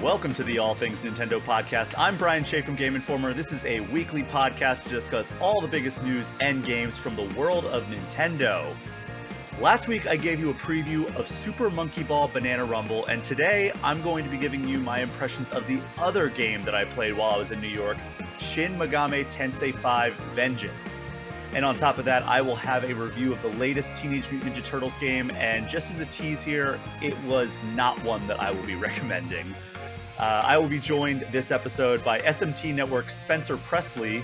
Welcome to the All Things Nintendo podcast. I'm Brian Shea from Game Informer. This is a weekly podcast to discuss all the biggest news and games from the world of Nintendo. Last week, I gave you a preview of Super Monkey Ball Banana Rumble, and today I'm going to be giving you my impressions of the other game that I played while I was in New York, Shin Megami Tensei V Vengeance. And on top of that, I will have a review of the latest Teenage Mutant Ninja Turtles game, and just as a tease here, it was not one that I will be recommending. I will be joined this episode by SMT Network Spencer Presley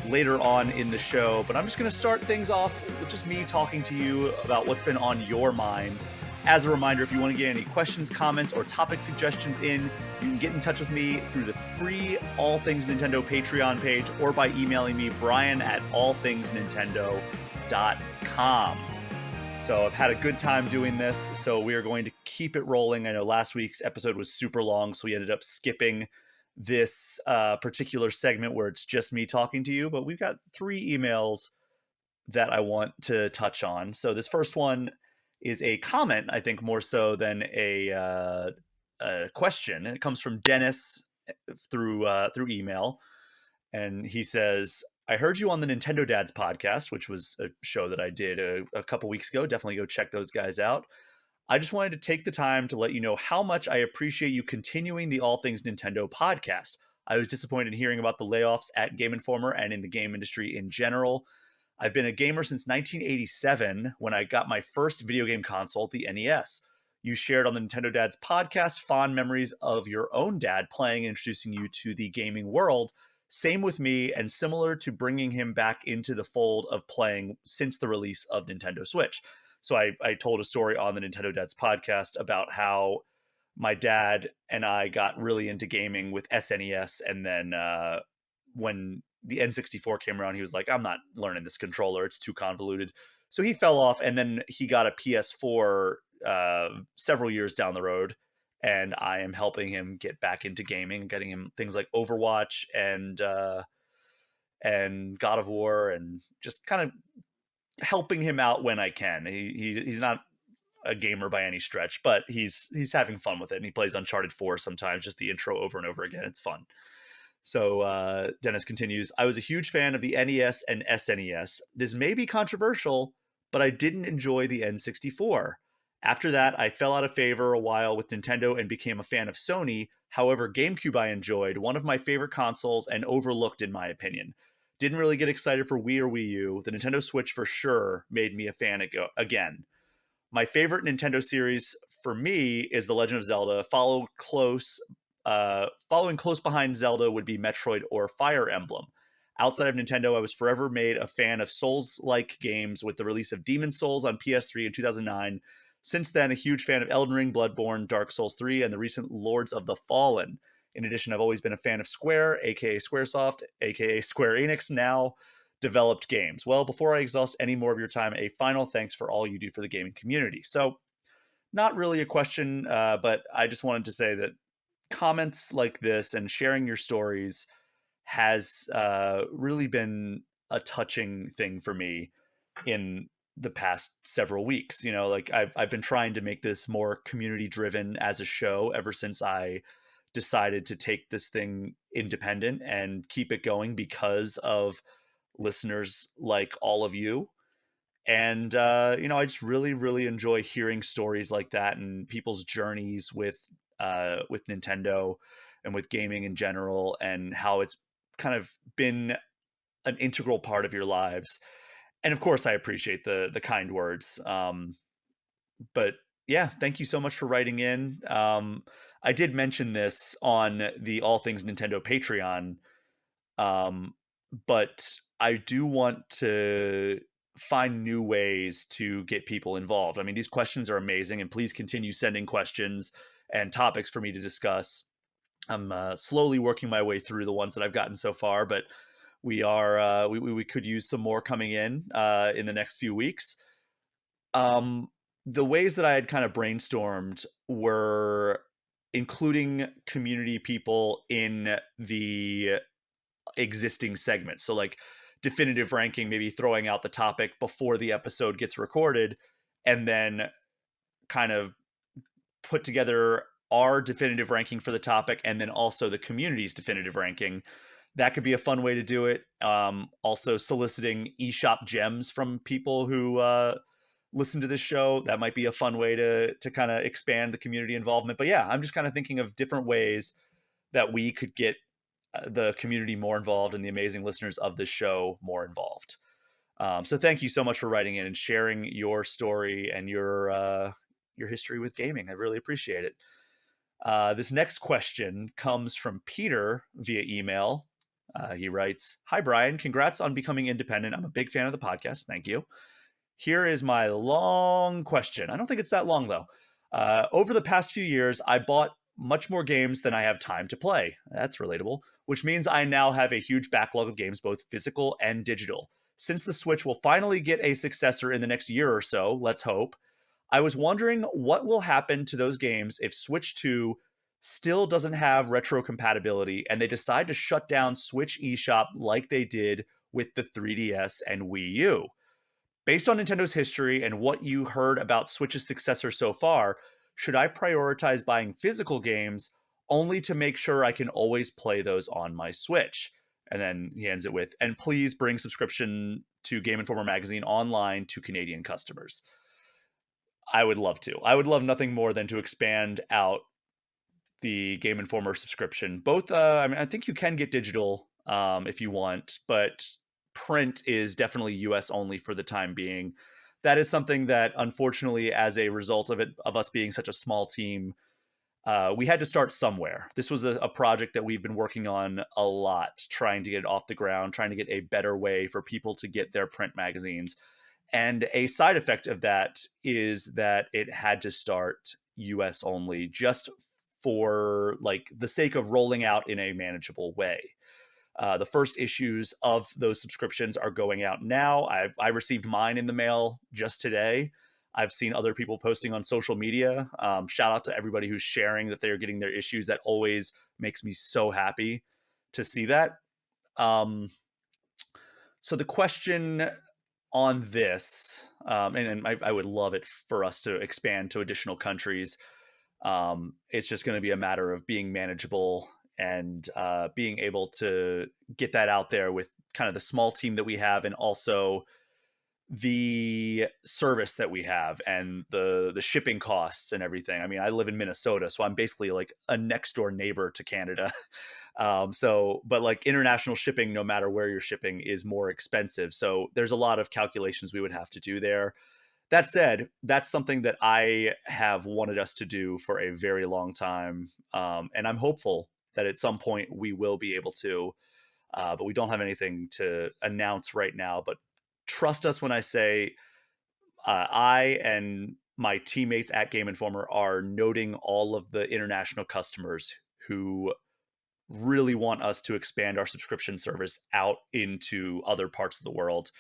later on in the show, but I'm just going to start things off with just me talking to you about what's been on your minds. As a reminder, if you want to get any questions, comments, or topic suggestions in, you can get in touch with me through the free All Things Nintendo Patreon page or by emailing me, brian@allthingsnintendo.com. So I've had a good time doing this, so we are going to keep it rolling. I know last week's episode was super long, so we ended up skipping this particular segment where it's just me talking to you, but we've got 3 emails that I want to touch on. So this first one is a comment, I think more so than a question, and it comes from Dennis through email, and he says, I heard you on the Nintendo Dads podcast, which was a show that I did a couple weeks ago. Definitely go check those guys out. I just wanted to take the time to let you know how much I appreciate you continuing the All Things Nintendo podcast. I was disappointed hearing about the layoffs at Game Informer and in the game industry in general. I've been a gamer since 1987 when I got my first video game console, the NES. You shared on the Nintendo Dads podcast fond memories of your own dad playing and introducing you to the gaming world. Same with me, and similar to bringing him back into the fold of playing since the release of Nintendo Switch. So I told a story on the Nintendo Dads podcast about how my dad and I got really into gaming with SNES, and then when the N64 came around, he was like, I'm not learning this controller, it's too convoluted. So he fell off, and then he got a PS4 several years down the road, and I am helping him get back into gaming, getting him things like Overwatch and God of War, and just kind of helping him out when I can. He's not a gamer by any stretch, but he's having fun with it, and he plays Uncharted 4 sometimes, just the intro over and over again. It's fun. So Dennis continues, I was a huge fan of the NES and SNES. This may be controversial, but I didn't enjoy the N64. After that, I fell out of favor a while with Nintendo and became a fan of Sony. However, GameCube I enjoyed, one of my favorite consoles and overlooked in my opinion. Didn't really get excited for Wii or Wii U. The Nintendo Switch for sure made me a fan again. My favorite Nintendo series for me is The Legend of Zelda. Following close behind Zelda would be Metroid or Fire Emblem. Outside of Nintendo, I was forever made a fan of Souls-like games with the release of Demon's Souls on PS3 in 2009. Since then, a huge fan of Elden Ring, Bloodborne, Dark Souls 3, and the recent Lords of the Fallen. In addition, I've always been a fan of Square, aka Squaresoft, aka Square Enix, now developed games. Well, before I exhaust any more of your time, a final thanks for all you do for the gaming community. So, not really a question, but I just wanted to say that comments like this and sharing your stories has really been a touching thing for me in the past several weeks. You know, like I've been trying to make this more community driven as a show ever since I decided to take this thing independent and keep it going because of listeners like all of you. And you know, I just really enjoy hearing stories like that and people's journeys with Nintendo and with gaming in general, and how it's kind of been an integral part of your lives. And of course, I appreciate the kind words. But yeah, thank you so much for writing in. I did mention this on the All Things Nintendo Patreon, but I do want to find new ways to get people involved. I mean, these questions are amazing, and please continue sending questions and topics for me to discuss. I'm slowly working my way through the ones that I've gotten so far, but we could use some more coming in the next few weeks. The ways that I had kind of brainstormed were including community people in the existing segments. So like definitive ranking, maybe throwing out the topic before the episode gets recorded, and then kind of put together our definitive ranking for the topic and then also the community's definitive ranking. That could be a fun way to do it. Also, soliciting eShop gems from people who listen to this show. That might be a fun way to kind of expand the community involvement. But yeah, I'm just kind of thinking of different ways that we could get the community more involved and the amazing listeners of this show more involved. So thank you so much for writing in and sharing your story and your history with gaming. I really appreciate it. This next question comes from Peter via email. He writes, "Hi Brian, congrats on becoming independent. I'm a big fan of the podcast. Thank you. Here is my long question. I don't think it's that long though. Over the past few years, I bought much more games than I have time to play. That's relatable, which means I now have a huge backlog of games, both physical and digital. Since the Switch will finally get a successor in the next year or so, let's hope, I was wondering what will happen to those games if Switch 2 still doesn't have retro compatibility and they decide to shut down Switch eShop like they did with the 3DS and Wii U. Based on Nintendo's history and what you heard about Switch's successor so far, should I prioritize buying physical games only to make sure I can always play those on my Switch?" And then he ends it with, "And please bring subscription to Game Informer magazine online to Canadian customers." I would love to. I would love nothing more than to expand out the Game Informer subscription. Both, I mean, I think you can get digital if you want, but print is definitely US only for the time being. That is something that, unfortunately, as a result of us being such a small team, we had to start somewhere. This was a project that we've been working on a lot, trying to get it off the ground, trying to get a better way for people to get their print magazines. And a side effect of that is that it had to start US only, just for like the sake of rolling out in a manageable way. The first issues of those subscriptions are going out now. I received mine in the mail just today. I've seen other people posting on social media. Shout out to everybody who's sharing that they're getting their issues. That always makes me so happy to see that. Um, so the question on this, and I would love it for us to expand to additional countries. It's just going to be a matter of being manageable and being able to get that out there with kind of the small team that we have, and also the service that we have and the shipping costs and everything. I mean, I live in Minnesota, so I'm basically like a next door neighbor to Canada. But like international shipping, no matter where you're shipping, is more expensive. So there's a lot of calculations we would have to do there. That said, that's something that I have wanted us to do for a very long time. And I'm hopeful that at some point we will be able to, but we don't have anything to announce right now. But trust us when I say I and my teammates at Game Informer are noting all of the international customers who really want us to expand our subscription service out into other parts of the world.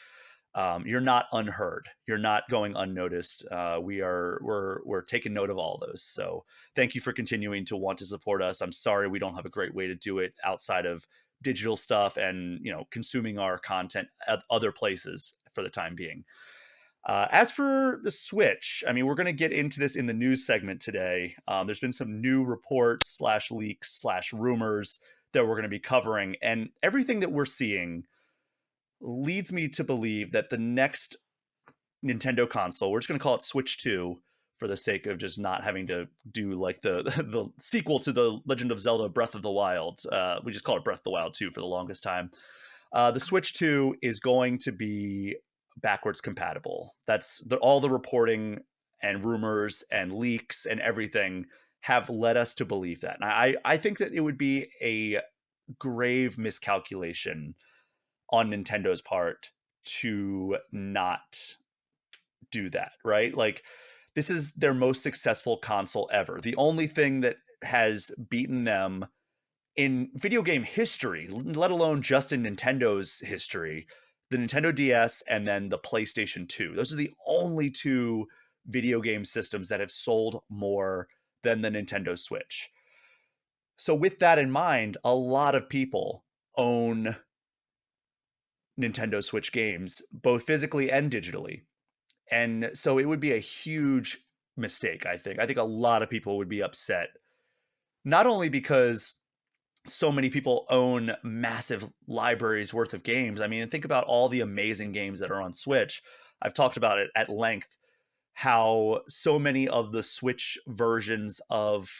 You're not unheard. You're not going unnoticed. We're taking note of all those. So thank you for continuing to want to support us. I'm sorry we don't have a great way to do it outside of digital stuff and consuming our content at other places for the time being. As for the Switch, I mean, we're going to get into this in the news segment today. There's been some new reports slash leaks slash rumors that we're going to be covering, and everything that we're seeing leads me to believe that the next Nintendo console, we're just going to call it Switch 2 for the sake of just not having to do like the sequel to the Legend of Zelda Breath of the Wild. We just call it Breath of the Wild 2 for the longest time. The Switch 2 is going to be backwards compatible. That's all the reporting and rumors and leaks and everything have led us to believe that. And I think that it would be a grave miscalculation on Nintendo's part to not do that, right? Like, this is their most successful console ever. The only thing that has beaten them in video game history, let alone just in Nintendo's history, the Nintendo DS and then the PlayStation 2. Those are the only two video game systems that have sold more than the Nintendo Switch. So with that in mind, a lot of people own Nintendo Switch games, both physically and digitally. And so it would be a huge mistake, I think. I think a lot of people would be upset Not only because so many people own massive libraries worth of games. I mean, think about all the amazing games that are on Switch. I've talked about it at length how so many of the Switch versions of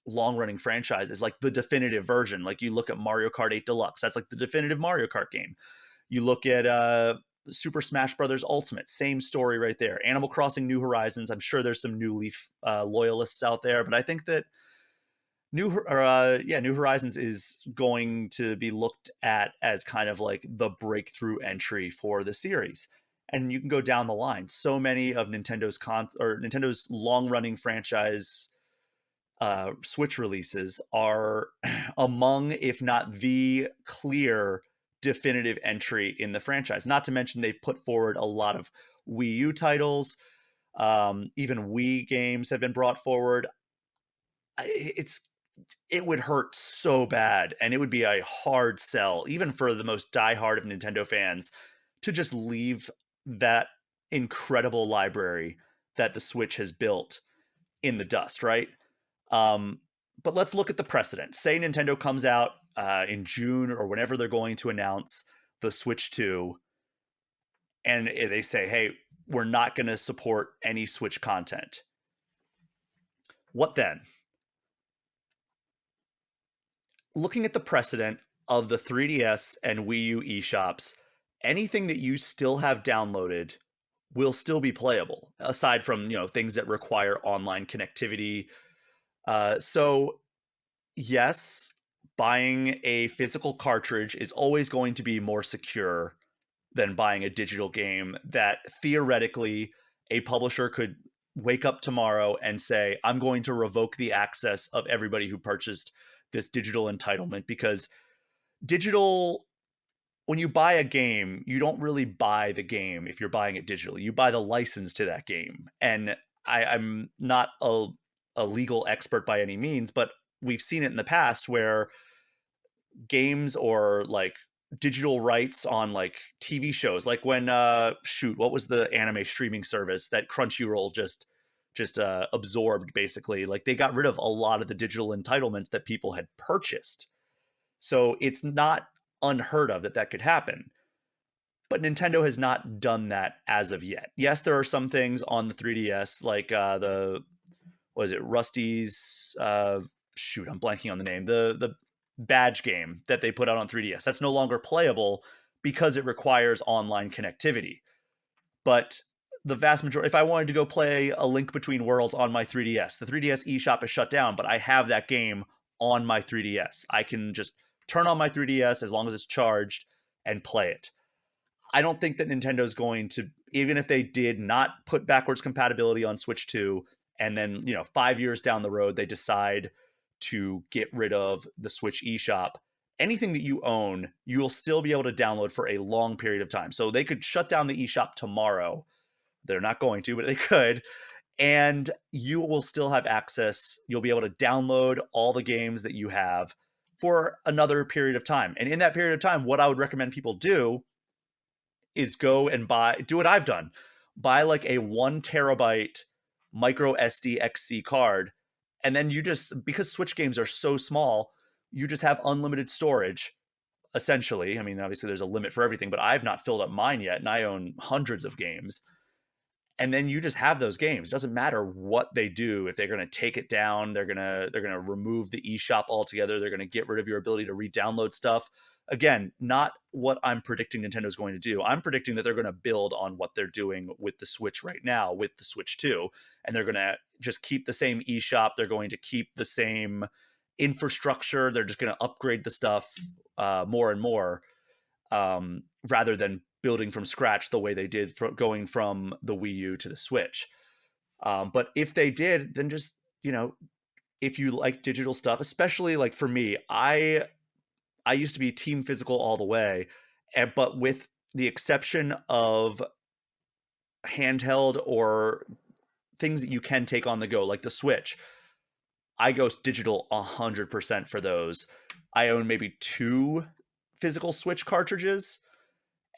long running franchises, like the definitive version, like you look at Mario Kart 8 Deluxe, that's like the definitive Mario Kart game. You look at Super Smash Brothers Ultimate, same story right there. Animal Crossing New Horizons, I'm sure there's some New Leaf loyalists out there, but I think that New Horizons is going to be looked at as kind of like the breakthrough entry for the series. And you can go down the line. So many of Nintendo's long running franchise Switch releases are among, if not the clear definitive entry in the franchise. Not to mention they've put forward a lot of Wii U titles. Even Wii games have been brought forward. It's it would hurt so bad, and it would be a hard sell, even for the most diehard of Nintendo fans, to just leave that incredible library that the Switch has built in the dust, right? Um, but let's look at the precedent. Say Nintendo comes out in June or whenever they're going to announce the Switch 2, and they say, hey, we're not going to support any Switch content. What then? Looking at the precedent of the 3DS and Wii U eShops, anything that you still have downloaded will still be playable, aside from things that require online connectivity. So yes, buying a physical cartridge is always going to be more secure than buying a digital game that theoretically a publisher could wake up tomorrow and say, I'm going to revoke the access of everybody who purchased this digital entitlement, because digital, when you buy a game, you don't really buy the game if you're buying it digitally. You buy the license to that game. And I'm not a legal expert by any means, but we've seen it in the past where games or like digital rights on like TV shows, like when what was the anime streaming service that Crunchyroll just absorbed basically? Like they got rid of a lot of the digital entitlements that people had purchased. So it's not unheard of that that could happen. But Nintendo has not done that as of yet. Yes, there are some things on the 3DS, like the was it Rusty's I'm blanking on the name. The badge game that they put out on 3DS. That's no longer playable because it requires online connectivity. But the vast majority, if I wanted to go play A Link Between Worlds on my 3DS, the 3DS eShop is shut down, but I have that game on my 3DS. I can just turn on my 3DS as long as it's charged and play it. I don't think that Nintendo's going to, even if they did not put backwards compatibility on Switch 2, and then, 5 years down the road, they decide to get rid of the Switch eShop, anything that you own, you'll still be able to download for a long period of time. So they could shut down the eShop tomorrow. They're not going to, but they could. And you will still have access. You'll be able to download all the games that you have for another period of time. And in that period of time, what I would recommend people do is go and do what I've done. Buy like a 1 terabyte micro SD XC card. And then you just, because Switch games are so small, you just have unlimited storage, essentially. I mean, obviously there's a limit for everything, but I've not filled up mine yet. And I own hundreds of games. And then you just have those games. Doesn't matter what they do. If they're going to take it down, they're going to remove the eShop altogether. They're going to get rid of your ability to re-download stuff. Again, not what I'm predicting Nintendo's going to do. I'm predicting that they're going to build on what they're doing with the Switch right now, with the Switch 2, and they're going to just keep the same eShop. They're going to keep the same infrastructure. They're just going to upgrade the stuff more and more, rather than building from scratch the way they did going from the Wii U to the Switch. But if they did, then just, if you like digital stuff, especially like for me, I used to be team physical all the way, but with the exception of handheld or things that you can take on the go, like the Switch, I go digital 100% for those. I own maybe 2 physical Switch cartridges.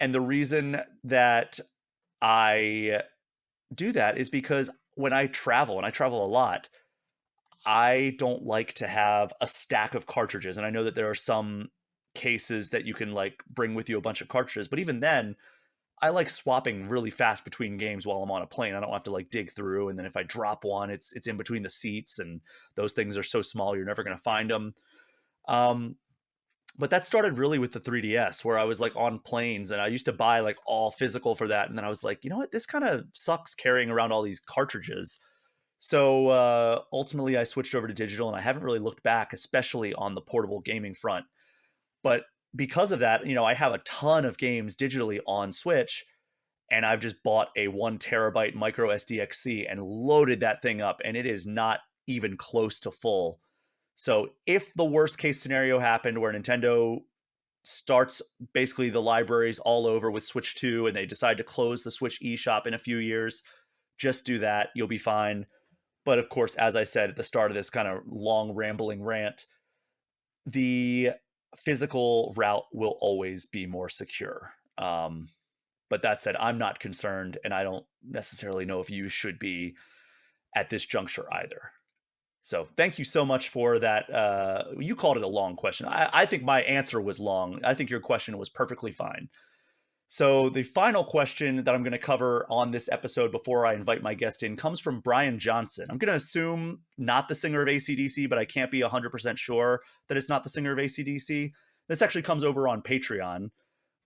And the reason that I do that is because when I travel, and I travel a lot, I don't like to have a stack of cartridges. And I know that there are some cases that you can like bring with you a bunch of cartridges, but even then, I like swapping really fast between games while I'm on a plane. I don't have to like dig through, and then if I drop one, it's in between the seats, and those things are so small you're never going to find them. Um, but that started really with the 3DS, where I was like on planes, and I used to buy like all physical for that, and then I was like, you know what, this kind of sucks carrying around all these cartridges. So ultimately, I switched over to digital, and I haven't really looked back, especially on the portable gaming front. But because of that, I have a ton of games digitally on Switch, and I've just bought a 1 terabyte micro SDXC and loaded that thing up, and it is not even close to full. So if the worst case scenario happened where Nintendo starts basically the libraries all over with Switch 2 and they decide to close the Switch eShop in a few years, just do that. You'll be fine. But of course, as I said at the start of this kind of long rambling rant, the physical route will always be more secure. But that said, I'm not concerned, and I don't necessarily know if you should be at this juncture either. So thank you so much for that. You called it a long question. I think my answer was long. I think your question was perfectly fine. So the final question that I'm going to cover on this episode before I invite my guest in comes from Brian Johnson. I'm going to assume not the singer of AC/DC, but I can't be 100% sure that it's not the singer of AC/DC. This actually comes over on Patreon.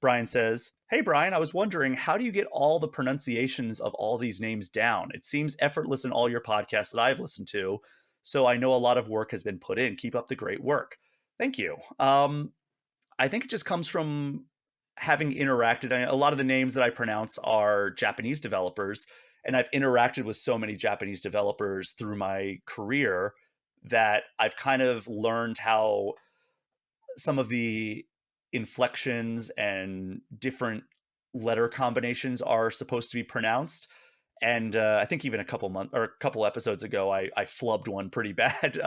Brian says, "Hey Brian, I was wondering, how do you get all the pronunciations of all these names down? It seems effortless in all your podcasts that I've listened to, so I know a lot of work has been put in. Keep up the great work." Thank you. I think it just comes from having interacted. A lot of the names that I pronounce are Japanese developers, and I've interacted with so many Japanese developers through my career that I've kind of learned how some of the inflections and different letter combinations are supposed to be pronounced. And I think even a couple episodes ago, I flubbed one pretty bad.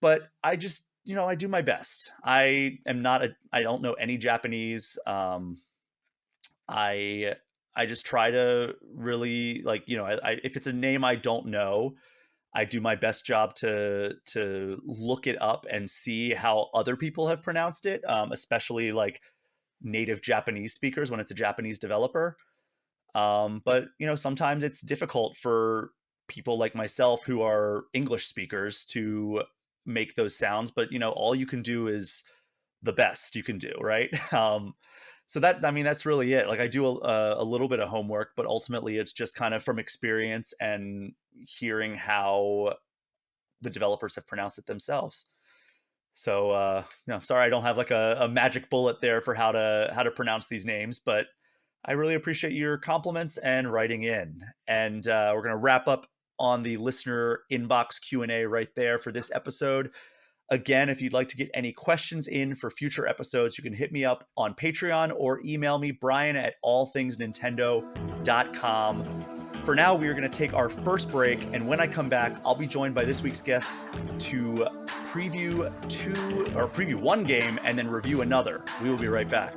But I just, I do my best. I don't know any Japanese. I I just try to really like, if it's a name I don't know, I do my best job to look it up and see how other people have pronounced it, especially like native Japanese speakers when it's a Japanese developer. But sometimes it's difficult for people like myself who are English speakers to make those sounds. But all you can do is the best you can do, right? So that's really it. Like I do a little bit of homework, but ultimately it's just kind of from experience and hearing how the developers have pronounced it themselves. So sorry I don't have like a magic bullet there for how to pronounce these names, but I really appreciate your compliments and writing in. And we're going to wrap up on the listener inbox Q&A right there for this episode. Again, if you'd like to get any questions in for future episodes, you can hit me up on Patreon or email me, brian@allthingsnintendo.com. For now, we are going to take our first break, and when I come back, I'll be joined by this week's guest to preview one game and then review another. We will be right back.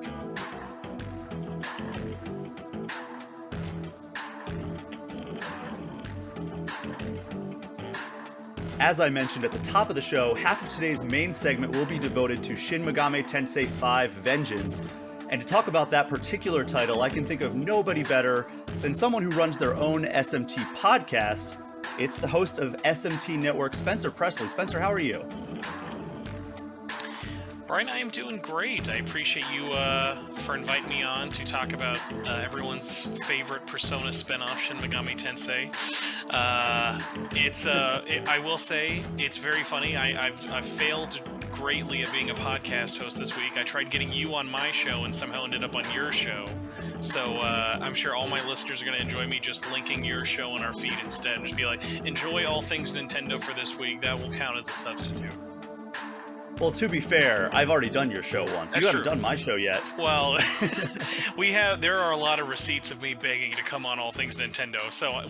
As I mentioned at the top of the show, half of today's main segment will be devoted to Shin Megami Tensei V Vengeance. And to talk about that particular title, I can think of nobody better than someone who runs their own SMT podcast. It's the host of SMT Network, Spencer Presley. Spencer, how are you? Brian, I am doing great. I appreciate you for inviting me on to talk about everyone's favorite Persona spinoff, Shin Megami Tensei. I will say, it's very funny. I've failed greatly at being a podcast host this week. I tried getting you on my show and somehow ended up on your show. So I'm sure all my listeners are going to enjoy me just linking your show on our feed instead. And just be like, enjoy all things Nintendo for this week. That will count as a substitute. Well, to be fair, I've already done your show once. You haven't done my show yet. Well, there are a lot of receipts of me begging to come on All Things Nintendo. So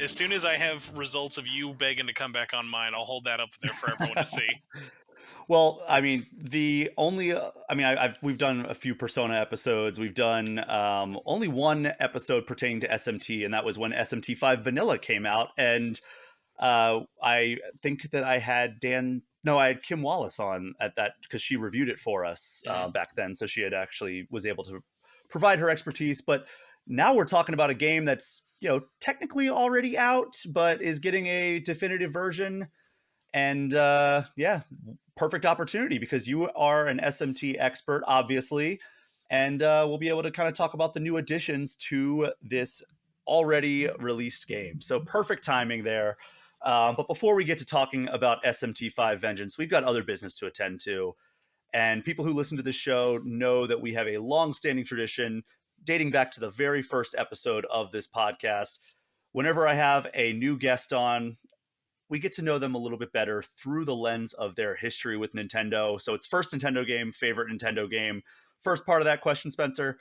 as soon as I have results of you begging to come back on mine, I'll hold that up there for everyone to see. Well, I mean, we've done a few Persona episodes. We've done only one episode pertaining to SMT, and that was when SMT 5 Vanilla came out. And I think that I had Dan. No, I had Kim Wallace on at that because she reviewed it for us Mhm. back then, so she had actually was able to provide her expertise. But now we're talking about a game that's technically already out, but is getting a definitive version. And yeah, perfect opportunity because you are an SMT expert, obviously, and we'll be able to kind of talk about the new additions to this already released game. So perfect timing there. But before we get to talking about SMT5 Vengeance, we've got other business to attend to. And people who listen to the show know that we have a long-standing tradition dating back to the very first episode of this podcast. Whenever I have a new guest on, we get to know them a little bit better through the lens of their history with Nintendo. So it's first Nintendo game, favorite Nintendo game. First part of that question, Spencer,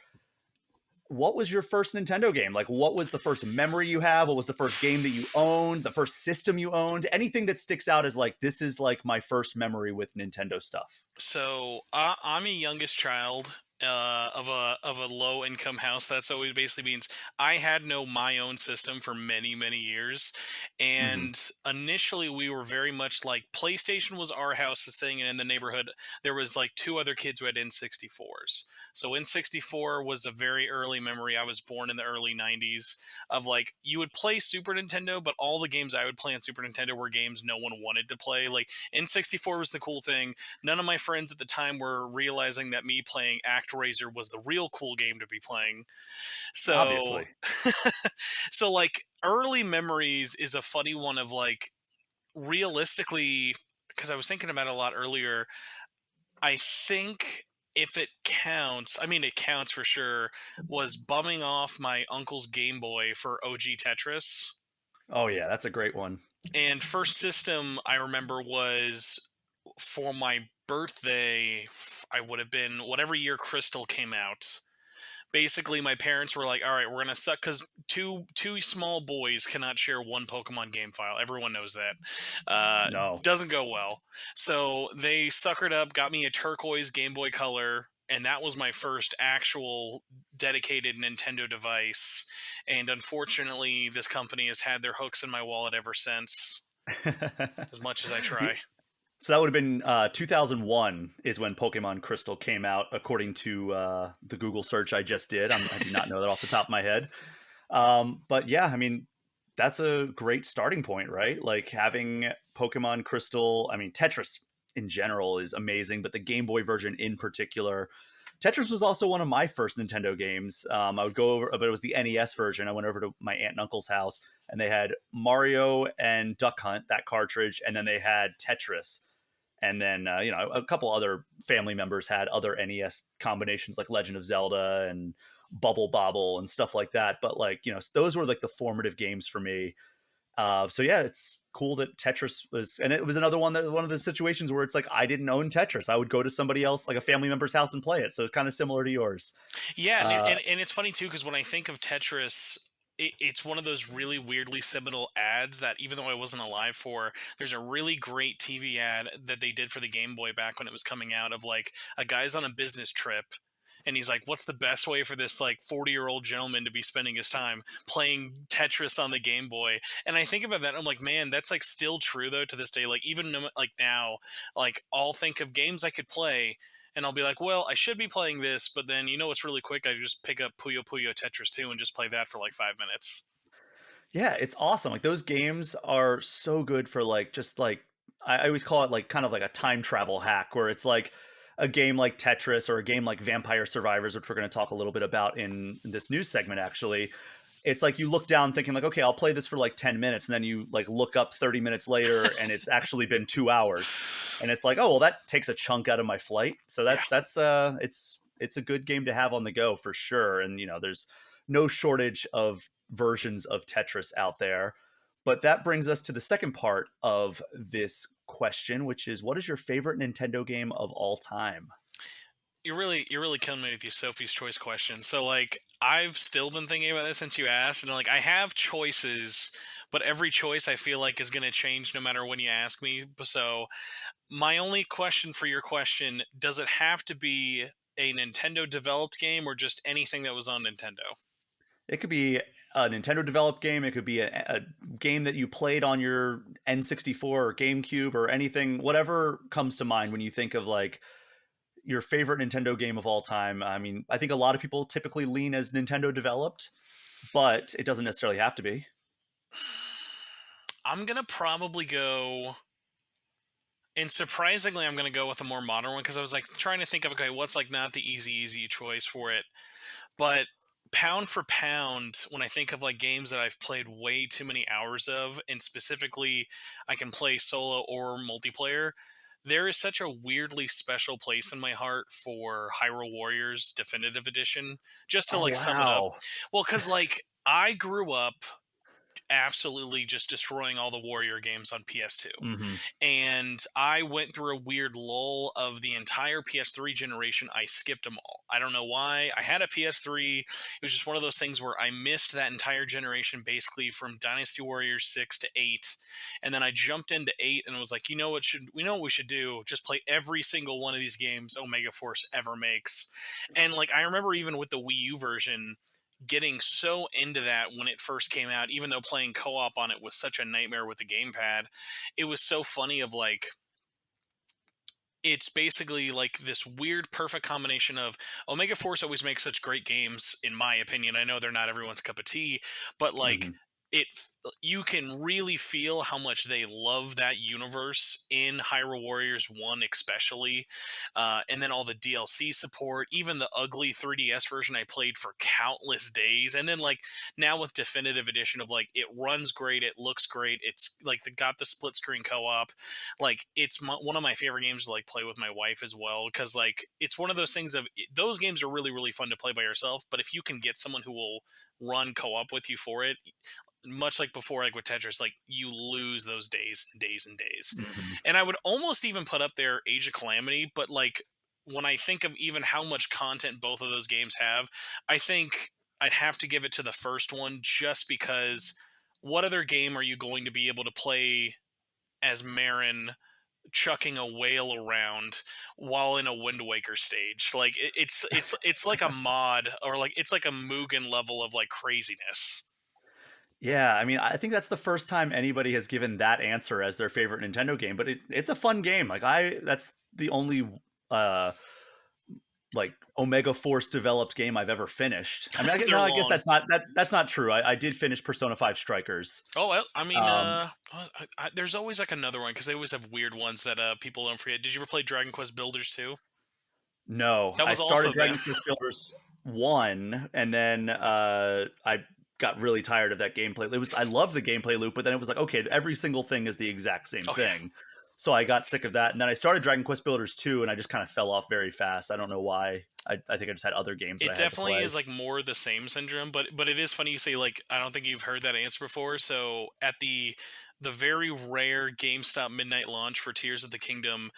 what was your first Nintendo game? Like, what was the first memory you have? What was the first game that you owned? The first system you owned? Anything that sticks out as like, this is like my first memory with Nintendo stuff. So I'm a youngest child of a low income house. That's always basically means I had no my own system for many years, Mm-hmm. and initially we were very much like PlayStation was our house's thing, and in the neighborhood there was like two other kids who had N64s. So N64 was a very early memory. I was born in the early '90s of like you would play Super Nintendo, but all the games I would play on Super Nintendo were games no one wanted to play. Like N64 was the cool thing. None of my friends at the time were realizing that me playing ActRaiser was the real cool game to be playing. So, Obviously. so like early memories is a funny one of like realistically, because I was thinking about it a lot earlier. I think if it counts, I mean, it counts for sure, was bumming off my uncle's Game Boy for OG Tetris. Oh, yeah, that's a great one. And first system I remember was for my birthday. I would have been whatever year Crystal came out. Basically, my parents were like, "All right, we're gonna suck," because two small boys cannot share one Pokemon game file. Everyone knows that. No. Doesn't go well. So they suckered up, got me a turquoise Game Boy Color, and that was my first actual dedicated Nintendo device. And unfortunately, this company has had their hooks in my wallet ever since. As much as I try. So that would have been 2001 is when Pokemon Crystal came out, according to the Google search I just did. I do not know that off the top of my head. But yeah, I mean, that's a great starting point, right? Like having Pokemon Crystal, I mean, Tetris in general is amazing, but the Game Boy version in particular. Tetris was also one of my first Nintendo games. I would go over, but it was the NES version. I went over to my aunt and uncle's house, and they had Mario and Duck Hunt, that cartridge, and then they had Tetris. And then, a couple other family members had other NES combinations like Legend of Zelda and Bubble Bobble and stuff like that. But like, those were like the formative games for me. So yeah, it's cool that Tetris was, and it was another one of the situations where it's like I didn't own Tetris. I would go to somebody else, like a family member's house, and play it. So it's kind of similar to yours. Yeah, and Uh, it's funny too because when I think of Tetris, it's one of those really weirdly seminal ads that even though I wasn't alive for, there's a really great TV ad that they did for the Game Boy back when it was coming out of like a guy's on a business trip. And he's like, "What's the best way for this like 40-year-old gentleman to be spending his time playing Tetris on the Game Boy?" And I think about that, and I'm like, "Man, that's like still true though to this day. Like even like now, like I'll think of games I could play, and I'll be like, well, I should be playing this, but then you know what's really quick? I just pick up Puyo Puyo Tetris 2 and just play that for like 5 minutes." Yeah, it's awesome. Like those games are so good for like just like I always call it like kind of like a time travel hack where it's like a game like Tetris or a game like Vampire Survivors, which we're going to talk a little bit about in this news segment actually. It's like you look down thinking like, okay, I'll play this for like 10 minutes, and then you like look up 30 minutes later and it's actually been 2 hours. And it's like, oh well, that takes a chunk out of my flight. So Yeah. that's it's a good game to have on the go for sure. And there's no shortage of versions of Tetris out there. But that brings us to the second part of this question, which is what is your favorite Nintendo game of all time? You're really killing me with these Sophie's Choice questions. So like I've still been thinking about this since you asked, and like I have choices, but every choice I feel like is going to change no matter when you ask me. So my only question for your question: does it have to be a Nintendo developed game or just anything that was on Nintendo? It could be a Nintendo developed game. It could be a game that you played on your N64 or GameCube or anything, whatever comes to mind when you think of like your favorite Nintendo game of all time. I mean, I think a lot of people typically lean as Nintendo developed, but it doesn't necessarily have to be. I'm gonna probably go, and surprisingly, I'm gonna go with a more modern one because I was like trying to think of, okay, what's like not the easy choice for it. But pound for pound, when I think of like games that I've played way too many hours of, and specifically I can play solo or multiplayer, there is such a weirdly special place in my heart for Hyrule Warriors Definitive Edition. Just to Oh like sum it up, wow. well, because like I grew up absolutely just destroying all the Warrior games on PS2. Hmm. And I went through a weird lull of the entire PS3 generation. I skipped them all. I don't know why. I had a PS3. It was just one of those things where I missed that entire generation basically from Dynasty Warriors 6 to 8. And then I jumped into 8 and was like, we know what we should do? Just play every single one of these games Omega Force ever makes. And like I remember even with the Wii U version, getting so into that when it first came out, even though playing co-op on it was such a nightmare with the gamepad. It was so funny of like, it's basically like this weird perfect combination of Omega Force always makes such great games, in my opinion. I know they're not everyone's cup of tea, but like Hmm. you can really feel how much they love that universe in Hyrule Warriors 1 especially, and then all the DLC support, even the ugly 3DS version I played for countless days, and then like now with Definitive Edition of like it runs great, it looks great, it's like got the split screen co-op. Like it's one of my favorite games to like play with my wife as well, because like it's one of those things of those games are really fun to play by yourself, but if you can get someone who will run co-op with you for it, much like before, like with Tetris, like you lose those days and days and days. Hmm. And I would almost even put up there Age of Calamity, but like when I think of even how much content both of those games have, I think I'd have to give it to the first one, just because what other game are you going to be able to play as Marin chucking a whale around while in a Wind Waker stage? Like it's like a mod, or like it's like a Mugen level of like craziness. Yeah, I mean, I think that's the first time anybody has given that answer as their favorite Nintendo game, but it's a fun game. Like that's the only uh like Omega Force developed game I've ever finished. I mean, no, They're I guess long. that's not true. I did finish Persona 5 Strikers. Oh, well, I mean, Um, there's always like another one because they always have weird ones that people don't forget. Did you ever play Dragon Quest Builders 2? no, That I was started also them. Dragon Quest Builders 1 and then I got really tired of that gameplay. I love the gameplay loop, but then it was like, okay, every single thing is the exact same Oh yeah, thing. So I got sick of that. And then I started Dragon Quest Builders 2 and I just kind of fell off very fast. I don't know why. I think I just had other games that it I had to definitely play. is like more the same syndrome. But it is funny you say like I don't think you've heard that answer before. So at the very rare GameStop midnight launch for Tears of the Kingdom,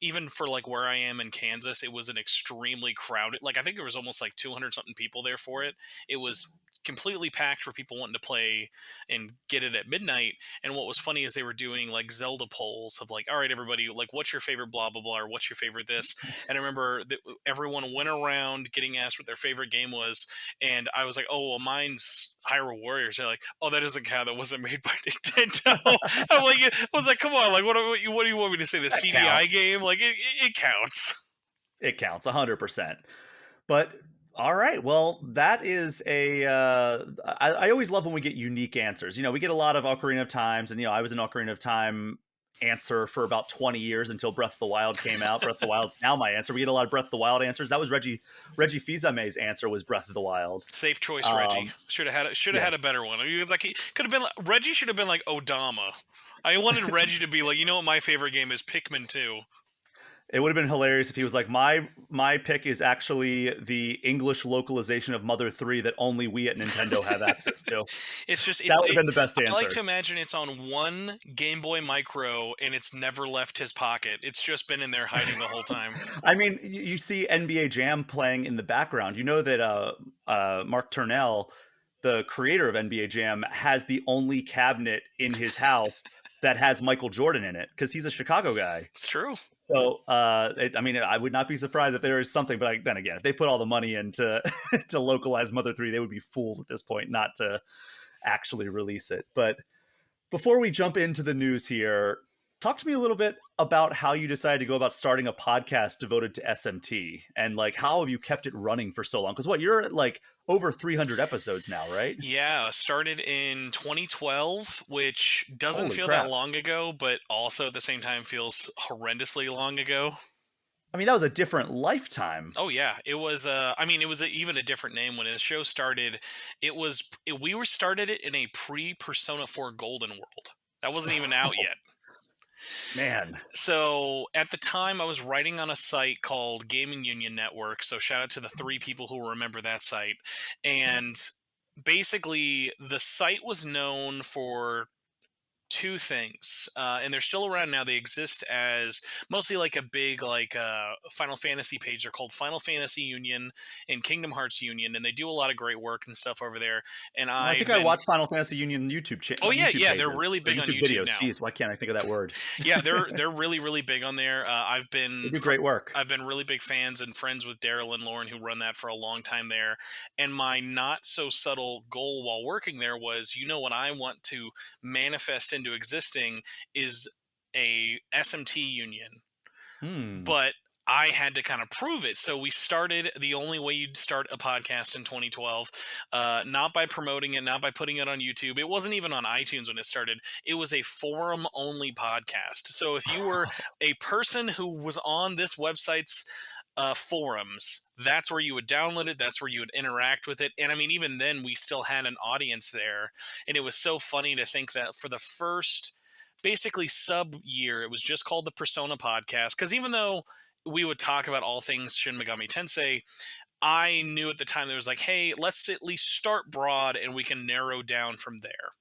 even for like where I am in Kansas, it was an extremely crowded. Like I think there was almost like 200 something people there for it. It was completely packed for people wanting to play and get it at midnight. And what was funny is they were doing like Zelda polls of like, all right, everybody, like, what's your favorite blah blah blah, or what's your favorite this? And I remember that everyone went around getting asked what their favorite game was, and I was like, oh well, mine's Hyrule Warriors. They're like, oh, that doesn't count. That wasn't made by Nintendo. I'm like, I was like, come on, like, what do you want me to say? The That CDI counts. game, like, it counts. It counts 100%. But all right, well, that is a. I always love when we get unique answers. You know, we get a lot of Ocarina of Times, and I was an Ocarina of Time answer for about 20 years until Breath of the Wild came out. Breath of the Wild's now my answer. We get a lot of Breath of the Wild answers. That was Reggie Fils-Aimé's answer was Breath of the Wild. Safe choice, Reggie. Um, Should have yeah, had a better one. He was like, he could have been like, Reggie should have been like Odama. I wanted Reggie to be like, you know what, my favorite game is Pikmin 2. it would have been hilarious if he was like, my pick is actually the English localization of Mother 3 that only we at Nintendo have access to. It's just That would have been the best I like to answer. imagine it's on one Game Boy Micro and it's never left his pocket. It's just been in there hiding the whole time. I mean, you see NBA Jam playing in the background. You know that Mark Turnell, the creator of NBA Jam, has the only cabinet in his house that has Michael Jordan in it because he's a Chicago guy. It's true. So, I mean, I would not be surprised if there is something, but then again, if they put all the money into to localize Mother 3, they would be fools at this point not to actually release it. But before we jump into the news here, talk to me a little bit about how you decided to go about starting a podcast devoted to SMT, and like how have you kept it running for so long? Because what, you're at like over 300 episodes now, right? Yeah, started in 2012, which doesn't Holy feel that crap. long ago, but also at the same time feels horrendously long ago. I mean, that was a different lifetime. Oh yeah, it was. I mean, it was even a different name when the show started. We were started it in a pre-Persona 4 Golden world. That wasn't even out yet. Man. So at the time, I was writing on a site called Gaming Union Network. So shout out to the three people who remember that site. And basically, the site was known for two things, and they're still around now. They exist as mostly like a big Final Fantasy page. They're called Final Fantasy Union and Kingdom Hearts Union, and they do a lot of great work and stuff over there. And Oh, I I've think I been watched Final Fantasy Union Oh yeah, YouTube yeah, they're pages really or big on YouTube YouTube videos. now. Jeez, why can't I think of that word? Yeah, they're really really big on there. They do great work. I've been really big fans and friends with Daryl and Lauren who run that for a long time there. And my not so subtle goal while working there was, what I want to manifest into existing is a SMT union, Hmm. but I had to kind of prove it. So we started the only way you'd start a podcast in 2012, not by promoting it, not by putting it on YouTube. It wasn't even on iTunes when it started. It was a forum only podcast. So if you were a person who was on this website's forums, that's where you would download it. That's where you would interact with it. And I mean, even then, we still had an audience there. And it was so funny to think that for the first basically sub year, it was just called the Persona Podcast. Because even though we would talk about all things Shin Megami Tensei, I knew at the time there was like, hey, let's at least start broad and we can narrow down from there.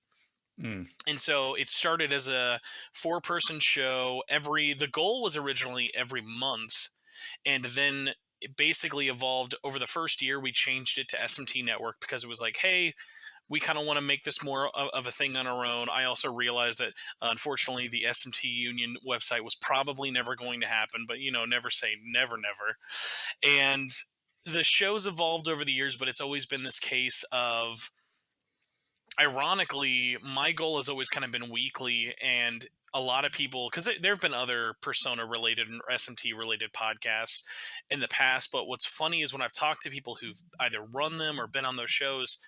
Hmm. And so it started as a 4-person show. The goal was originally every month, and then it basically evolved over the first year. We changed it to SMT Network because it was like, hey, we kind of want to make this more of a thing on our own. I also realized that, unfortunately, the SMT Union website was probably never going to happen, but never say never, never. And the show's evolved over the years, but it's always been this case of, ironically, my goal has always kind of been weekly, and a lot of people, because there have been other Persona related and SMT related podcasts in the past, but what's funny is when I've talked to people who've either run them or been on those shows,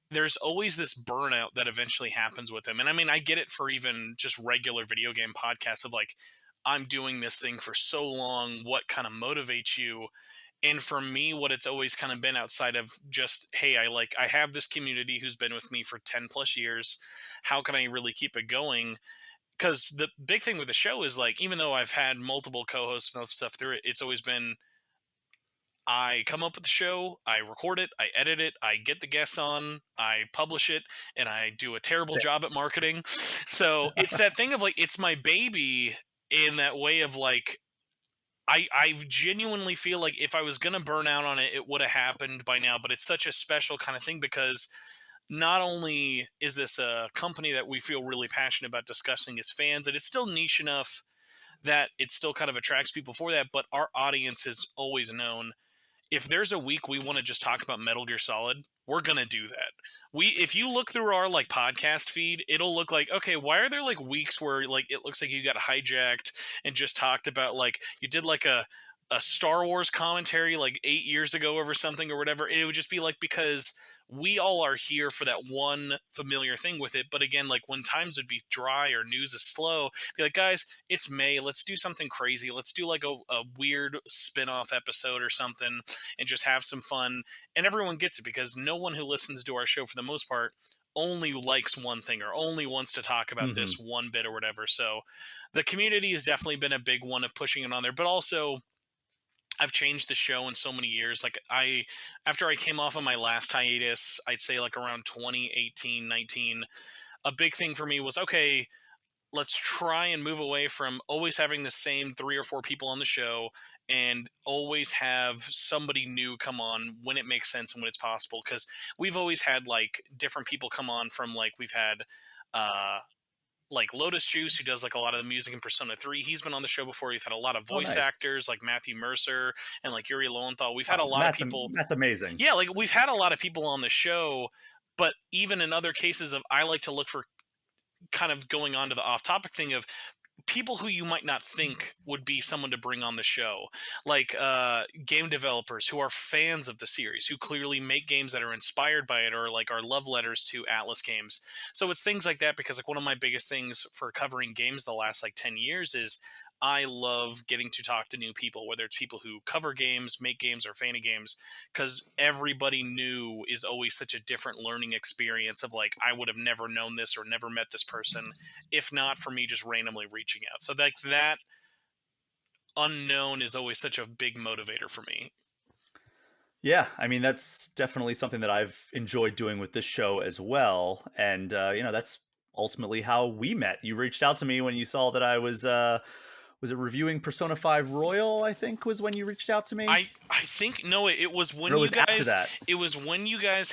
there's always this burnout that eventually happens with them. And I mean, I get it for even just regular video game podcasts of like, I'm doing this thing for so long. What kind of motivates you? And for me, what it's always kind of been outside of just, hey, I have this community who's been with me for 10 plus years. How can I really keep it going? Because the big thing with the show is like, even though I've had multiple co-hosts and stuff through it, it's always been, I come up with the show, I record it, I edit it, I get the guests on, I publish it, and I do a terrible job at marketing. So it's that thing of like, it's my baby in that way of like, I genuinely feel like if I was going to burn out on it, it would have happened by now. But it's such a special kind of thing because not only is this a company that we feel really passionate about discussing as fans, and it's still niche enough that it still kind of attracts people for that, but our audience has always known if there's a week we want to just talk about Metal Gear Solid, we're gonna do that. If you look through our like podcast feed, it'll look like, okay, why are there like weeks where like it looks like you got hijacked and just talked about like you did like a Star Wars commentary like 8 years ago over something or whatever. And it would just be like, because we all are here for that one familiar thing with it. But again, like when times would be dry or news is slow, be like, guys, it's May. Let's do something crazy. Let's do like a weird spin-off episode or something and just have some fun. And everyone gets it because no one who listens to our show for the most part only likes one thing or only wants to talk about Hmm. this one bit or whatever. So the community has definitely been a big one of pushing it on there, but also I've changed the show in so many years. Like after I came off of my last hiatus, I'd say like around 2018, 19, a big thing for me was, okay, let's try and move away from always having the same 3 or 4 people on the show and always have somebody new come on when it makes sense and when it's possible. Cause we've always had like different people come on from like, we've had, uh, like Lotus Juice, who does like a lot of the music in Persona 3. He's been on the show before. We've had a lot of Oh, voice nice. actors like Matthew Mercer and like Yuri Lowenthal. We've had a Oh, lot of people. That's amazing. Yeah, like we've had a lot of people on the show, but even in other cases of I like to look for kind of going on to the off topic thing of people who you might not think would be someone to bring on the show, like game developers who are fans of the series, who clearly make games that are inspired by it or like are love letters to Atlus games. So it's things like that because like one of my biggest things for covering games the last like 10 years is I love getting to talk to new people, whether it's people who cover games, make games, or fan of games, because everybody new is always such a different learning experience of like I would have never known this or never met this person if not for me just randomly reaching out. So like that unknown is always such a big motivator for me. Yeah, I mean that's definitely something that I've enjoyed doing with this show as well, and that's ultimately how we met. You reached out to me when you saw that I was it reviewing Persona 5 Royal, I think was when you reached out to me? I think no, it was Or when it you was after guys that.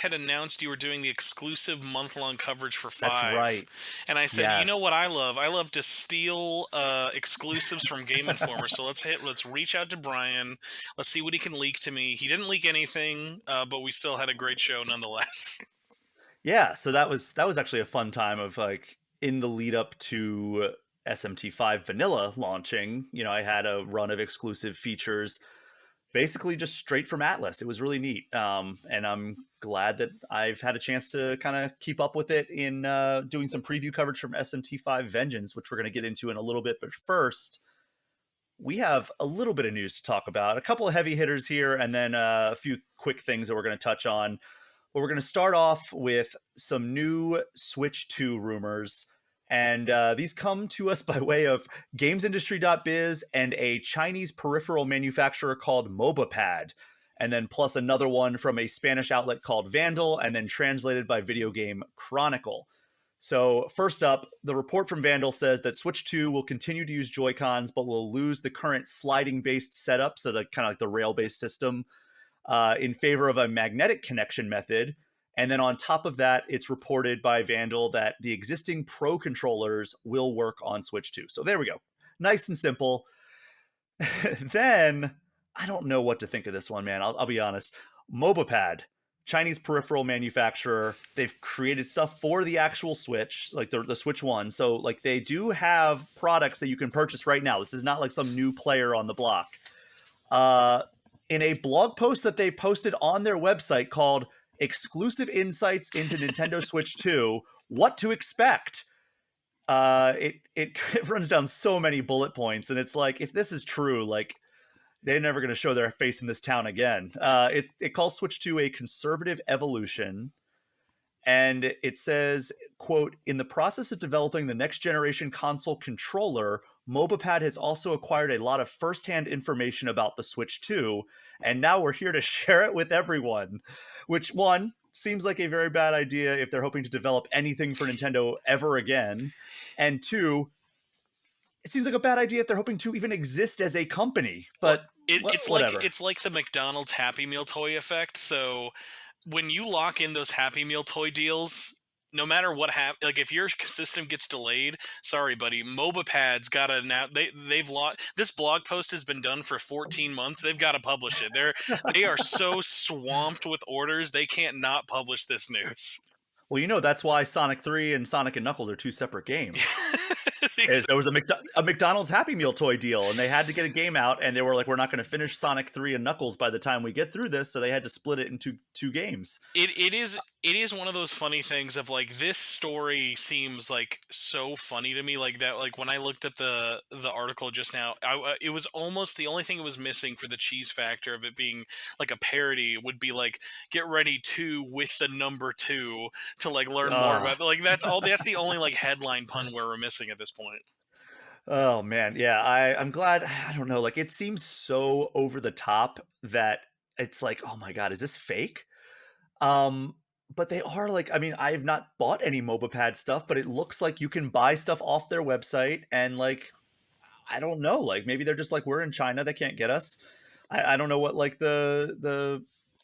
had announced you were doing the exclusive month long coverage for That's Five, right. and I said, you Yes. know what I love? I love to steal exclusives from Game Informer. So let's reach out to Brian. Let's see what he can leak to me. He didn't leak anything, but we still had a great show nonetheless. Yeah, so that was actually a fun time of like in the lead up to SMT5 Vanilla launching, I had a run of exclusive features basically just straight from Atlus. It was really neat. And I'm glad that I've had a chance to kind of keep up with it in doing some preview coverage from SMT5 Vengeance, which we're going to get into in a little bit. But first, we have a little bit of news to talk about, a couple of heavy hitters here, and then a few quick things that we're going to touch on. But we're going to start off with some new Switch 2 rumors. And these come to us by way of gamesindustry.biz and a Chinese peripheral manufacturer called MobaPad. And then plus another one from a Spanish outlet called Vandal, and then translated by Video Game Chronicle. So, first up, the report from Vandal says that Switch 2 will continue to use Joy-Cons, but will lose the current sliding based setup, so the kind of like the rail based system, in favor of a magnetic connection method. And then on top of that, it's reported by Vandal that the existing Pro controllers will work on Switch 2. So there we go. Nice and simple. Then I don't know what to think of this one, man. I'll be honest. MobaPad, Chinese peripheral manufacturer. They've created stuff for the actual Switch, like the Switch One. So like they do have products that you can purchase right now. This is not like some new player on the block. Uh, in a blog post that they posted on their website called "Exclusive Insights into Nintendo Switch 2: What to Expect." It runs down so many bullet points, and it's like if this is true, like they're never going to show their face in this town again. It calls Switch 2 a conservative evolution, and it says, quote, in the process of developing the next generation console controller, MobaPad has also acquired a lot of firsthand information about the Switch 2, and now we're here to share it with everyone. Which, one, seems like a very bad idea if they're hoping to develop anything for Nintendo ever again. And two, it seems like a bad idea if they're hoping to even exist as a company. Well, But whatever. it's like the McDonald's Happy Meal toy effect. So when you lock in those Happy Meal toy deals, no matter what happens, like if your system gets delayed, sorry, buddy, MobaPad's got to now they've lost. This blog post has been done for 14 months. They've got to publish it. They are so swamped with orders they can't not publish this news. Well, that's why Sonic 3 and Sonic and Knuckles are two separate games. Is there was a McDonald's Happy Meal toy deal, and they had to get a game out, and they were like, we're not going to finish Sonic 3 and Knuckles by the time we get through this, so they had to split it into two games. It is one of those funny things of like this story seems like so funny to me like that like when I looked at the article just now it was almost the only thing it was missing for the cheese factor of it being like a parody would be like get ready to with the number 2 to like learn more about like that's the only like headline pun we're missing at this point. Oh man, yeah, I'm glad. I don't know, like it seems so over the top that it's like, oh my god, is this fake? Um, but they are like, I mean, I have not bought any MobaPad stuff, but it looks like you can buy stuff off their website, and like, I don't know, like maybe they're just like we're in China, they can't get us. I don't know what like the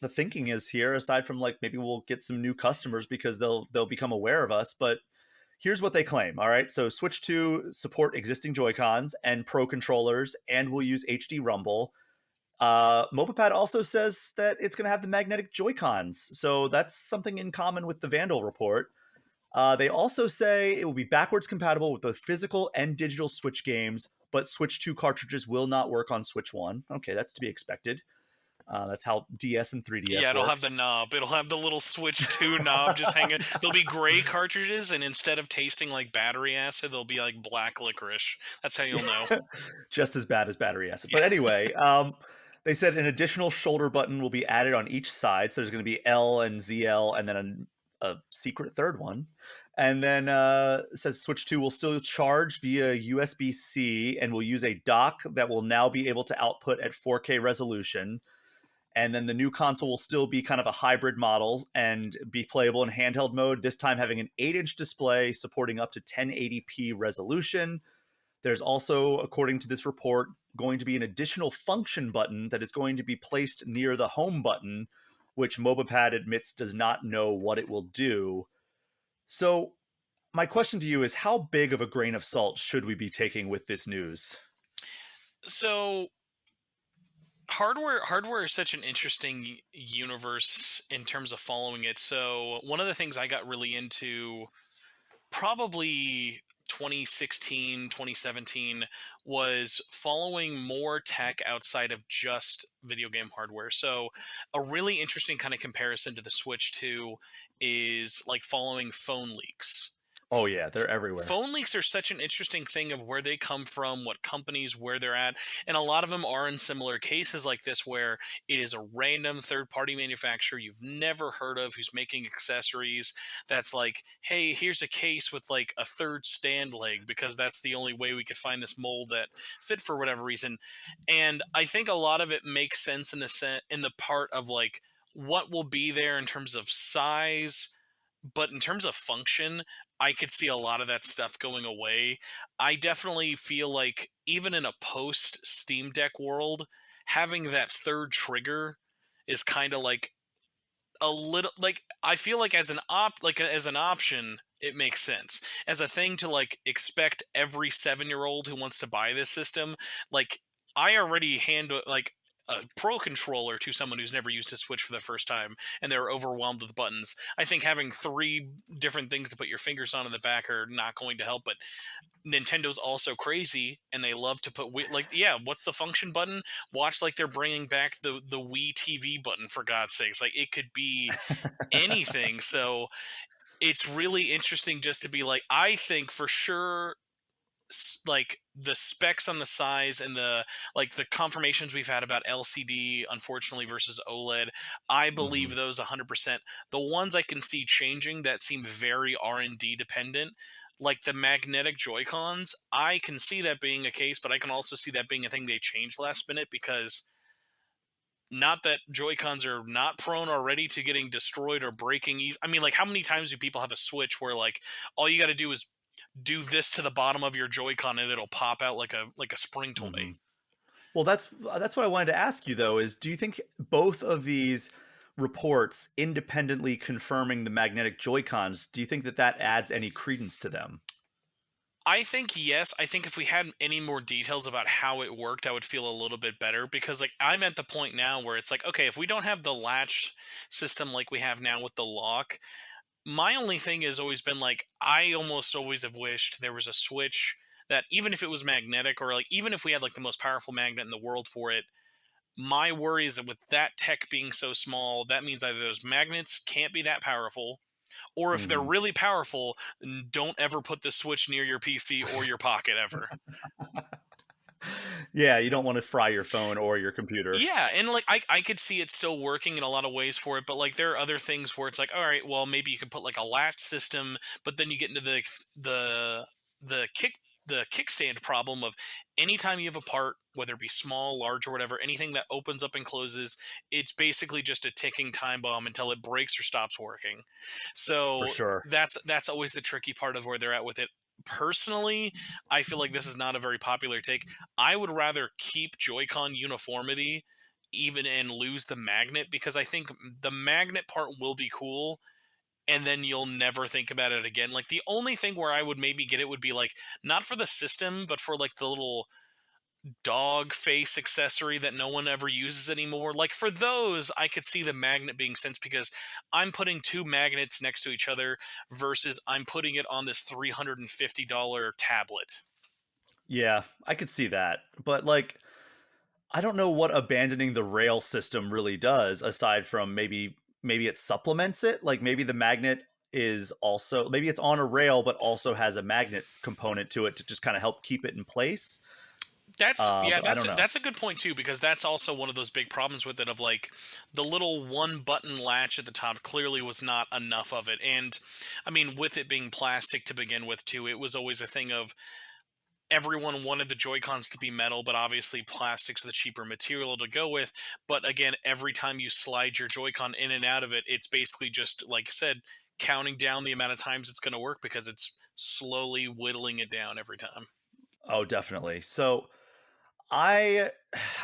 thinking is here, aside from like maybe we'll get some new customers because they'll become aware of us, but Here's what they claim. All right. So Switch 2 support existing Joy-Cons and Pro controllers and will use HD Rumble. Mobipad also says that it's going to have the magnetic Joy-Cons. So that's something in common with the Vandal report. They also say it will be backwards compatible with both physical and digital Switch games, but Switch 2 cartridges will not work on Switch 1. Okay, that's to be expected. That's how DS and Yeah, 3DS it'll have the worked. knob. It'll have the little Switch 2 knob just hanging. There'll be gray cartridges, and instead of tasting like battery acid, they'll be like black licorice. That's how you'll know. Just as bad as battery acid. Yeah. But anyway, they said an additional shoulder button will be added on each side. So there's going to be L and ZL, and then a secret third one. And then it says Switch 2 will still charge via USB-C and will use a dock that will now be able to output at 4K resolution. And then the new console will still be kind of a hybrid model and be playable in handheld mode, this time having an 8-inch display supporting up to 1080p resolution. There's also, according to this report, going to be an additional function button that is going to be placed near the home button, which Mobipad admits does not know what it will do. So, my question to you is, how big of a grain of salt should we be taking with this news? So hardware is such an interesting universe in terms of following it. So one of the things I got really into probably 2016, 2017 was following more tech outside of just video game hardware. So a really interesting kind of comparison to the Switch 2 is like following phone leaks. Oh, yeah, they're everywhere. Phone leaks are such an interesting thing of where they come from, what companies, where they're at, and a lot of them are in similar cases like this where it is a random third-party manufacturer you've never heard of who's making accessories that's like, hey, here's a case with like a third stand leg because that's the only way we could find this mold that fit for whatever reason. And I think a lot of it makes sense in the part of like what will be there in terms of size, but in terms of function, I could see a lot of that stuff going away. I definitely feel like even in a post Steam Deck world, having that third trigger is kind of like a little like I feel like as an option it makes sense. As a thing to like expect every 7-year-old who wants to buy this system, like I already hand like a pro controller to someone who's never used a Switch for the first time and they're overwhelmed with buttons. I think having three different things to put your fingers on in the back are not going to help, but Nintendo's also crazy and they love to put like yeah, what's the function button? Watch like they're bringing back the Wii TV button for God's sakes. Like it could be anything. So it's really interesting just to be like I think for sure like the specs on the size and the like the confirmations we've had about LCD unfortunately versus OLED, I believe Mhm. those 100%. The ones I can see changing that seem very R&D dependent, like the magnetic Joy-Cons, I can see that being a case, but I can also see that being a thing they changed last minute because not that Joy-Cons are not prone already to getting destroyed or breaking easy. I mean, like, how many times do people have a Switch where, like, all you got to do is do this to the bottom of your Joy-Con and it'll pop out like a spring toy? Mhm. Well, that's what I wanted to ask you though, is do you think both of these reports independently confirming the magnetic Joy-Cons, do you think that that adds any credence to them? I think yes. I think if we had any more details about how it worked, I would feel a little bit better because like I'm at the point now where it's like, okay, if we don't have the latch system like we have now with the lock, my only thing has always been like I almost always have wished there was a switch that even if it was magnetic or like even if we had like the most powerful magnet in the world for it, my worry is that with that tech being so small, that means either those magnets can't be that powerful, or if they're Mhm. really powerful, don't ever put the switch near your PC or your pocket ever. Yeah, you don't want to fry your phone or your computer. Yeah, and like I could see it still working in a lot of ways for it, but like there are other things where it's like, all right, well maybe you could put like a latch system, but then you get into the the kick the kickstand problem of anytime you have a part, whether it be small, large, or whatever, anything that opens up and closes, it's basically just a ticking time bomb until it breaks or stops working. For So sure. that's always the tricky part of where they're at with it. Personally, I feel like this is not a very popular take. I would rather keep Joy-Con uniformity even and lose the magnet because I think the magnet part will be cool. and then you'll never think about it again. Like the only thing where I would maybe get it would be like not for the system, but for like the little dog face accessory that no one ever uses anymore. Like for those, I could see the magnet being sense because I'm putting two magnets next to each other versus I'm putting it on this $350 tablet. Yeah, I could see that. But like I don't know what abandoning the rail system really does aside from maybe it supplements it. Like maybe the magnet is also maybe it's on a rail but also has a magnet component to it to just kind of help keep it in place. That's yeah, But I don't know. that's a good point too because that's also one of those big problems with it of like the little one button latch at the top clearly was not enough of it. And I mean with it being plastic to begin with too, it was always a thing of everyone wanted the Joy-Cons to be metal, but obviously plastic's the cheaper material to go with. But again, every time you slide your Joy-Con in and out of it, it's basically just like I said, counting down the amount of times it's going to work because it's slowly whittling it down every time. Oh, definitely. So I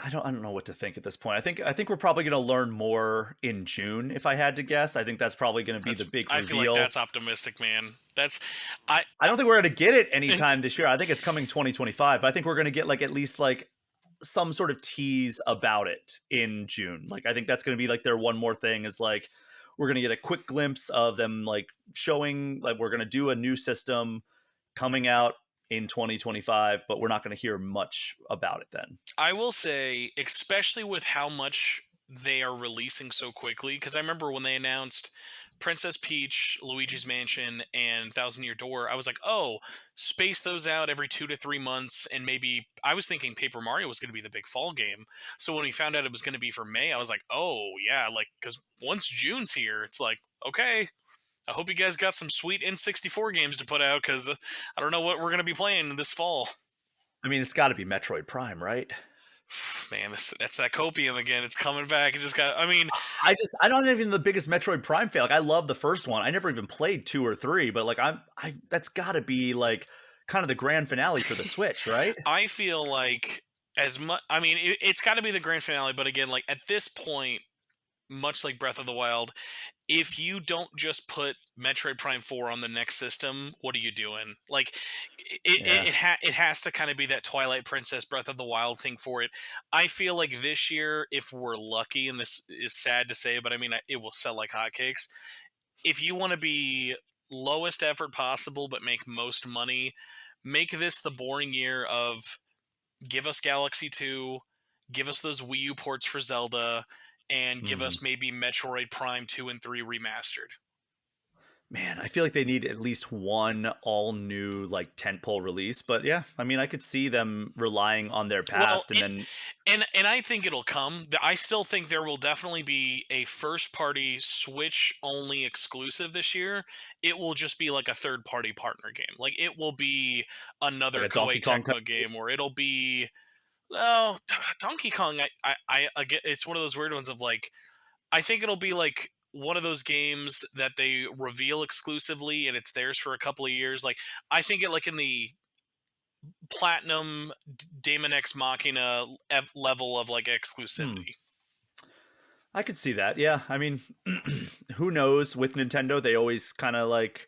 I don't know what to think at this point. I think we're probably going to learn more in June if I had to guess. I think that's probably going to be the That's big I feel like reveal. that's optimistic, man. That's I, I don't think we're going to get it I anytime this year. I think it's coming 2025, but I think we're going to get like at least like some sort of tease about it in June. Like I think that's going to be like their one more thing is like we're going to get a quick glimpse of them like showing like we're going to do a new system coming out in 2025, but we're not going to hear much about it then. I will say, especially with how much they are releasing so quickly, because I remember when they announced Princess Peach, Luigi's Mansion, and Thousand Year Door, I was like, oh, space those out every 2 to 3 months, and maybe I was thinking Paper Mario was going to be the big fall game. So when we found out it was going to be for May, I was like, oh yeah, like because once June's here, it's like okay. I hope you guys got some sweet N64 games to put out because I don't know what we're going to be playing this fall. I mean, it's got to be Metroid Prime, right? Man, that's that copium again. It's coming back. It just got. I mean, I'm not even the biggest Metroid Prime fan. Like I love the first one. I never even played 2 or 3, but like I that's got to be like kind of the grand finale for the Switch, right? I feel like as much. I mean, it's got to be the grand finale. But again, like at this point, much like Breath of the Wild, if you don't just put Metroid Prime 4 on the next system, what are you doing? Like, Yeah. it has to kind of be that Twilight Princess Breath of the Wild thing for it. I feel like this year, if we're lucky, and this is sad to say, but I mean, it will sell like hotcakes. If you want to be lowest effort possible but make most money, make this the boring year of give us Galaxy 2, give us those Wii U ports for Zelda, and give Hmm. us maybe Metroid Prime 2 and 3 remastered. Man, I feel like they need at least one all new like tentpole release. But yeah, I mean, I could see them relying on their Well, past and then and I think it'll come. I still think there will definitely be a first party Switch only exclusive this year. It will just be like a third party partner game. Like it will be like another a Donkey Koei Kong. Tecmo game, or it'll be oh Donkey Kong. I get it's one of those weird ones of like I think it'll be like one of those games that they reveal exclusively and it's theirs for a couple of years. Like I think it like in the platinum Damon X Machina level of like Hmm. exclusivity. I could see that. Yeah. I mean, who knows? With Nintendo, they always kind of like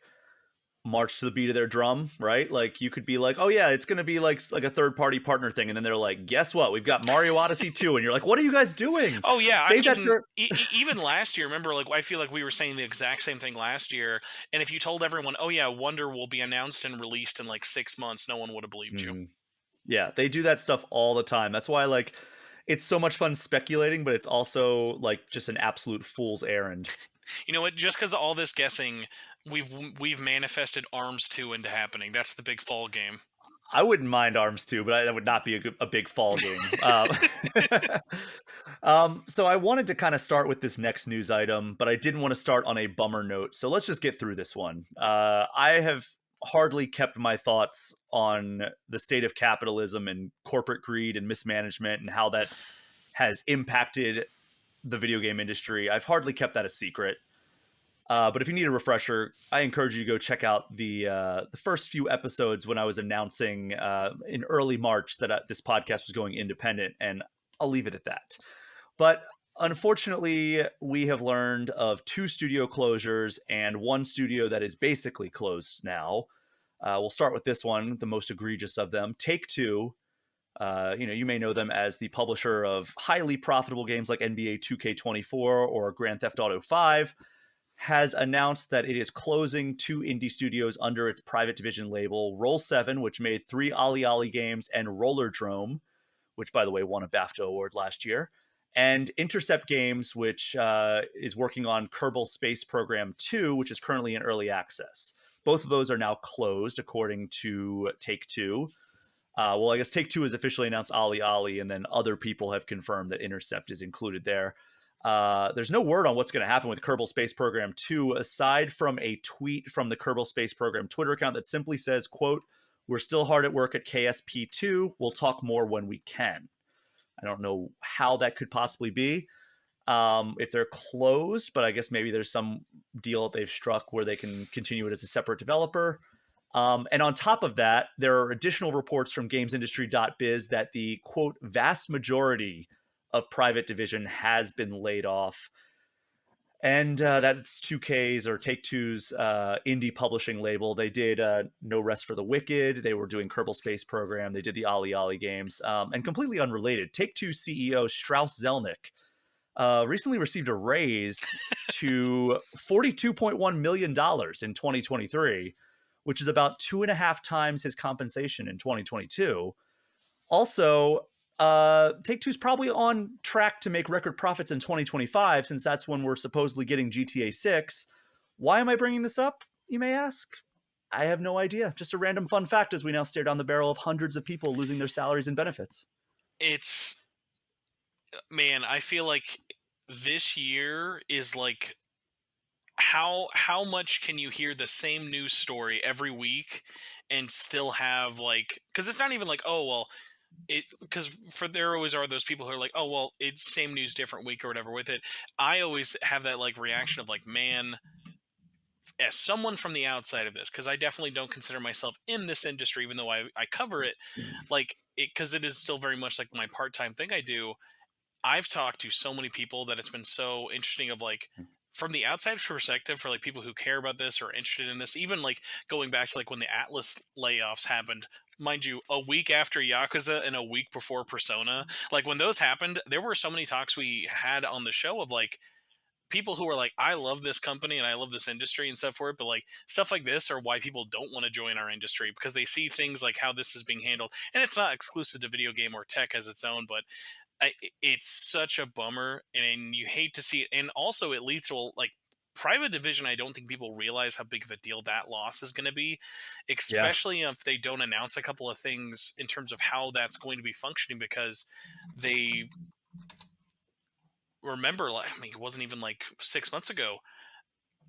march to the beat of their drum, right? Like you could be like, "Oh yeah, it's going to be like a third-party partner thing." And then they're like, "Guess what? We've got Mario Odyssey 2." And you're like, "What are you guys doing? Oh yeah, I Save that mean, for." even last year, remember, like I feel like we were saying the exact same thing last year. And if you told everyone, "Oh yeah, Wonder will be announced and released in like 6 months," no one would have believed you. Mhm. Yeah, they do that stuff all the time. That's why like it's so much fun speculating, but it's also like just an absolute fool's errand. You know what? Just because of all this guessing, we've manifested Arms 2 into happening. That's the big fall game. I wouldn't mind Arms too, but that would not be a big fall game. So I wanted to kind of start with this next news item, but I didn't want to start on a bummer note. So let's just get through this one. I have hardly kept my thoughts on the state of capitalism and corporate greed and mismanagement and how that has impacted the video game industry. I've hardly kept that a secret. But if you need a refresher, I encourage you to go check out the first few episodes when I was announcing in early March that this podcast was going independent, and I'll leave it at that. But Unfortunately, we have learned of two studio closures and one studio that is basically closed now. We'll start with this one, the most egregious of them. Take Two. You may know them as the publisher of highly profitable games like NBA 2K24 or Grand Theft Auto 5, has announced that it is closing two indie studios under its private division label, Roll 7, which made three Ali Ali games, and Rollerdrome, which, by the way, won a BAFTA award last year, and Intercept Games, which is working on Kerbal Space Program 2, which is currently in early access. Both of those are now closed, according to Take Two. Well, I guess Take Two has officially announced Ali Ali, and then other people have confirmed that Intercept is included there. There's no word on what's going to happen with Kerbal Space Program 2, aside from a tweet from the Kerbal Space Program Twitter account that simply says, quote, "We're still hard at work at KSP2. We'll talk more when we can." I don't know how that could possibly be. If they're closed, but I guess maybe there's some deal that they've struck where they can continue it as a separate developer. And on top of that, there are additional reports from gamesindustry.biz that the quote vast majority of private division has been laid off. And that's 2K's or Take Two's indie publishing label. They did No Rest for the Wicked. They were doing Kerbal Space Program. They did the Ali Ali games. And completely unrelated, Take Two CEO Strauss Zelnick recently received a raise to $42.1 million in 2023, which is about 2.5 times his compensation in 2022. Also, Take Two's probably on track to make record profits in 2025, since that's when we're supposedly getting GTA 6. Why am I bringing this up, you may ask? I have no idea. Just a random fun fact as we now stare down the barrel of hundreds of people losing their salaries and benefits. It's man, I feel like this year is like how much can you hear the same news story every week and still have like, because it's not even like, oh well, it, because for there always are those people who are like, oh well, it's same news different week or whatever with it. I always have that like reaction of like, man, as someone from the outside of this, because I definitely don't consider myself in this industry, even though I cover it, like it, because it is still very much like my part-time thing I do. I've talked to so many people that it's been so interesting of like, from the outside perspective, for like people who care about this or interested in this, even like going back to like when the Atlus layoffs happened, mind you, a week after Yakuza and a week before Persona, like when those happened, there were so many talks we had on the show of like people who are like, I love this company and I love this industry and stuff for it, but like stuff like this are why people don't want to join our industry, because they see things like how this is being handled, and it's not exclusive to video game or tech as its own, but it's such a bummer, and you hate to see it. And also, it leads to like private division. I don't think people realize how big of a deal that loss is going to be, Yeah. especially if they don't announce a couple of things in terms of how that's going to be functioning. Because they remember, like, I mean, it wasn't even like 6 months ago,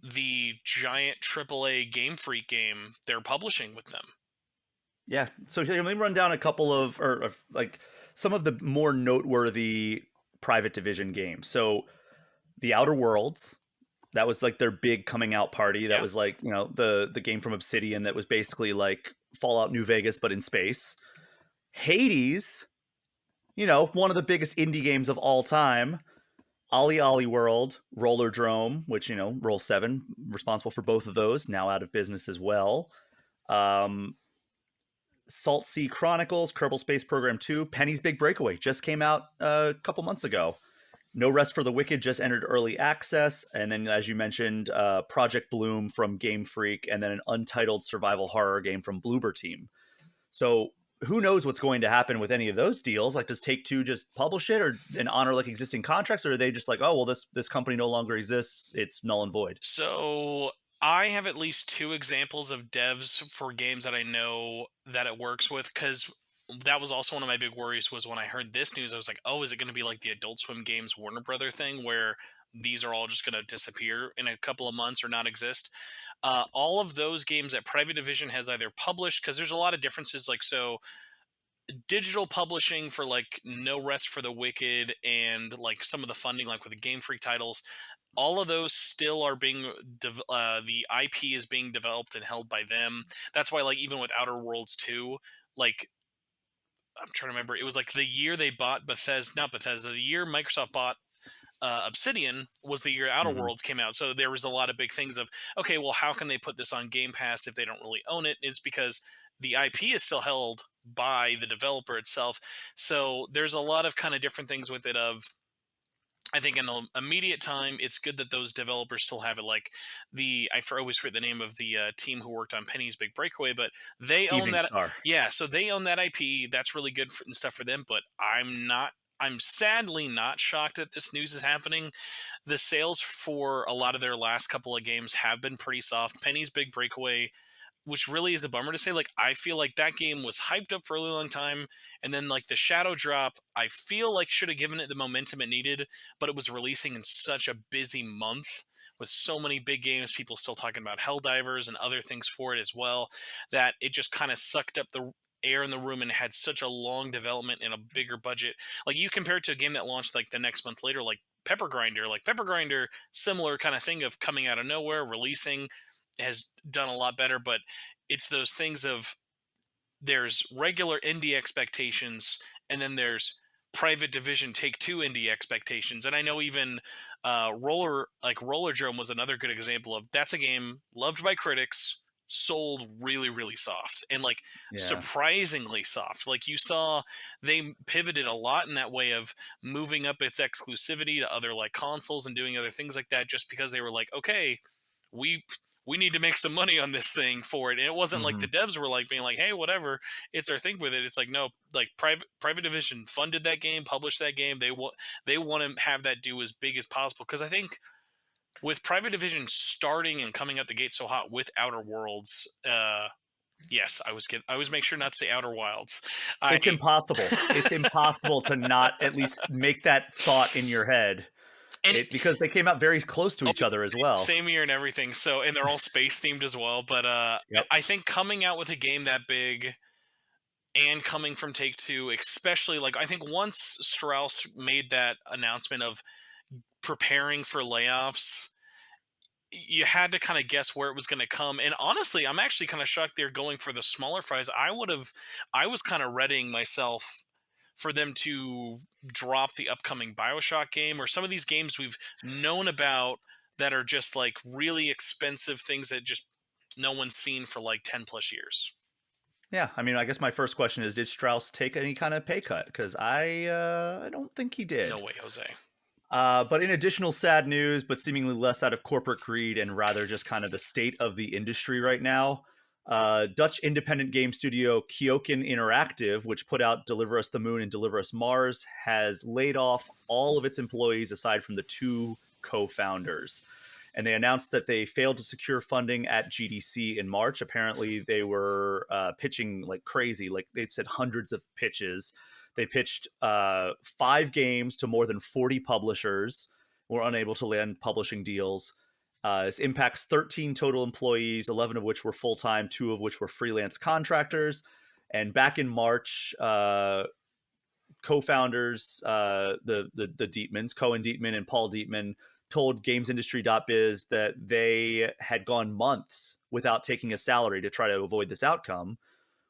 the giant AAA Game Freak game they're publishing with them. Yeah. So here, let me run down a couple of like some of the more noteworthy private division games. So The Outer Worlds, that was like their big coming out party. That Yeah. was like, the game from Obsidian that was basically like Fallout New Vegas but in space. Hades, one of the biggest indie games of all time. Ali Ali World, Rollerdrome, which, Roll 7, responsible for both of those, now out of business as well. Um, Salt Sea Chronicles, Kerbal Space Program 2, Penny's Big Breakaway just came out a couple months ago. No Rest for the Wicked just entered early access. And then, as you mentioned, Project Bloom from Game Freak, and then an untitled survival horror game from Bloober Team. So who knows what's going to happen with any of those deals? Like, does Take Two just publish it or and honor like existing contracts, or are they just like, oh well, this company no longer exists, it's null and void? So I have at least two examples of devs for games that I know that it works with, because that was also one of my big worries was when I heard this news, I was like, oh, is it going to be like the Adult Swim Games Warner Brother thing where these are all just going to disappear in a couple of months or not exist? All of those games that Private Division has either published, because there's a lot of differences. Like, so digital publishing for like No Rest for the Wicked and like some of the funding, like with the Game Freak titles, all of those still are being the IP is being developed and held by them. That's why, like, even with Outer Worlds 2, like, I'm trying to remember, it was like the year they bought Bethesda, not Bethesda, the year Microsoft bought Obsidian was the year Outer Hmm. Worlds came out. So there was a lot of big things of, okay, well, how can they put this on Game Pass if they don't really own it? It's because the IP is still held by the developer itself. So there's a lot of kind of different things with it of, I think in the immediate time, it's good that those developers still have it. Like always forget the name of the team who worked on Penny's Big Breakaway, but they own Evening that. Star. Yeah, so they own that IP. That's really good and stuff for them. But I'm not. I'm sadly not shocked that this news is happening. The sales for a lot of their last couple of games have been pretty soft. Penny's Big Breakaway, which really is a bummer to say. Like, I feel like that game was hyped up for a really long time, and then like the Shadow Drop, I feel like should have given it the momentum it needed, but it was releasing in such a busy month with so many big games, people still talking about Helldivers and other things for it as well, that it just kind of sucked up the air in the room and had such a long development and a bigger budget. Like, you compare it to a game that launched like the next month later, like Pepper Grinder, similar kind of thing of coming out of nowhere, releasing, has done a lot better. But it's those things of, there's regular indie expectations, and then there's private division take two indie expectations. And I know even Roller Drome was another good example of, that's a game loved by critics, sold really really soft, and like Yeah. surprisingly soft. Like, you saw they pivoted a lot in that way of moving up its exclusivity to other like consoles and doing other things like that, just because they were like, okay, we we need to make some money on this thing for it. And it wasn't like Hmm. the devs were like being like, hey, whatever, it's our thing with it. It's like, no, like private division funded that game, published that game. They want to have that do as big as possible, because I think with private division starting and coming out the gate so hot with Outer Worlds, yes, I was make sure not to say Outer Wilds. I It's impossible. It's impossible to not at least make that thought in your head. and Because they came out very close to oh, each other as well. same year and everything. So, and they're all space themed as well. But Yep. I think coming out with a game that big and coming from Take Two, especially, like, I think once Strauss made that announcement of preparing for layoffs, you had to kind of guess where it was going to come. And honestly, I'm actually kind of shocked they're going for the smaller fries. I was kind of readying myself for them to drop the upcoming BioShock game, or some of these games we've known about that are just like really expensive things that just no one's seen for like 10 plus years. Yeah, I mean, I guess my first question is, did Strauss take any kind of pay cut? Because I don't think he No did. way, Jose. But in additional sad news, but seemingly less out of corporate greed and rather just kind of the state of the industry right now, Dutch independent game studio Kyokin Interactive, which put out Deliver Us the Moon and Deliver Us Mars, has laid off all of its employees aside from the two co-founders. And they announced that they failed to secure funding at GDC in March. Apparently, they were pitching like crazy. Like, they said hundreds of pitches. They pitched 5 games to more than 40 publishers. Were unable to land publishing deals. This impacts 13 total employees, 11 of which were full time, 2 of which were freelance contractors. And back in March, co-founders, the Dietmans, Cohen Dietman and Paul Dietman, told GamesIndustry.biz that they had gone months without taking a salary to try to avoid this outcome,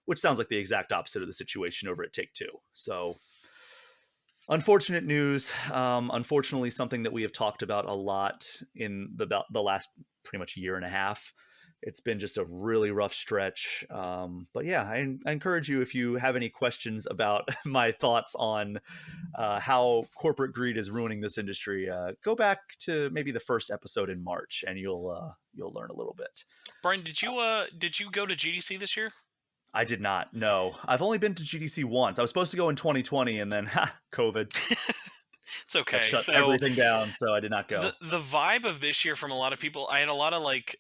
which sounds like the exact opposite of the situation over at Take Two. So, unfortunate news. Unfortunately, something that we have talked about a lot in the last pretty much year and a half. It's been just a really rough stretch. But yeah, I encourage you, if you have any questions about my thoughts on how corporate greed is ruining this industry, go back to maybe the first episode in March, and you'll learn a little bit. Brian, did you go to GDC this year? I did not. No, I've only been to GDC once. I was supposed to go in 2020, and then COVID It's that okay. shut So everything down. So I did not the go. the vibe of this year from a lot of people, I had a lot of like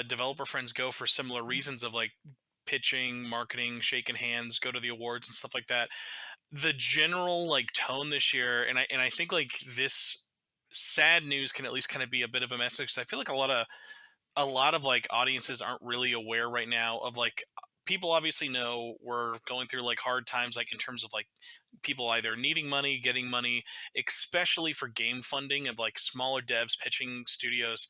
developer friends go for similar reasons of like pitching, marketing, shaking hands, go to the awards and stuff like that. The general like tone this year, and I think like this sad news can at least kind of be a bit of a message. 'Cause I feel like a lot of like audiences aren't really aware right now of like, people obviously know we're going through like hard times, like in terms of like people either needing money, getting money, especially for game funding of like smaller devs pitching studios.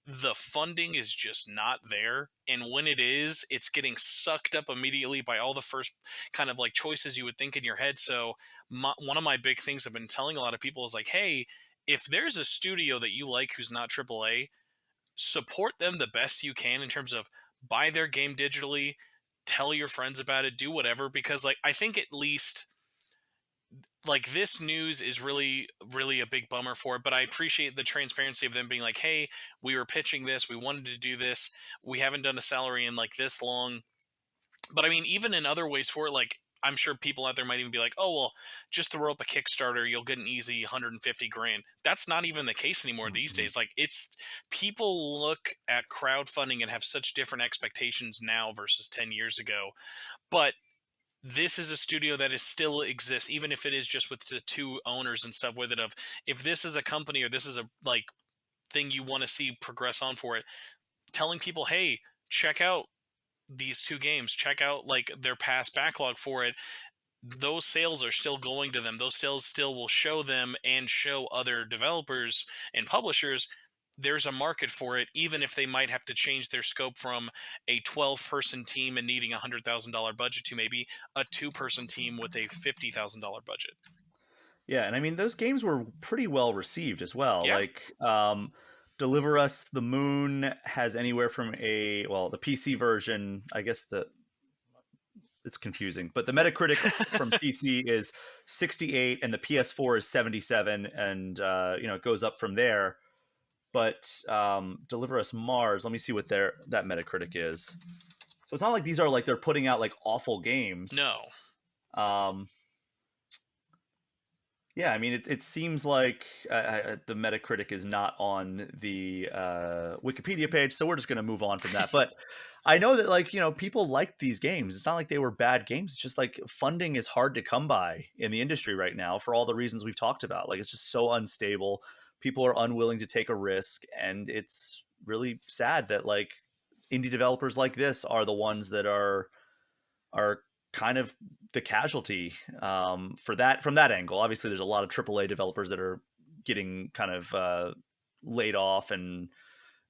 The funding is just not there, and when it is, it's getting sucked up immediately by all the first kind of like choices you would think in your head. So one of my big things I've been telling a lot of people is like, hey, if there's a studio that you like who's not AAA, support them the best you can in terms of buy their game digitally, tell your friends about it, do whatever, because like I think at least like this news is really a big bummer for it, but I appreciate the transparency of them being like, hey, we were pitching this, we wanted to do this, we haven't done a salary in like this long. But I mean, even in other ways for it, like I'm sure people out there might even be like, oh well, just throw up a Kickstarter, you'll get an easy 150 grand. That's not even the case anymore these Mhm. days. Like it's people look at crowdfunding and have such different expectations now versus 10 years ago. But this is a studio that is still exists, even if it is just with the two owners and stuff with it. Of if this is a company or this is a like thing you want to see progress on for it, telling people, hey, check out these two games, check out like their past backlog for it. Those sales are still going to them. Those sales still will show them and show other developers and publishers there's a market for it, even if they might have to change their scope from a 12-person team and needing a $100,000 budget to maybe a two-person team with a $50,000 budget. Yeah, and I mean those games were pretty well received as well. Yeah. Like Deliver Us the Moon has anywhere from the PC version, I guess it's confusing, but the Metacritic from PC is 68 and the PS4 is 77, and it goes up from there. But Deliver Us Mars, let me see what that Metacritic is. So it's not like these are like they're putting out like awful games. No. Um, Yeah, I mean, it seems like the Metacritic is not on the Wikipedia page, so we're just going to move on from that. But I know that, like, people like these games. It's not like they were bad games. It's just like funding is hard to come by in the industry right now for all the reasons we've talked about. Like, it's just so unstable. People are unwilling to take a risk, and it's really sad that like indie developers like this are the ones that are kind of the casualty for that from that angle. Obviously, there's a lot of AAA developers that are getting kind of laid off and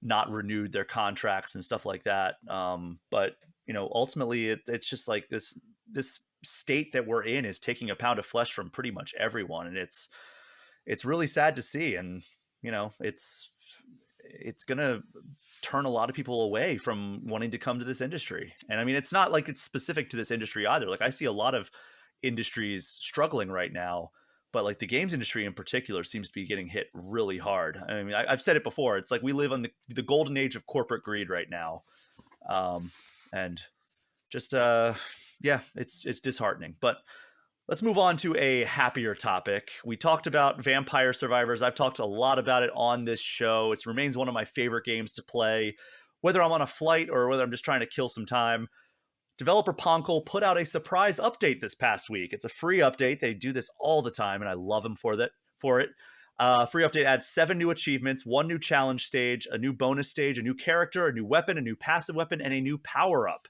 not renewed their contracts and stuff like that. But ultimately, it's just like this state that we're in is taking a pound of flesh from pretty much everyone, and it's really sad to see. And it's gonna turn a lot of people away from wanting to come to this industry. And I mean, it's not like it's specific to this industry either. Like I see a lot of industries struggling right now, but like the games industry in particular seems to be getting hit really hard. I mean, I've said it before. It's like we live on the golden age of corporate greed right now, and just yeah, it's disheartening. But let's move on to a happier topic. We talked about Vampire Survivors. I've talked a lot about it on this show. It remains one of my favorite games to play, whether I'm on a flight or whether I'm just trying to kill some time. Developer Ponkel put out a surprise update this past week. It's a free update. They do this all the time, and I love them for it. Free update adds 7 new achievements, 1 new challenge stage, a new bonus stage, a new character, a new weapon, a new passive weapon, and a new power up.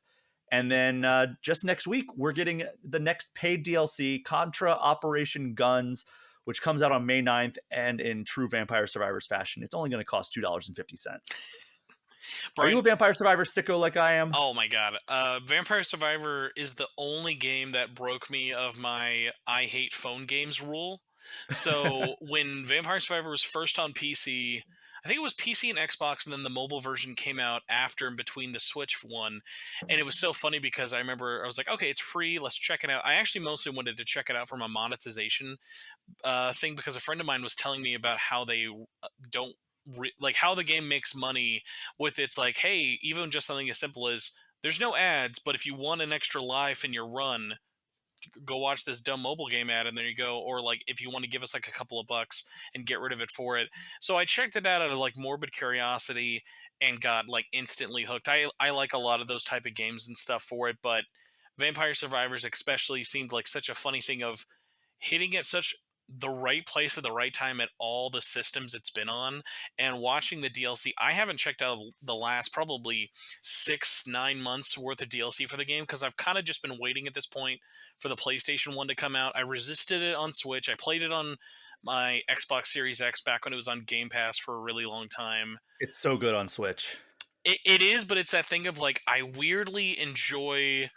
And then just next week, we're getting the next paid DLC, Contra Operation Guns, which comes out on May 9th. And in true Vampire Survivors fashion, it's only going to cost $2.50. Are you Brian, a Vampire Survivor sicko like I am? oh my god. Vampire Survivor is the only game that broke me of my I hate phone games rule. So when Vampire Survivor was first on PC, I think it was PC and Xbox, and then the mobile version came out after and between the Switch one. And it was so funny because I remember I was like, okay, it's free, let's check it out. I actually mostly wanted to check it out from a monetization thing because a friend of mine was telling me about how they don't like how the game makes money with its like, hey, even just something as simple as there's no ads, but if you want an extra life in your run, go watch this dumb mobile game ad and there you go. Or like if you want to give us like a couple of bucks and get rid of it for it. So I checked it out of like morbid curiosity and got like instantly hooked. I like a lot of those type of games and stuff for it, but Vampire Survivors especially seemed like such a funny thing of hitting at such the right place at the right time at all the systems it's been on, and watching the DLC. I haven't checked out the last probably 6-9 months worth of DLC for the game because I've kind of just been waiting at this point for the PlayStation 1 to come out. I resisted it on Switch. I played it on my Xbox Series X back when it was on Game Pass for a really long time. It's so good on Switch. It is, but it's that thing of like I weirdly enjoy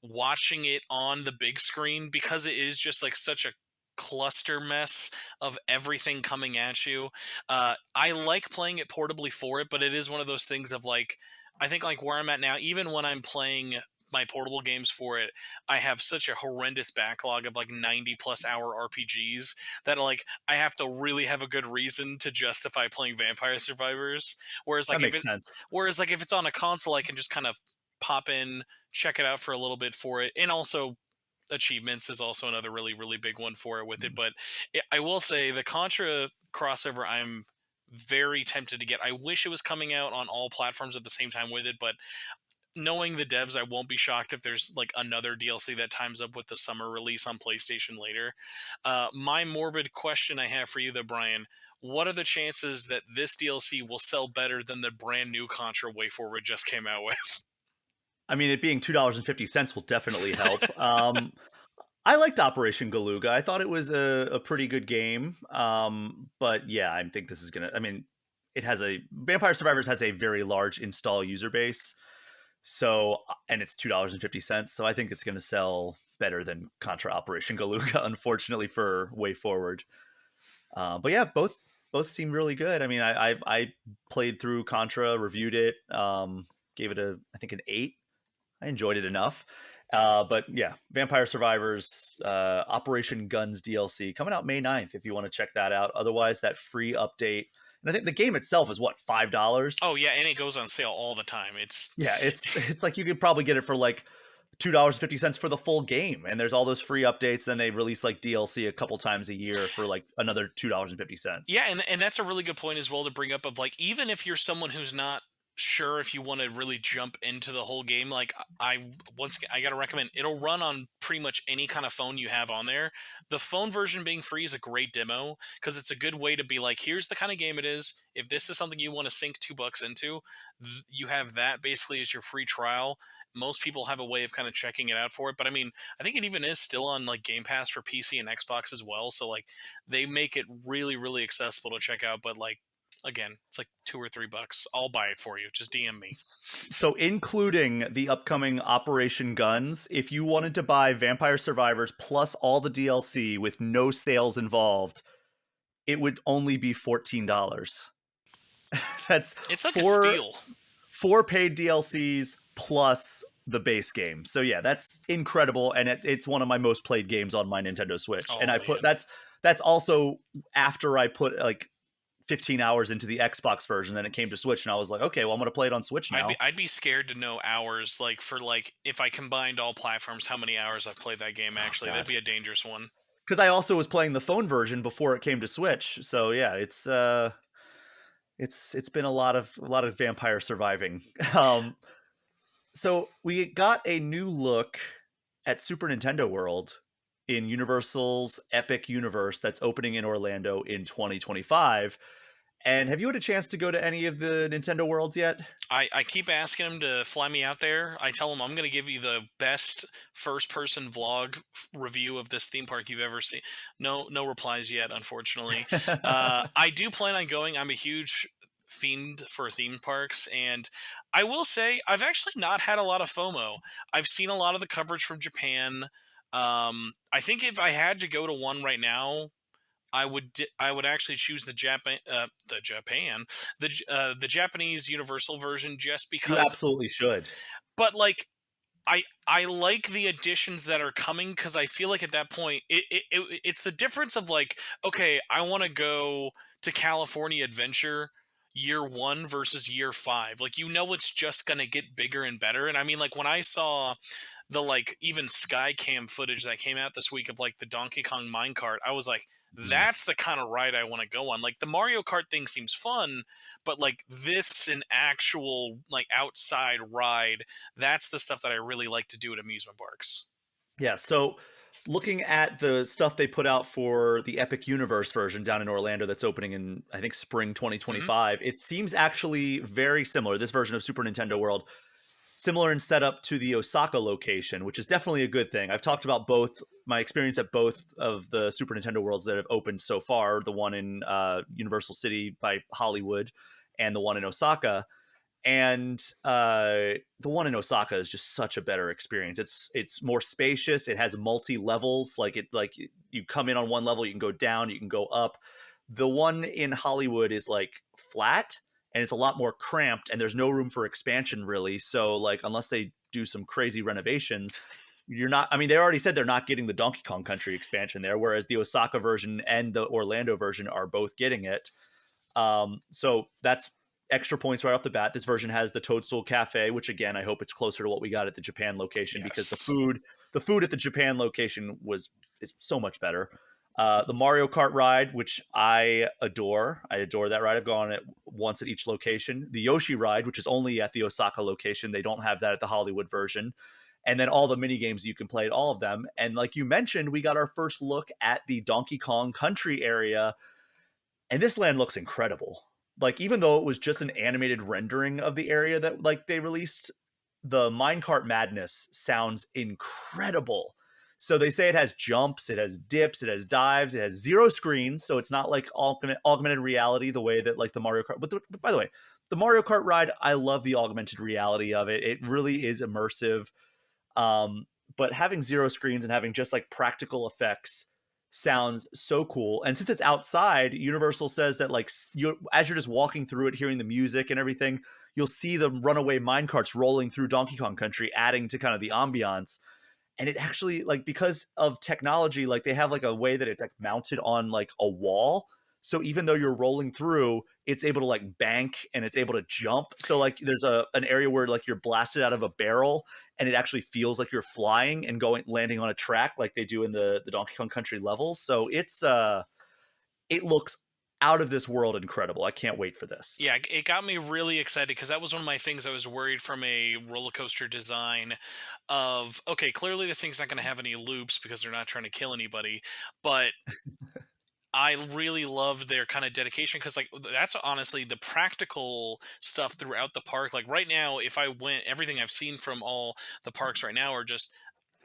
watching it on the big screen because it is just like such a cluster mess of everything coming at you. I like playing it portably for it, but it is one of those things of like, I think like where I'm at now, even when I'm playing my portable games for it, I have such a horrendous backlog of like 90 plus hour RPGs that like I have to really have a good reason to justify playing Vampire Survivors. Whereas That like makes sense. if it's on a console, I can just kind of pop in, check it out for a little bit for it, and also achievements is also another really big one for it with it. But I will say the Contra crossover, I'm very tempted to get. I wish it was coming out on all platforms at the same time with it, but knowing the devs, I won't be shocked if there's like another DLC that times up with the summer release on PlayStation later. My morbid question I have for you, though, Brian: what are the chances that this DLC will sell better than the brand new Contra Way Forward just came out with? I mean, it being $2.50 will definitely help. I liked Operation Galuga. I thought it was a pretty good game. But yeah, I think this is gonna. I mean, it has a Vampire Survivors has a very large install user base. So and it's $2.50. So I think it's gonna sell better than Contra Operation Galuga, unfortunately for Way Forward. But yeah, both seem really good. I mean, I played through Contra, reviewed it, gave it a I think an 8. I enjoyed it enough. But yeah, Vampire Survivors Operation Guns DLC coming out May 9th if you want to check that out. Otherwise, that free update. And I think the game itself is what, $5? Oh yeah, and it goes on sale all the time. It's Yeah, it's like you could probably get it for like $2.50 for the full game. And there's all those free updates. Then they release like DLC a couple times a year for like another $2.50. Yeah, and that's a really good point as well to bring up of like even if you're someone who's not sure if you want to really jump into the whole game, like I got to recommend it'll run on pretty much any kind of phone you have on there. The phone version being free is a great demo because it's a good way to be like, here's the kind of game it is. If this is something you want to sink $2 into, you have that basically as your free trial. Most people have a way of kind of checking it out for it, but I mean, I think it even is still on like Game Pass for PC and Xbox as well. So like they make it really accessible to check out. But like again, it's like $2 or $3. I'll buy it for you. Just DM me. So, including the upcoming Operation Guns, if you wanted to buy Vampire Survivors plus all the DLC with no sales involved, it would only be $14. That's It's like a steal. four paid DLCs plus the base game. So yeah, that's incredible, and it's one of my most played games on my Nintendo Switch. Oh And I put man. that's also after I put like 15 hours into the Xbox version. Then it came to Switch, and I was like, okay, well, I'm gonna play it on Switch now. I'd be scared to know hours like for like if I combined all platforms how many hours I've played that game Oh actually. That'd God, be a dangerous one. because I also was playing the phone version before it came to Switch. So yeah, it's been a lot of vampire surviving. Um, so we got a new look at Super Nintendo World in Universal's Epic Universe that's opening in Orlando in 2025. And have you had a chance to go to any of the Nintendo Worlds yet? I keep asking him to fly me out there. I tell him I'm going to give you the best first person vlog review of this theme park you've ever seen. No replies yet, unfortunately. I do plan on going. I'm a huge fiend for theme parks, and I will say I've actually not had a lot of FOMO. I've seen a lot of the coverage from Japan. I think if I had to go to one right now, I would actually choose the Japanese Universal version just You because. absolutely should. But like I like the additions that are coming because I feel like at that point it's the difference of like, okay, I want to go to California Adventure year 1 versus year 5. Like, you know, it's just gonna get bigger and better. And I mean, like when I saw the like even Skycam footage that came out this week of like the Donkey Kong minecart, I was like, Mm. that's the kind of ride I want to go on. Like the Mario Kart thing seems fun, but like this an actual like outside ride, that's the stuff that I really like to do at amusement parks. Yeah, so looking at the stuff they put out for the Epic Universe version down in Orlando that's opening in I think spring Hmm. 2025, it seems actually very similar. This version of Super Nintendo World similar in setup to the Osaka location, which is definitely a good thing. I've talked about both my experience at both of the Super Nintendo Worlds that have opened so far, the one in Universal City by Hollywood and the one in Osaka. And the one in Osaka is just such a better experience. It's more spacious. It has multi levels. Like you come in on one level, you can go down, you can go up. The one in Hollywood is like flat and it's a lot more cramped, and there's no room for expansion really. So like unless they do some crazy renovations, you're not. I mean, they already said they're not getting the Donkey Kong Country expansion there, whereas the Osaka version and the Orlando version are both getting it. So that's extra points right off the bat. This version has the Toadstool Cafe, which again, I hope it's closer to what we got at the Japan location, because Yes. the food at the Japan location is so much better. The Mario Kart ride, which I adore that ride. I've gone on it once at each location. The Yoshi ride, which is only at the Osaka location. They don't have that at the Hollywood version. And then all the mini games you can play at all of them. And like you mentioned, we got our first look at the Donkey Kong Country area, and this land looks incredible. Like even though it was just an animated rendering of the area that like they released, the minecart madness sounds incredible. So they say it has jumps, it has dips, it has dives, it has zero screens, so it's not like augmented reality the way that like the Mario Kart. But by the way, the Mario Kart ride, I love the augmented reality of it. It really is immersive. Um, but having zero screens and having just like practical effects sounds so cool. And since it's outside, Universal says that like you, as you're just walking through it, hearing the music and everything, you'll see the runaway minecarts rolling through Donkey Kong Country, adding to kind of the ambiance. And it actually, like, because of technology, like they have like a way that it's like mounted on like a wall, so even though you're rolling through, it's able to like bank and it's able to jump. So like there's a an area where like you're blasted out of a barrel and it actually feels like you're flying and going landing on a track like they do in the Donkey Kong Country levels. So it looks out of this world incredible. I can't wait for this. Yeah, it got me really excited because that was one of my things I was worried from a roller coaster design of, okay, clearly this thing's not going to have any loops because they're not trying to kill anybody, but I really loved their kind of dedication because, like, that's honestly the practical stuff throughout the park. Like, right now, if I went, everything I've seen from all the parks right now are just,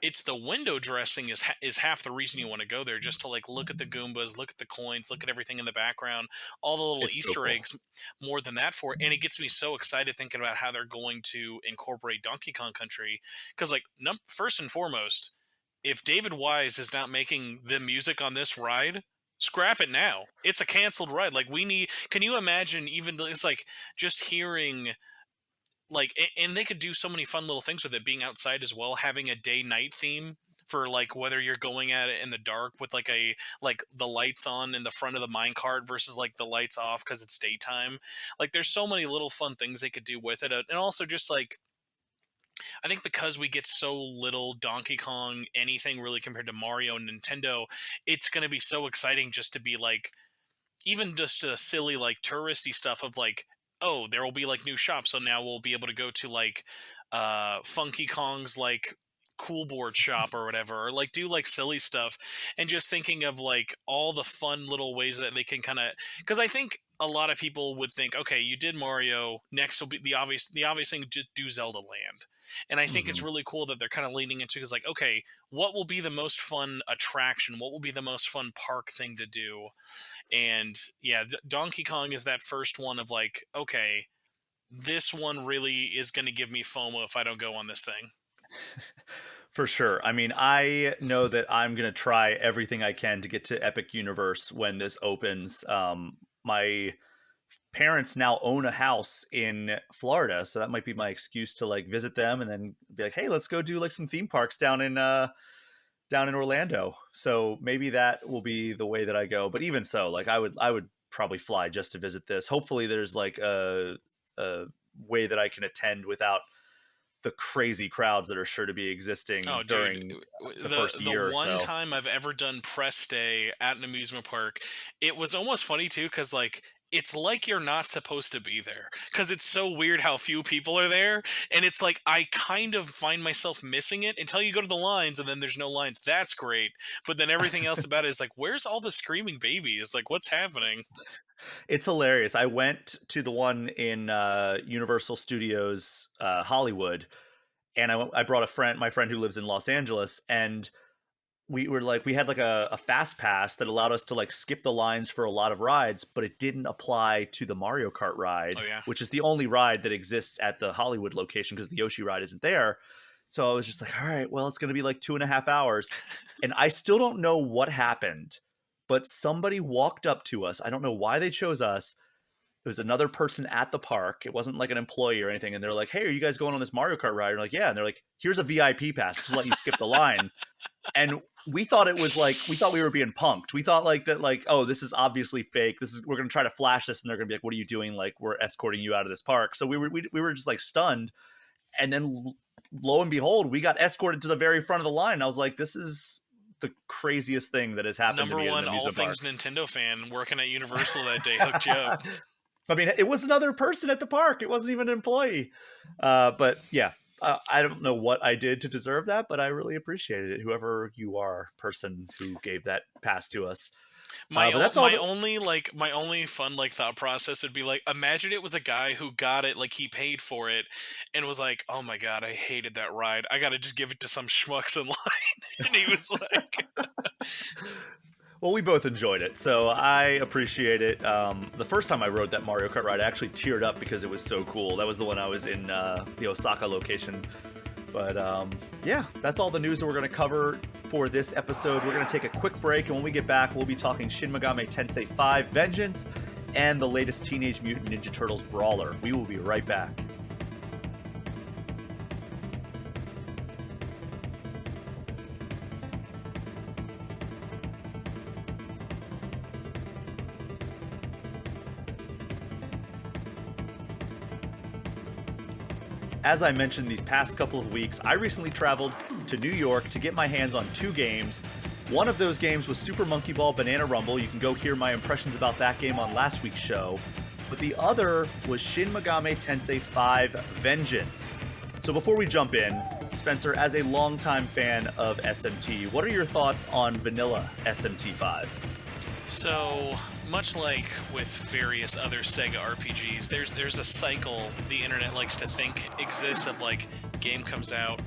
it's the window dressing is half the reason you want to go there, just to like look at the Goombas, look at the coins, look at everything in the background, all the little It's so Easter cool. eggs. More than that, for and it gets me so excited thinking about how they're going to incorporate Donkey Kong Country because, like, first and foremost, if David Wise is not making the music on this ride, scrap it now. It's a canceled ride. Like, we need. Can you imagine? Even it's like just hearing, like, and they could do so many fun little things with it being outside as well, having a day night theme for like whether you're going at it in the dark with like a like the lights on in the front of the minecart versus like the lights off because it's daytime. Like, there's so many little fun things they could do with it, and also just like, I think because we get so little Donkey Kong anything really compared to Mario and Nintendo, it's going to be so exciting just to be like, even just a silly like touristy stuff of like, oh, there will be like new shops, so now we'll be able to go to like Funky Kong's like cool board shop or whatever, or like do like silly stuff. And just thinking of like all the fun little ways that they can kind of, because I think a lot of people would think, okay, you did Mario, next will be the obvious thing, just do Zelda Land. And I think it's Mhm. really cool that they're kind of leaning into, is like, okay, what will be the most fun attraction, what will be the most fun park thing to do. And yeah, Donkey Kong is that first one of like, okay, this one really is going to give me FOMO if I don't go on this thing. For sure. I mean, I know that I'm gonna try everything I can to get to Epic Universe when this opens. My parents now own a house in Florida, so that might be my excuse to like visit them and then be like, "Hey, let's go do like some theme parks down in Orlando." So maybe that will be the way that I go. But even so, like I would probably fly just to visit this. Hopefully, there's like a way that I can attend without the crazy crowds that are sure to be Oh, existing dude, during the first the year or one so. time I've ever done press day at an amusement park, it was almost funny too, because like, it's like you're not supposed to be there because it's so weird how few people are there, and it's like I kind of find myself missing it until you go to the lines, and then there's no lines. That's great, but then everything else about it is like, where's all the screaming babies? Like, what's happening? It's hilarious. I went to the one in Universal Studios Hollywood, and I brought my friend who lives in Los Angeles, and we had like a fast pass that allowed us to like skip the lines for a lot of rides, but it didn't apply to the Mario Kart Oh ride, yeah. which is the only ride that exists at the Hollywood location because the Yoshi ride isn't there. So I was just like, all right, well, it's going to be like 2.5 hours. And I still don't know what happened, but somebody walked up to us. I don't know why they chose us. It was another person at the park. It wasn't like an employee or anything. And they're like, hey, are you guys going on this Mario Kart ride? And we're like, yeah. And they're like, here's a VIP pass to let you skip the line. And we thought it was like, we thought we were being punked. We thought like that, like, oh, this is obviously fake. We're going to try to flash this. And they're going to be like, what are you doing? Like, we're escorting you out of this park. So we were just like stunned. And then lo and behold, we got escorted to the very front of the line. And I was like, this is the craziest thing that has happened to Number me in an one, all amusement park. things Nintendo fan working at Universal that day hooked you up. I mean, it was another person at the park. It wasn't even an employee. But yeah, I don't know what I did to deserve that, but I really appreciated it. Whoever you are, person who gave that pass to us. But that's all. My only fun like thought process would be like, imagine it was a guy who got it, like he paid for it and was like, oh my god, I hated that ride, I gotta just give it to some schmucks in line. And he was like, Well, we both enjoyed it, so I appreciate it. The first time I rode that Mario Kart ride, I actually teared up because it was so cool. That was the one I was in the Osaka location. But yeah, that's all the news that we're going to cover for this episode. We're going to take a quick break, and when we get back, we'll be talking Shin Megami Tensei V Vengeance and the latest Teenage Mutant Ninja Turtles brawler. We will be right back. As I mentioned these past couple of weeks, I recently traveled to New York to get my hands on 2 games. One of those games was Super Monkey Ball Banana Rumble. You can go hear my impressions about that game on last week's show. But the other was Shin Megami Tensei V Vengeance. So before we jump in, Spencer, as a longtime fan of SMT, what are your thoughts on vanilla SMT 5? so much like with various other Sega RPGs, there's a cycle the internet likes to think exists of like, game comes out,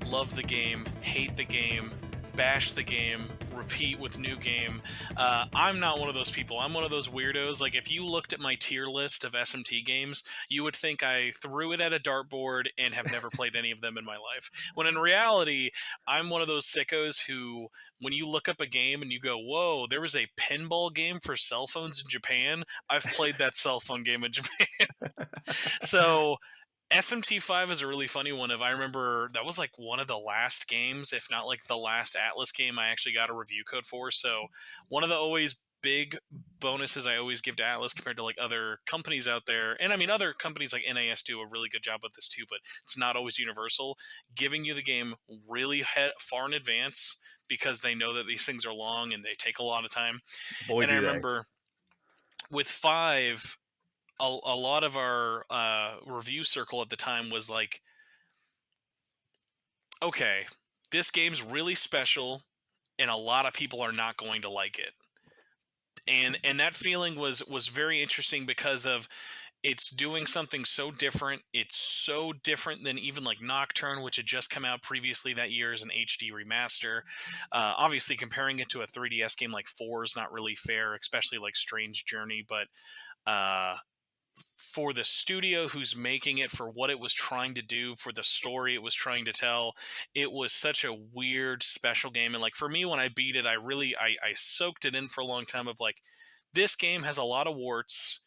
love the game, hate the game, bash the game, repeat with new game. I'm not one of those people. I'm one of those weirdos. Like, if you looked at my tier list of SMT games, you would think I threw it at a dartboard and have never played any of them in my life. When in reality, I'm one of those sickos who, when you look up a game and you go, whoa, there was a pinball game for cell phones in Japan, I've played that cell phone game in Japan. So SMT5 is a really funny one. I remember that was like one of the last games, if not like the last Atlus game I actually got a review code for. So one of the always big bonuses I always give to Atlus compared to like other companies out there, and I mean other companies like NAS do a really good job with this too, but it's not always universal, giving you the game really far in advance because they know that these things are long and they take a lot of time. Boy, And I do they. remember with 5, a lot of our review circle at the time was like, okay, this game's really special and a lot of people are not going to like it. And that feeling was very interesting because of, it's doing something so different. It's so different than even like Nocturne, which had just come out previously that year as an HD remaster. Obviously, comparing it to a 3DS game like 4 is not really fair, especially like Strange Journey, but for the studio who's making it, for what it was trying to do, for the story it was trying to tell, it was such a weird special game. And like, for me, when I beat it, I soaked it in for a long time of like, this game has a lot of warts,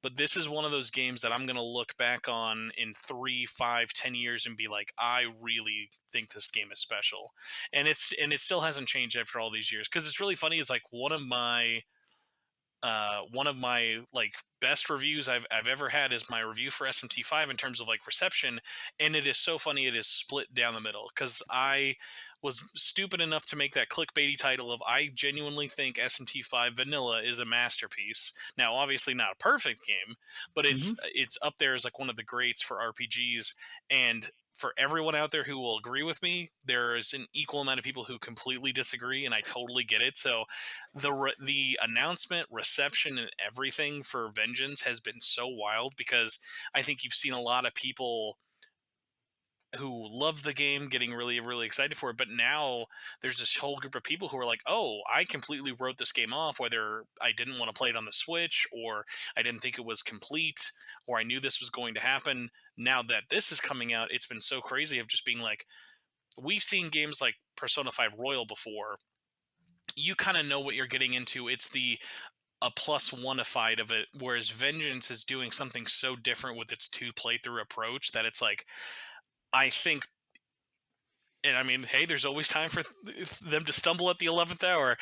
but this is one of those games that I'm going to look back on in 3, 5, 10 years and be like, I really think this game is special. And it still hasn't changed after all these years. Cause it's really funny. It's like one of my like best reviews I've ever had is my review for SMT5 in terms of like reception, and it is so funny it is split down the middle because I was stupid enough to make that clickbaity title of, I genuinely think SMT5 Vanilla is a masterpiece. Now, obviously not a perfect game, but Mm-hmm. it's up there as like one of the greats for RPGs. And for everyone out there who will agree with me, there is an equal amount of people who completely disagree, and I totally get it. So the announcement, reception, and everything for Vengeance has been so wild because I think you've seen a lot of people who love the game, getting really, really excited for it. But now there's this whole group of people who are like, oh, I completely wrote this game off, whether I didn't want to play it on the Switch, or I didn't think it was complete, or I knew this was going to happen. Now that this is coming out, it's been so crazy of just being like, we've seen games like Persona 5 Royal before. You kind of know what you're getting into. It's the a plus oneified of it, whereas Vengeance is doing something so different with its two playthrough approach that it's like, I think, and I mean, hey, there's always time for them to stumble at the 11th hour.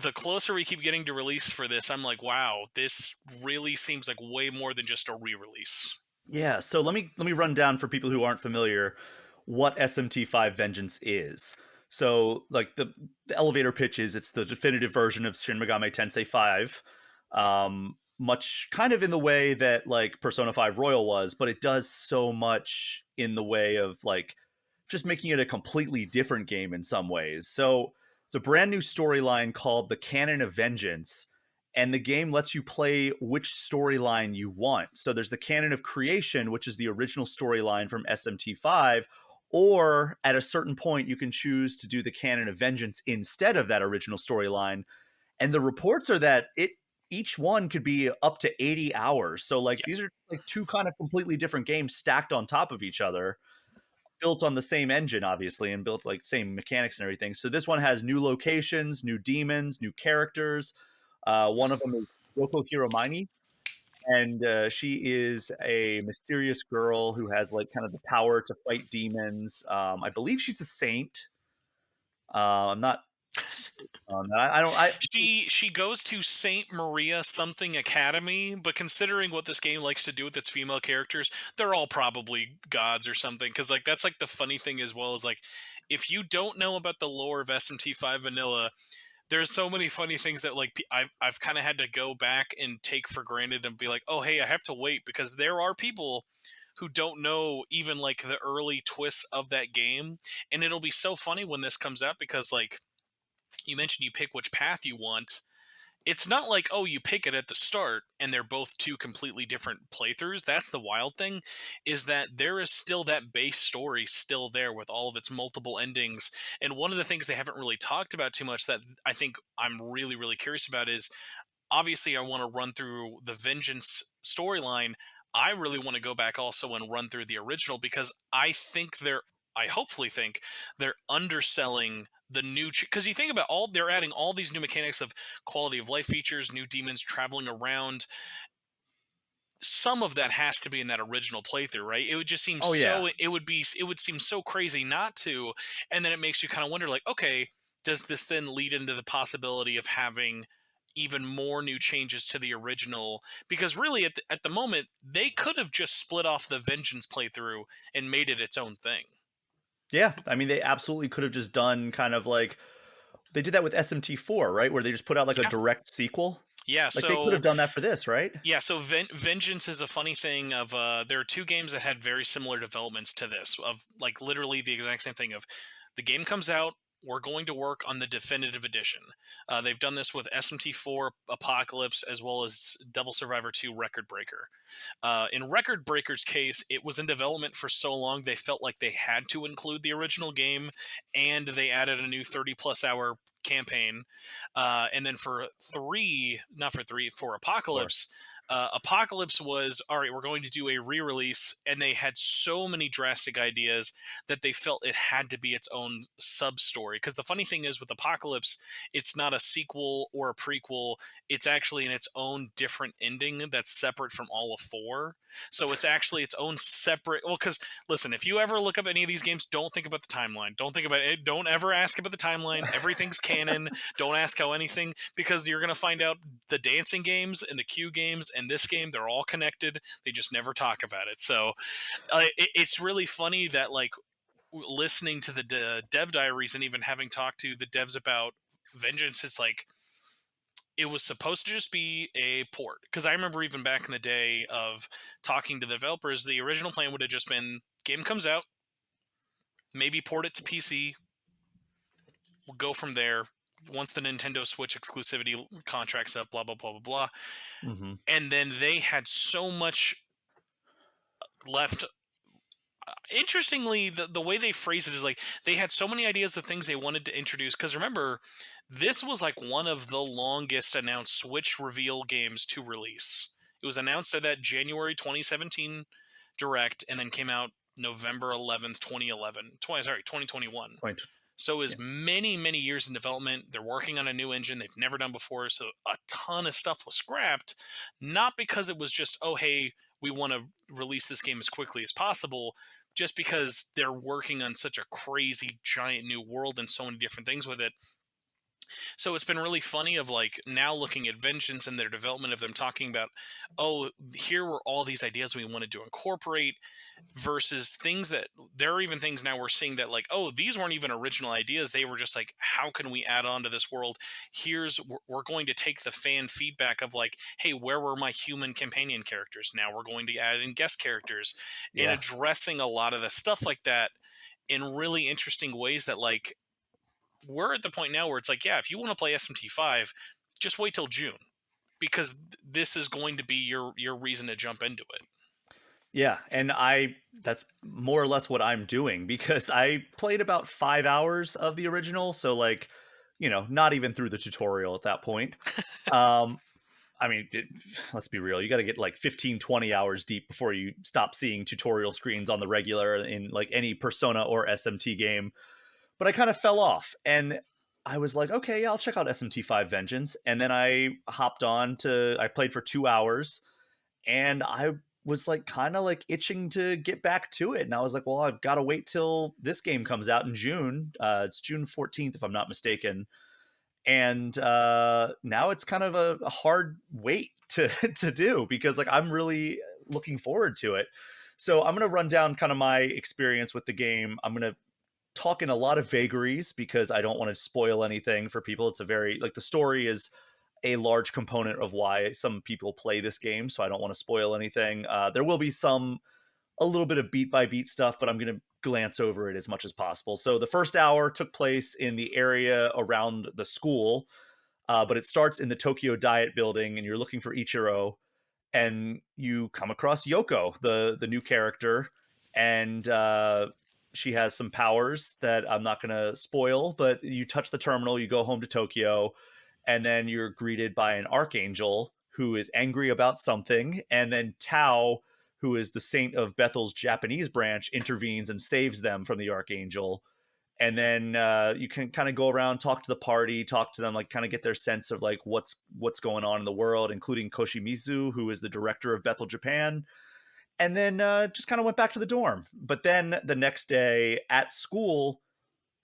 The closer we keep getting to release for this, I'm like, wow, this really seems like way more than just a re-release. Yeah, so let me run down for people who aren't familiar what SMT5 Vengeance is. So, like the elevator pitch is it's the definitive version of Shin Megami Tensei V, much kind of in the way that like Persona 5 Royal was, but it does so much in the way of like just making it a completely different game in some ways. So, it's a brand new storyline called The Canon of Vengeance, and the game lets you play which storyline you want. So there's the Canon of Creation, which is the original storyline from SMT5, or at a certain point you can choose to do the Canon of Vengeance instead of that original storyline. And the reports are that it each one could be up to 80 hours. So like Yeah. these are like two kind of completely different games stacked on top of each other, built on the same engine obviously and built like same mechanics and everything. So this one has new locations, new demons, new characters. One of them is Yoko Hiromani, and she is a mysterious girl who has like kind of the power to fight demons. I believe she's a saint. I'm not certain on that. I don't. I She goes to Saint Maria something Academy, but considering what this game likes to do with its female characters, they're all probably gods or something. Because like that's like the funny thing as well, is like, if you don't know about the lore of SMT5 Vanilla, there's so many funny things that like I've kind of had to go back and take for granted and be like, oh hey, I have to wait because there are people who don't know even like the early twists of that game, and it'll be so funny when this comes out because like you mentioned you pick which path you want. It's not like, oh, you pick it at the start and they're both two completely different playthroughs. That's the wild thing, is that there is still that base story still there with all of its multiple endings. And one of the things they haven't really talked about too much that I think I'm really, really curious about is, obviously I want to run through the Vengeance storyline. I really want to go back also and run through the original because I hopefully think they're underselling the new, because you think about all, they're adding all these new mechanics of quality of life features, new demons traveling around. Some of that has to be in that original playthrough, right? It would just seem oh yeah, so, it would seem so crazy not to. And then it makes you kind of wonder like, okay, does this then lead into the possibility of having even more new changes to the original? Because really at the moment they could have just split off the Vengeance playthrough and made it its own thing. yeah. I mean, they absolutely could have just done kind of like they did that with SMT4, right? Where they just put out like a Yeah. direct sequel. Yeah, Like they could so have done that for this, right? Vengeance is a funny thing of there are two games that had very similar developments to this, of like literally the exact same thing of the game comes out, we're going to work on the definitive edition. They've done this with SMT4 Apocalypse as well as Devil Survivor 2 Record Breaker. In Record Breaker's case, it was in development for so long they felt like they had to include the original game, and they added a new 30 plus hour campaign. And then for three, not for three, for Or Apocalypse, Apocalypse was all right. We're going to do a re-release, and they had so many drastic ideas that they felt it had to be its own sub-story. Because the funny thing is, with Apocalypse, it's not a sequel or a prequel. It's actually in its own different ending that's separate from all of four. So it's actually its own separate. Well, because listen, if you ever look up any of these games, don't think about the timeline. Don't think about it. Don't ever ask about the timeline. Everything's canon. Don't ask how anything, because you're going to find out the dancing games and the Q games and this game, they're all connected. They just never talk about it. So it's really funny that like listening to the dev diaries and even having talked to the devs about Vengeance, it's like it was supposed to just be a port. Because I remember even back in the day of talking to the developers, the original plan would have just been game comes out, maybe port it to PC, we'll go from there. Once the Nintendo Switch exclusivity contract's up, blah blah blah blah blah. mhm. And then they had so much left. Interestingly, the way they phrase it is like they had so many ideas of things they wanted to introduce. Because remember, this was like one of the longest announced Switch reveal games to release. It was announced at that January 2017 direct, and then came out November 11th, 2011. 2021. Point. So Yeah. is many, many years in development. They're working on a new engine they've never done before. So a ton of stuff was scrapped, not because it was just, oh, hey, we want to release this game as quickly as possible, just because they're working on such a crazy giant new world and so many different things with it. So it's been really funny of like now looking at Vengeance and their development of them talking about, oh, here were all these ideas we wanted to incorporate versus things that there are even things now we're seeing that like, oh, these weren't even original ideas. They were just like, how can we add on to this world? We're going to take the fan feedback of like, hey, where were my human companion characters? Now we're going to add in guest characters and Yeah. addressing a lot of the stuff like that in really interesting ways that like we're at the point now where it's like, yeah, if you want to play SMT5, just wait till June because this is going to be your reason to jump into it. Yeah, and that's more or less what I'm doing because I played about 5 hours of the original, so like, not even through the tutorial at that point. Um I mean, let's be real. You got to get like 15, 20 hours deep before you stop seeing tutorial screens on the regular in like any Persona or SMT game. But I kind of fell off and I was like, okay, yeah, I'll check out SMT5 Vengeance. And then I played for 2 hours and I was like kind of like itching to get back to it. And I was like, well, I've got to wait till this game comes out in June. It's June 14th, if I'm not mistaken. And now it's kind of a hard wait to to do because like I'm really looking forward to it. So I'm going to run down kind of my experience with the game. I'm going to talk in a lot of vagaries because I don't want to spoil anything for people. It's a very like the story is a large component of why some people play this game, so I don't want to spoil anything. There will be a little bit of beat by beat stuff, but I'm going to glance over it as much as possible. So the first hour took place in the area around the school, but it starts in the Tokyo Diet Building, and you're looking for Ichiro, and you come across Yoko, the new character, and she has some powers that I'm not going to spoil. But you touch the terminal, you go home to Tokyo, and then you're greeted by an archangel who is angry about something, and then Tao, who is the saint of Bethel's Japanese branch, intervenes and saves them from the archangel. And then you can kind of go around, talk to the party, talk to them, like kind of get their sense of like what's going on in the world, including Koshimizu, who is the director of Bethel Japan. And then just kind of went back to the dorm. But then the next day at school,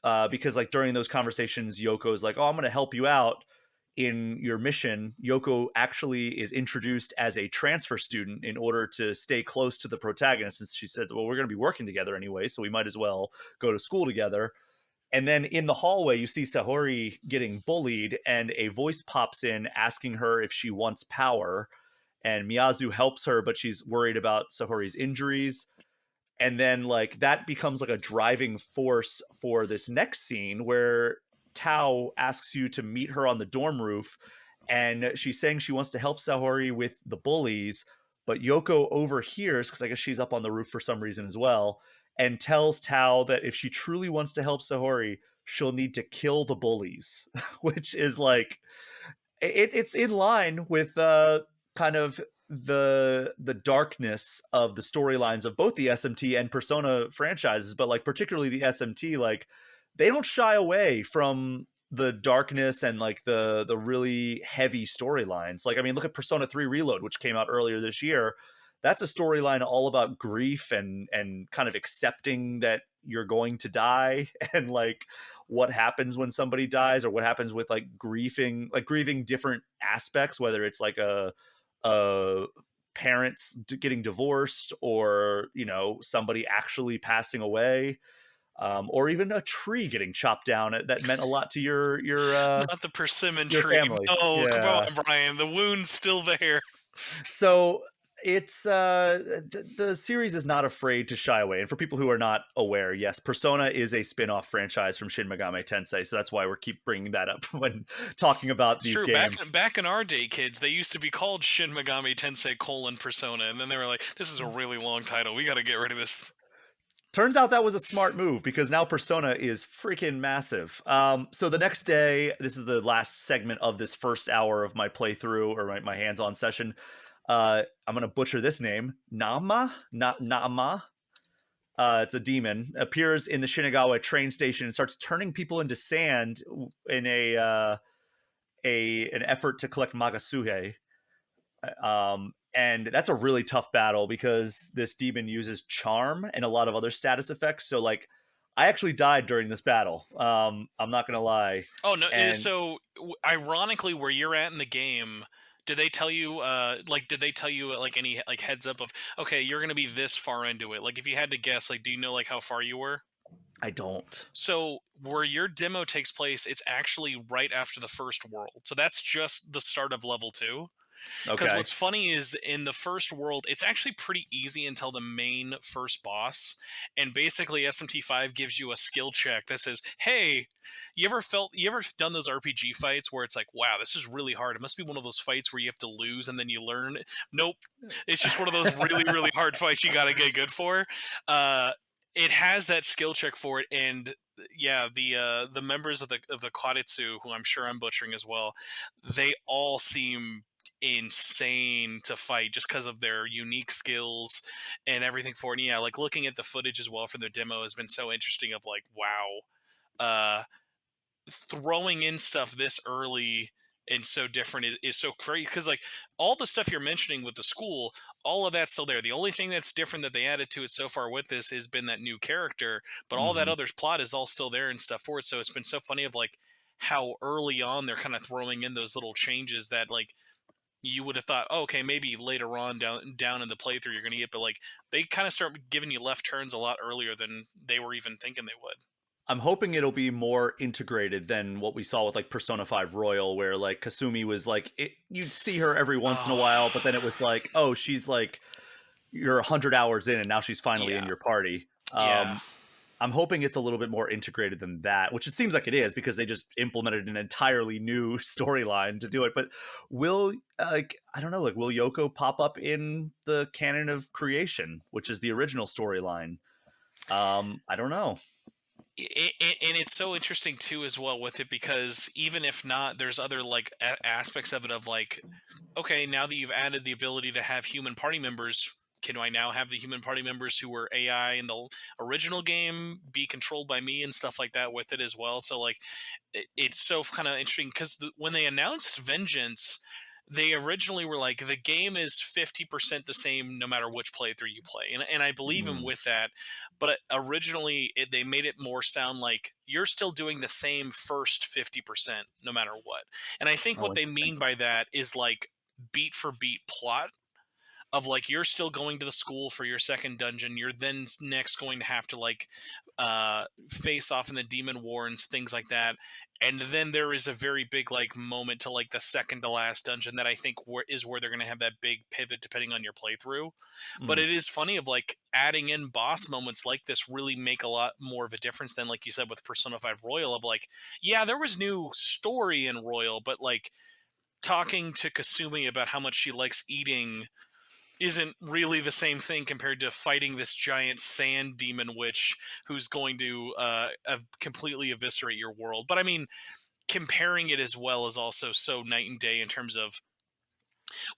because like during those conversations, Yoko's like, "Oh, I'm going to help you out in your mission." Yoko actually is introduced as a transfer student in order to stay close to the protagonist, since she said, "Well, we're going to be working together anyway, so we might as well go to school together." And then in the hallway, you see Sahori getting bullied, and a voice pops in asking her if she wants power. And Miyazu helps her, but she's worried about Sahori's injuries. And then like that becomes like a driving force for this next scene where Tao asks you to meet her on the dorm roof, and she's saying she wants to help Sahori with the bullies, but Yoko overhears, because I guess she's up on the roof for some reason as well, and tells Tao that if she truly wants to help Sahori, she'll need to kill the bullies, which is like it's in line with kind of the darkness of the storylines of both the SMT and Persona franchises, but like particularly the SMT, like they don't shy away from the darkness and like the really heavy storylines. Like I mean, look at Persona 3 Reload, which came out earlier this year. That's a storyline all about grief and kind of accepting that you're going to die and like what happens when somebody dies or what happens with grieving different aspects, whether it's like a parents getting divorced or somebody actually passing away, or even a tree getting chopped down that meant a lot to Not the persimmon your tree. family. No, come Yeah. on, Brian. The wound's still there. So it's the series is not afraid to shy away. And for people who are not aware, yes, Persona is a spin-off franchise from Shin Megami Tensei, so that's why we keep bringing that up when talking about It's these true. games. Back in our day, kids, they used to be called Shin Megami Tensei: Persona, and then they were like, "This is a really long title. We got to get rid of this." Turns out that was a smart move because now Persona is freaking massive. So the next day, this is the last segment of this first hour of my playthrough or my hands-on session. I'm gonna butcher this name. Nama, not Nama. It's a demon. Appears in the Shinagawa train station and starts turning people into sand in a an effort to collect Magasuhe. And that's a really tough battle because this demon uses charm and a lot of other status effects. So like, I actually died during this battle. I'm not gonna lie. Oh no! And So ironically, where you're at in the game, did they tell you did they tell you like any like heads up of okay, you're gonna be this far into it? Like if you had to guess, like do you know like how far you were? I don't. So where your demo takes place, it's actually right after the first world. So that's just the start of level 2. Because Okay. what's funny is in the first world, it's actually pretty easy until the main first boss. And basically, SMT5 gives you a skill check that says, "Hey, you ever done those RPG fights where it's like, wow, this is really hard. It must be one of those fights where you have to lose and then you learn." Nope, it's just one of those really, really hard fights you got to get good for. It has that skill check for it, and yeah, the members of the Kwaditsu, who I'm sure I'm butchering as well, they all seem insane to fight just because of their unique skills and everything for it. And yeah, like looking at the footage as well for their demo has been so interesting of like, wow, uh throwing in stuff this early and so different is so crazy because like all the stuff you're mentioning with the school, all of that's still there. The only thing that's different that they added to it so far with this has been that new character, but all that Hmm. other plot is all still there and stuff for it. So it's been so funny of like how early on they're kind of throwing in those little changes that like you would have thought, oh, okay, maybe later on down in the playthrough you're gonna get, but like they kind of start giving you left turns a lot earlier than they were even thinking they would. I'm hoping it'll be more integrated than what we saw with like Persona 5 Royal, where like Kasumi was like you'd see her every once in a Oh, while, but then it was like, oh, she's like you're 100 hours in and now she's finally in yeah, your party. yeah. I'm hoping it's a little bit more integrated than that, which it seems like it is because they just implemented an entirely new storyline to do it. But will like I don't know, like will Yoko pop up in the canon of creation, which is the original storyline? I don't know. And it's so interesting too as well with it because even if not, there's other like aspects of it of like, okay, now that you've added the ability to have human party members, can I now have the human party members who were AI in the original game be controlled by me and stuff like that with it as well? So like, it's so kind of interesting because when they announced Vengeance, they originally were like the game is 50% the same no matter which playthrough you play, and I believe him Mm. with that. But originally they made it more sound like you're still doing the same first 50% no matter what. And I think Oh, what they interesting. mean by that is like beat for beat plot of like you're still going to the school for your second dungeon. You're then next going to have to like face off in the demon warrens, things like that. And then there is a very big like moment to like the second to last dungeon that I think is where they're going to have that big pivot depending on your playthrough. But Mm. it is funny of like adding in boss moments like this really make a lot more of a difference than like you said with Persona 5 Royal of like, yeah, there was new story in Royal, but like talking to Kasumi about how much she likes eating isn't really the same thing compared to fighting this giant sand demon witch who's going to completely eviscerate your world. But I mean, comparing it as well is also so night and day in terms of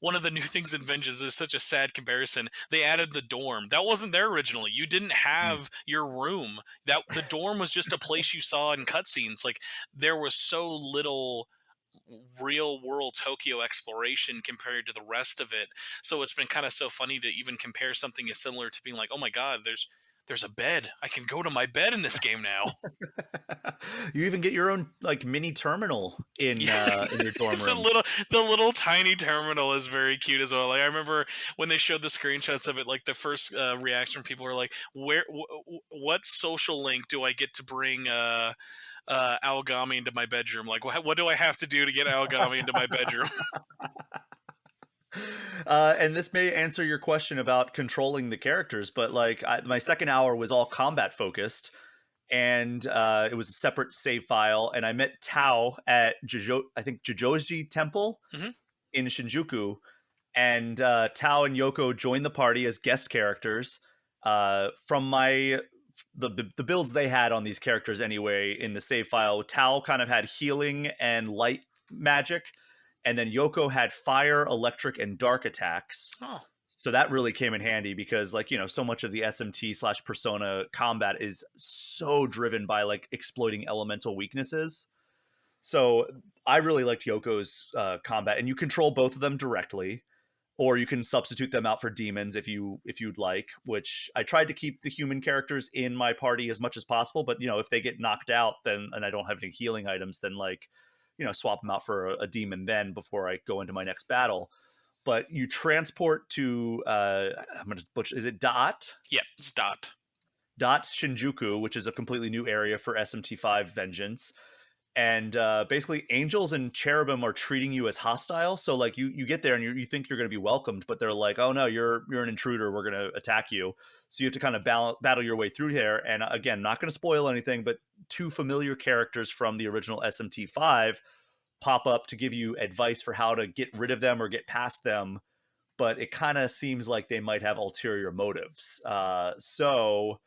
one of the new things in Vengeance is such a sad comparison. They added the dorm. That wasn't there originally. You didn't Mm. have your room. That the dorm was just a place you saw in cutscenes. Like there was so little real world Tokyo exploration compared to the rest of it. So it's been kind of so funny to even compare something as similar to being like, oh my god, there's a bed. I can go to my bed in this game now. You even get your own like mini terminal Yeah, in your dorm the room. little the little tiny terminal is very cute as well. Like I remember when they showed the screenshots of it, like the first reaction from people were like, "Where? What social link do I get to bring Aogami into my bedroom? Like, what do I have to do to get Aogami into my bedroom?" And this may answer your question about controlling the characters, but like my second hour was all combat focused, and it was a separate save file. And I met Tao at I think Jojoji Temple hmm in Shinjuku, and Tao and Yoko joined the party as guest characters. From my the builds they had on these characters anyway in the save file. Tao kind of had healing and light magic, and then Yoko had fire, electric, and dark attacks. Oh, So that really came in handy because, like, so much of the SMT slash Persona combat is so driven by like exploiting elemental weaknesses. So I really liked Yoko's combat, and you control both of them directly, or you can substitute them out for demons if you'd like. Which I tried to keep the human characters in my party as much as possible, but if they get knocked out, then and I don't have any healing items, then like swap them out for a demon then before I go into my next battle. But you transport to I'm gonna butcher, is it yep, it's Dot. Shinjuku, which is a completely new area for SMT5 Vengeance. And basically angels and cherubim are treating you as hostile. So like you get there and you think you're going to be welcomed, but they're like, oh no, you're an intruder, we're going to attack you. So you have to kind of battle your way through here. And again, not going to spoil anything, but two familiar characters from the original SMT5 pop up to give you advice for how to get rid of them or get past them, but it kind of seems like they might have ulterior motives. So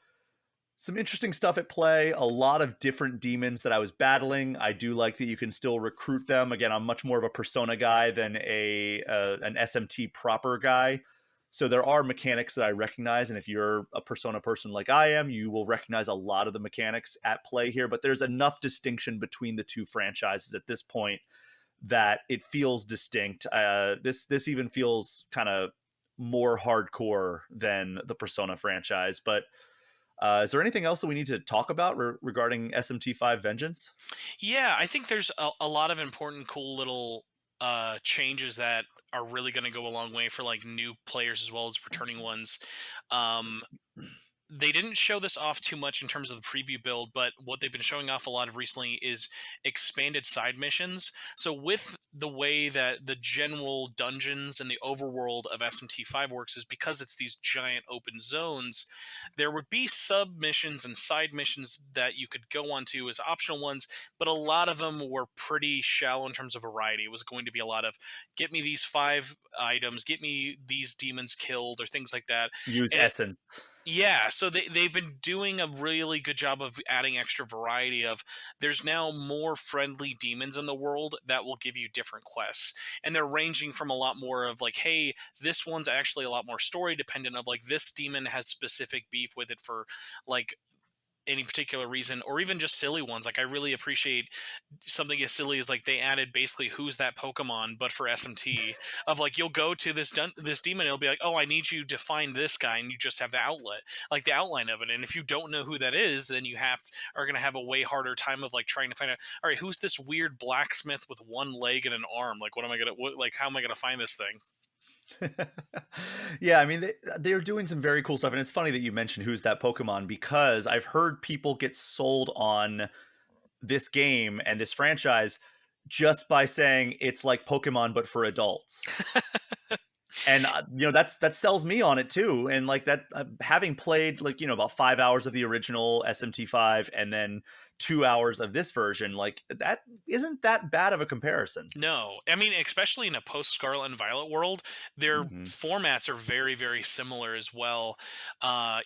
some interesting stuff at play, a lot of different demons that I was battling. I do like that you can still recruit them. Again, I'm much more of a Persona guy than an SMT proper guy. So there are mechanics that I recognize, and if you're a Persona person like I am, you will recognize a lot of the mechanics at play here, but there's enough distinction between the two franchises at this point that it feels distinct. This even feels kind of more hardcore than the Persona franchise, but is there anything else that we need to talk about regarding SMT5 Vengeance? Yeah, I think there's a lot of important, cool little changes that are really going to go a long way for like new players as well as returning ones. Um, they didn't show this off too much in terms of the preview build, but what they've been showing off a lot of recently is expanded side missions. So with the way that the general dungeons and the overworld of SMT5 works is because it's these giant open zones, there would be sub missions and side missions that you could go onto as optional ones, but a lot of them were pretty shallow in terms of variety. It was going to be a lot of get me these 5 items, get me these demons killed, or things like that. Use And essence. yeah, so they've been doing a really good job of adding extra variety of there's now more friendly demons in the world that will give you different quests. And they're ranging from a lot more of like, hey, this one's actually a lot more story dependent of like this demon has specific beef with it for like any particular reason, or even just silly ones. Like I really appreciate something as silly as like they added basically who's that Pokemon, but for SMT of like you'll go to this demon, it'll be like, oh, I need you to find this guy, and you just have the outlet, like the outline of it. And if you don't know who that is, then you are gonna have a way harder time of like trying to find out. All right, who's this weird blacksmith with one leg and an arm? Like, like how am I gonna find this thing? Yeah, I mean they're doing some very cool stuff, and it's funny that you mentioned who's that Pokemon because I've heard people get sold on this game and this franchise just by saying it's like Pokemon but for adults. And that sells me on it too. And like that, having played like about 5 hours of the original SMT5 and then 2 hours of this version, like that isn't that bad of a comparison. No, I mean, especially in a post Scarlet and Violet world, their Hmm. formats are very, very similar as well.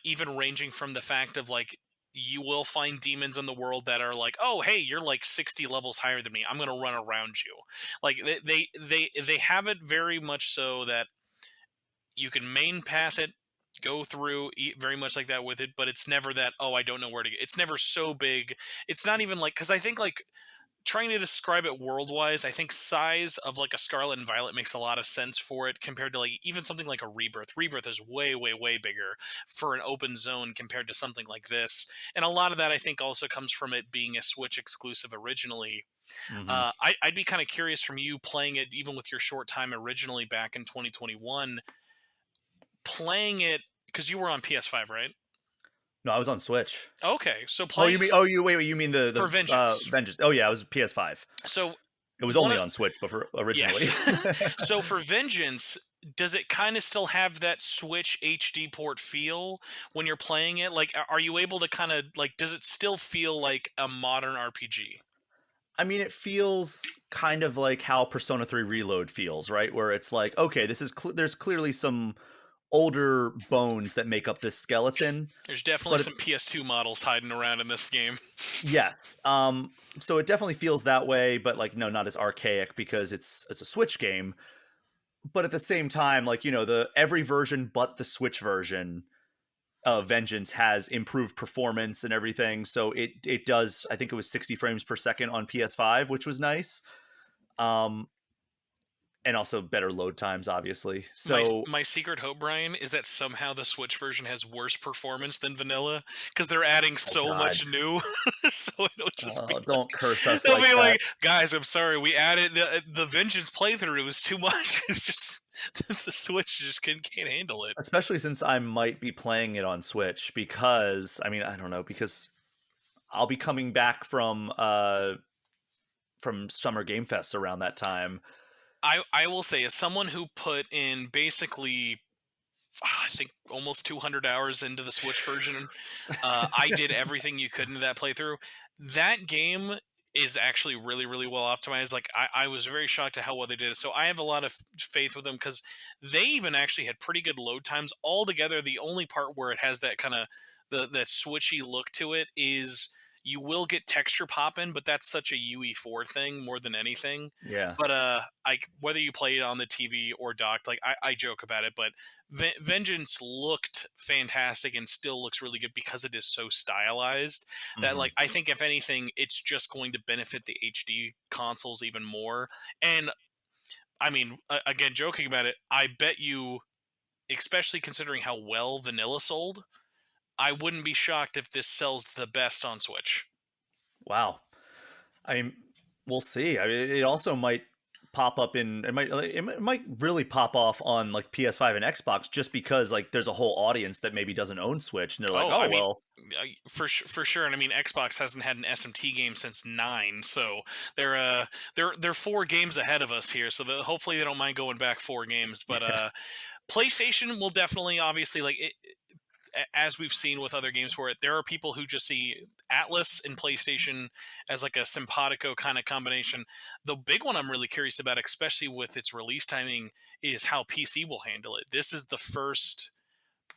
Even ranging from the fact of like, you will find demons in the world that are like, oh, hey, you're like 60 levels higher than me. I'm gonna run around you. Like they have it very much so that you can main path it, go through very much like that with it, but it's never that, oh, I don't know where to get. It's never so big. It's not even like, because I think like trying to describe it world wise, I think size of like a Scarlet and Violet makes a lot of sense for it compared to like even something like a Rebirth. Rebirth is way, way, way bigger for an open zone compared to something like this. And a lot of that I think also comes from it being a Switch exclusive originally. Hmm. I'd be kind of curious from you playing it even with your short time originally back in 2021, playing it because you were on PS5, right? No, I was on Switch. Okay, so Oh, playing you mean? Oh, you mean for the Vengeance. Vengeance? Oh yeah, it was PS5. So It was one only of on Switch, but for originally. yes. So for Vengeance, does it kind of still have that Switch HD port feel when you're playing it? Like, are you able to kind of like? Does it still feel like a modern RPG? I mean, it feels kind of like how Persona 3 Reload feels, right? Where it's like, okay, this is there's clearly some older bones that make up this skeleton. There's definitely But some PS2 models hiding around in this game. yes, so it definitely feels that way, but like no, not as archaic because it's a Switch game. But at the same time, like the every version but the Switch version Vengeance has improved performance and everything. So it does. I think it was 60 frames per second on PS5, which was nice. Um, and also better load times, obviously. My So, my secret hope, Brian, is that somehow the Switch version has worse performance than vanilla because they're adding oh so god, much new. So it'll just be don't like curse us they'll like be that. like, guys, I'm sorry, we added the Vengeance playthrough. It was too much. It's just the Switch just can't handle it. Especially since I might be playing it on Switch because I mean I don't know because I'll be coming back from Summer Game Fest around that time. I will say, as someone who put in basically, I think almost 200 hours into the Switch version, I did everything you could into that playthrough. That game is actually really, really well optimized. Like I was very shocked at how well they did it. So I have a lot of faith with them because they even actually had pretty good load times. Altogether, the only part where it has that kind of that switchy look to it is you will get texture popping, but that's such a UE4 thing more than anything. Yeah. But whether you play it on the TV or docked, like I joke about it, but Vengeance looked fantastic and still looks really good because it is so stylized that, Hmm. like, I think if anything, it's just going to benefit the HD consoles even more. And I mean, again, joking about it, I bet you, especially considering how well vanilla sold, I wouldn't be shocked if this sells the best on Switch. Wow. I mean, we'll see. I mean, it also might pop up in it might really pop off on like PS5 and Xbox just because like there's a whole audience that maybe doesn't own Switch and they're like, Oh, "Oh, I mean, well." for sure, and I mean Xbox hasn't had an SMT game since 9, so they're 4 games ahead of us here. So hopefully they don't mind going back 4 games. But PlayStation will definitely, obviously, like it, as we've seen with other games for it, there are people who just see Atlus and PlayStation as like a simpatico kind of combination. The big one I'm really curious about, especially with its release timing, is how PC will handle it. This is the first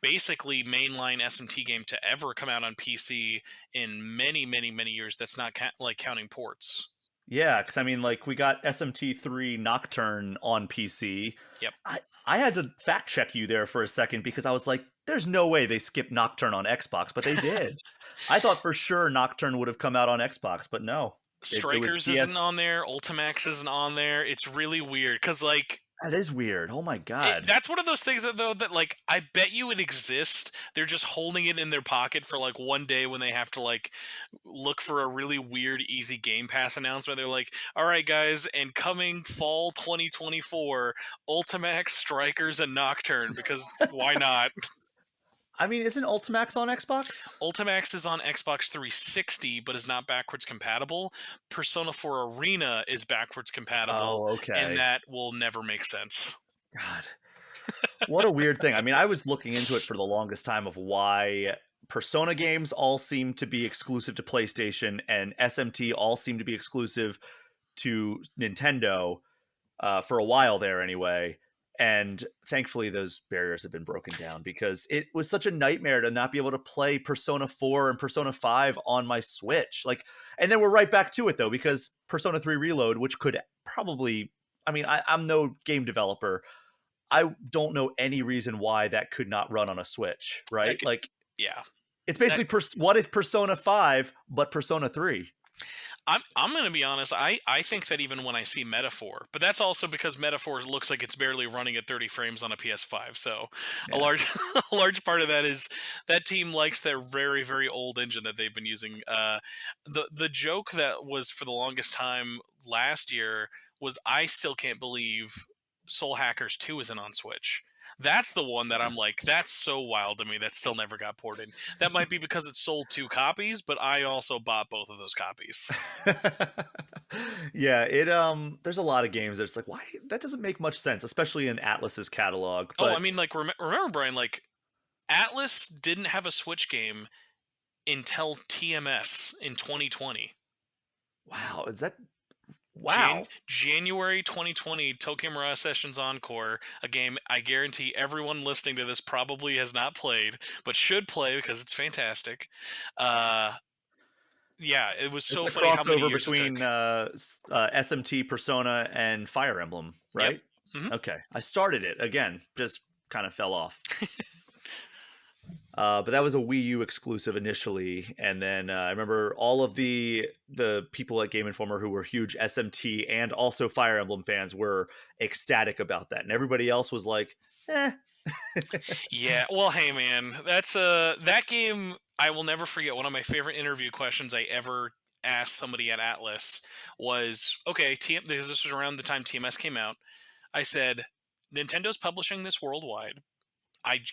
basically mainline SMT game to ever come out on PC in many, many, many years. That's not like counting ports. Yeah, because I mean, like we got SMT3 Nocturne on PC. Yep. I had to fact check you there for a second because I was like, "There's no way they skipped Nocturne on Xbox," but they did. I thought for sure Nocturne would have come out on Xbox, but no, it was Strikers PS. isn't on there. Ultimax isn't on there. It's really weird because, like, That is weird. Oh my god. that's one of those things that, though, that, like, I bet you it exists. They're just holding it in their pocket for like one day when they have to, like, look for a really weird easy Game Pass announcement. They're like, all right, guys, and coming fall 2024, Ultimax, Strikers, and Nocturne, because why not? I mean, isn't Ultimax on Xbox? Ultimax is on Xbox 360, but is not backwards compatible. Persona 4 Arena is backwards compatible, Oh, and okay. that will never make sense. God. What a weird thing. I mean, I was looking into it for the longest time of why Persona games all seem to be exclusive to PlayStation and SMT all seem to be exclusive to Nintendo for a while there anyway. And thankfully, those barriers have been broken down because it was such a nightmare to not be able to play Persona 4 and Persona 5 on my Switch. Like, and then we're right back to it though, because Persona 3 Reload, which could probably, I mean, I'm no game developer. I don't know any reason why that could not run on a Switch, That right? could, Like, yeah. it's That basically what if Persona 5 but Persona 3? I'm gonna be honest. I think that even when I see Metaphor, but that's also because Metaphor looks like it's barely running at 30 frames on a PS5. So a Yeah. large a large part of that is that team likes their very, very old engine that they've been using. The joke that was for the longest time last year was, I still can't believe Soul Hackers 2 isn't on Switch. That's the one that I'm like, that's so wild to me that still never got ported. That might be because it sold 2 copies, but I also bought both of those copies. Yeah, there's a lot of games that's like, why that doesn't make much sense, especially in Atlus's catalog. Oh, I But mean, like, remember, Brian, like, Atlus didn't have a Switch game until TMS in 2020. wow, is that Wow. January 2020, Tokimura Sessions Encore, a game I guarantee everyone listening to this probably has not played, but should play because it's fantastic. Uh, yeah, it was It's so the funny how many crossover years it between took. SMT Persona and Fire Emblem, Yep. right? Hmm. Okay. I started it again, just kind of fell off. But that was a Wii U exclusive initially, and then I remember all of the people at Game Informer who were huge SMT and also Fire Emblem fans were ecstatic about that, and everybody else was like, "Eh." Yeah, well, hey man, that's that game. I will never forget. One of my favorite interview questions I ever asked somebody at Atlus was, okay, because this was around the time TMS came out. I said, Nintendo's publishing this worldwide.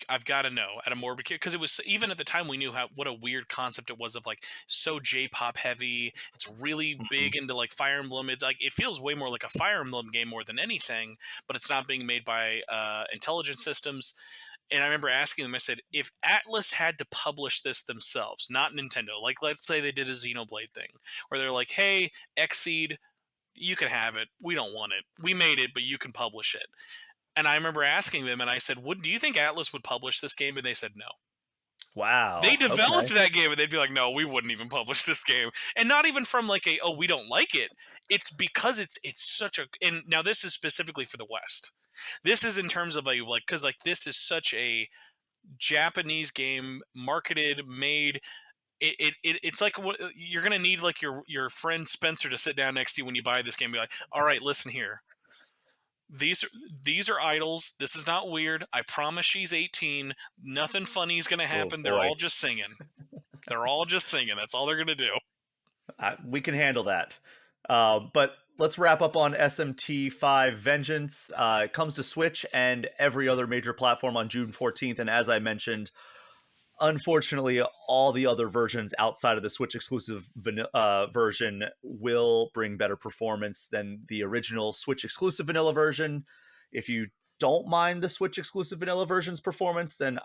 I've got to know at a more, because it was, even at the time we knew what a weird concept it was of like so J-pop heavy. It's really Mhm. big into like Fire Emblem. It's like it feels way more like a Fire Emblem game more than anything, but it's not being made by Intelligent Systems. And I remember asking them, I said, if Atlus had to publish this themselves, not Nintendo, like let's say they did a Xenoblade thing, where they're like, hey, Xseed, you can have it. We don't want it. We made it, but you can publish it. And I remember asking them, and I said, do you think Atlus would publish this game? And they said no. They Wow. developed Okay. that game, and they'd be like, no, we wouldn't even publish this game. And not even from like a, oh, we don't like it. It's because it's such a, and now this is specifically for the West. This is in terms of a, like, because like this is such a Japanese game, marketed, made. It's like what you're gonna need, like your friend Spencer to sit down next to you when you buy this game and be like, all right, listen here. These are these are idols. This is not weird. I promise she's 18. Nothing funny is gonna Oh happen. They're boy, all just singing. They're all just singing. That's all they're gonna do. we can handle that. But let's wrap up on SMT5 Vengeance. It comes to Switch and every other major platform on June 14th, and as I mentioned, unfortunately, all the other versions outside of the Switch exclusive version will bring better performance than the original Switch exclusive vanilla version. If you don't mind the Switch exclusive vanilla version's performance, then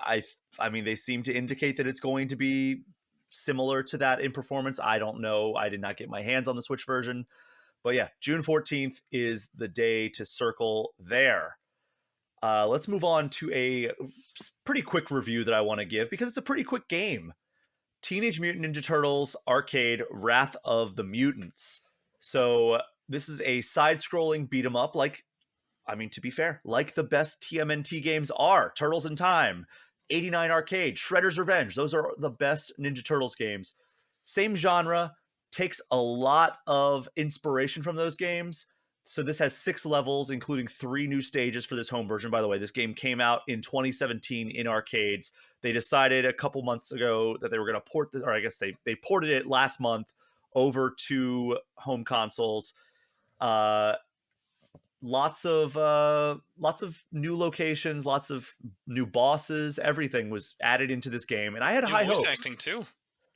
I mean, they seem to indicate that it's going to be similar to that in performance. I don't know. I did not get my hands on the Switch version. But yeah, June 14th is the day to circle there. Let's move on to a pretty quick review that I want to give because it's a pretty quick game. Teenage Mutant Ninja Turtles Arcade Wrath of the Mutants. So this is a side-scrolling beat 'em up, like, I mean, to be fair, like the best TMNT games are. Turtles in Time, 89 Arcade, Shredder's Revenge. Those are the best Ninja Turtles games. Same genre, takes a lot of inspiration from those games. So this has 6 levels, including 3 new stages for this home version. By the way, this game came out in 2017 in arcades. They decided a couple months ago that they were going to port this, or I guess they ported it last month over to home consoles. Uh, lots of new locations, lots of new bosses. Everything was added into this game, and I had New high voice hopes. acting too.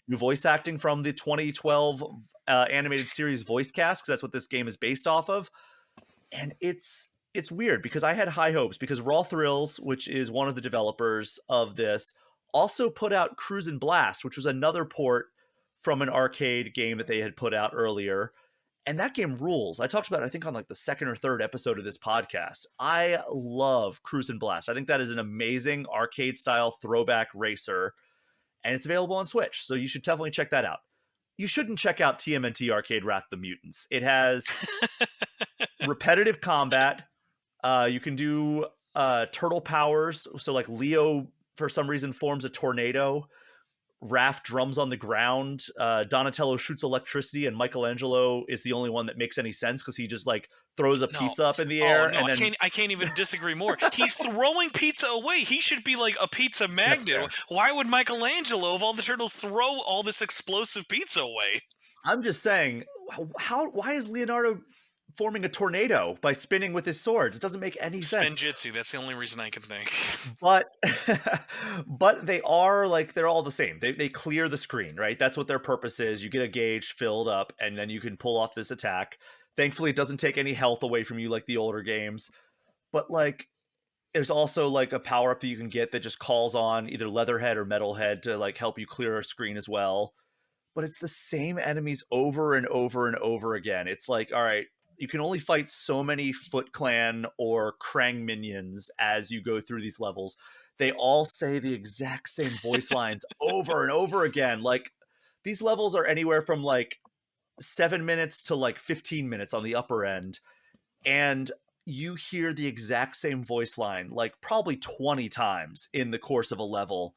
New voice acting from the 2012 animated series voice cast, because that's what this game is based off of. And it's weird because I had high hopes because Raw Thrills, which is one of the developers of this, also put out Cruisin' Blast, which was another port from an arcade game that they had put out earlier. And that game rules. I talked about it, I think, on like the second or third episode of this podcast. I love Cruisin' Blast. I think that is an amazing arcade style throwback racer, and it's available on Switch. So you should definitely check that out. You shouldn't check out TMNT Arcade Wrath of the Mutants. It has repetitive combat. You can do turtle powers. So like Leo, for some reason, forms a tornado. Raph drums on the ground. Donatello shoots electricity, and Michelangelo is the only one that makes any sense because he just like throws a No. pizza up in the Oh air, no, and I then can't even disagree more. He's throwing pizza away. He should be like a pizza that's magnet. fair. Why would Michelangelo of all the turtles throw all this explosive pizza away? I'm just saying, how why is Leonardo forming a tornado by spinning with his swords? It doesn't make any sense. Spinjitzu, that's the only reason I can think. But but they are like they're all the same. They clear the screen, right? That's what their purpose is. You get a gauge filled up, and then you can pull off this attack. Thankfully, it doesn't take any health away from you like the older games. But like, there's also like a power up that you can get that just calls on either Leatherhead or Metalhead to like help you clear a screen as well. But it's the same enemies over and over and over again. It's like, all right, you can only fight so many Foot Clan or Krang minions as you go through these levels. They all say the exact same voice lines over and over again. Like these levels are anywhere from like 7 minutes to like 15 minutes on the upper end, and you hear the exact same voice line like probably 20 times in the course of a level.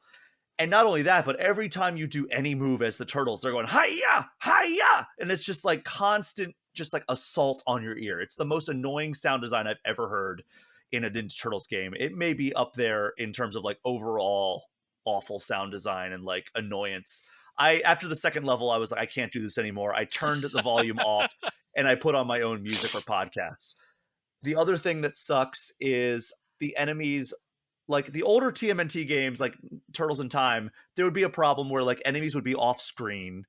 And not only that, but every time you do any move as the turtles, they're going hiya, hiya, and it's just like constant, just like assault on your ear. It's the most annoying sound design I've ever heard in a Ninja Turtles game. It may be up there in terms of like overall awful sound design and like annoyance. I after the second level, I was like, I can't do this anymore. I turned the volume off and I put on my own music or podcasts. The other thing that sucks is the enemies, like the older TMNT games, like Turtles in Time, there would be a problem where like enemies would be off screen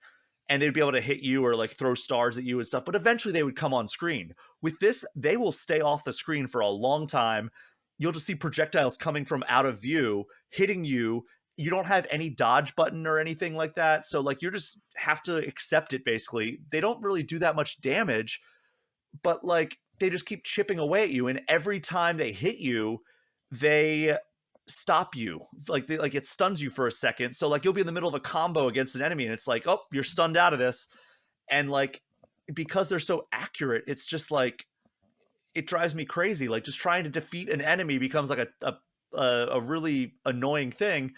and they'd be able to hit you or like throw stars at you and stuff, but eventually they would come on screen. With this, they will stay off the screen for a long time. You'll just see projectiles coming from out of view, hitting you. You don't have any dodge button or anything like that. So like you just have to accept it basically. They don't really do that much damage, but like they just keep chipping away at you, and every time they hit you, they stop you. Like like it stuns you for a second. So like you'll be in the middle of a combo against an enemy and it's like, "Oh, you're stunned out of this." And like because they're so accurate, it's just like it drives me crazy. Like just trying to defeat an enemy becomes like a really annoying thing.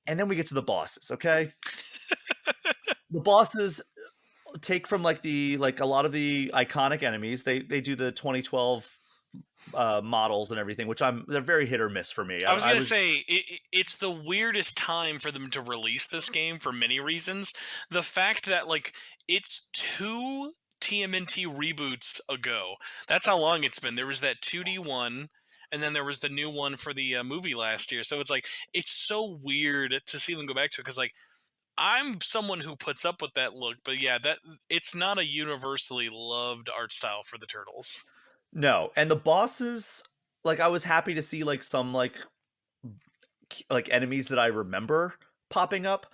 And then we get to the bosses, okay? The bosses take from like the like a lot of the iconic enemies. They do the 2012 models and everything, which they're very hit or miss for me. I was I gonna was say it's the weirdest time for them to release this game for many reasons. The fact that like it's two TMNT reboots ago. That's how long it's been. There was that 2D one, and then there was the new one for the movie last year. So it's like it's so weird to see them go back to it because like I'm someone who puts up with that look, but yeah, that it's not a universally loved art style for the turtles. no, and the bosses, like I was happy to see like some like enemies that I remember popping up,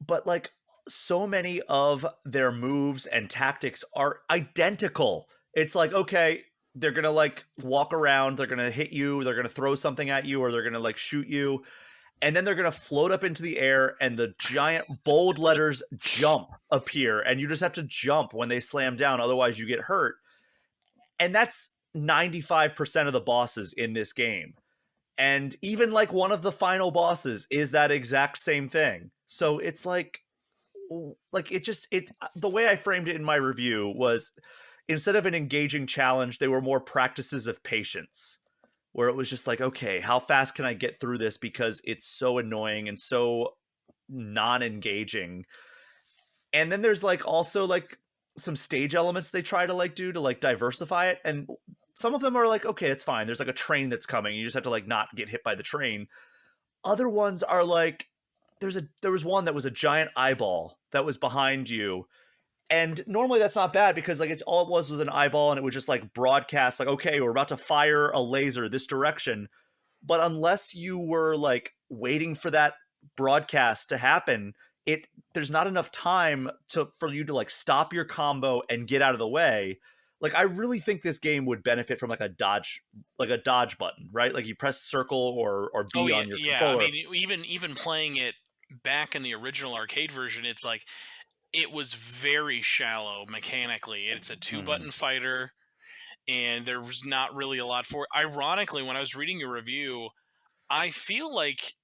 but like so many of their moves and tactics are identical. It's like, okay, they're gonna like walk around, they're gonna hit you, they're gonna throw something at you, or they're gonna like shoot you, and then they're gonna float up into the air, and the giant bold letters "jump" appear, and you just have to jump when they slam down, otherwise you get hurt. And that's 95% of the bosses in this game. And even like one of the final bosses is that exact same thing. So it's like it the way I framed it in my review was, instead of an engaging challenge, they were more practices of patience, where it was just like, okay, how fast can I get through this because it's so annoying and so non-engaging. And then there's like also like some stage elements they try to like do to like diversify it, and some of them are like, okay, it's fine, there's like a train that's coming, you just have to like not get hit by the train. Other ones are like, there was one that was a giant eyeball that was behind you, and normally that's not bad because like it's all it was an eyeball, and it would just like broadcast like, okay, we're about to fire a laser this direction. But unless you were like waiting for that broadcast to happen, it there's not enough time to for you to like stop your combo and get out of the way. Like I really think this game would benefit from like a dodge button, right? Like you press circle or Oh B yeah, on your yeah. I controller. mean, even playing it back in the original arcade version, it's like it was very shallow mechanically. It's a two Mhm. button fighter, and there was not really a lot for it. Ironically, when I was reading your review, I feel like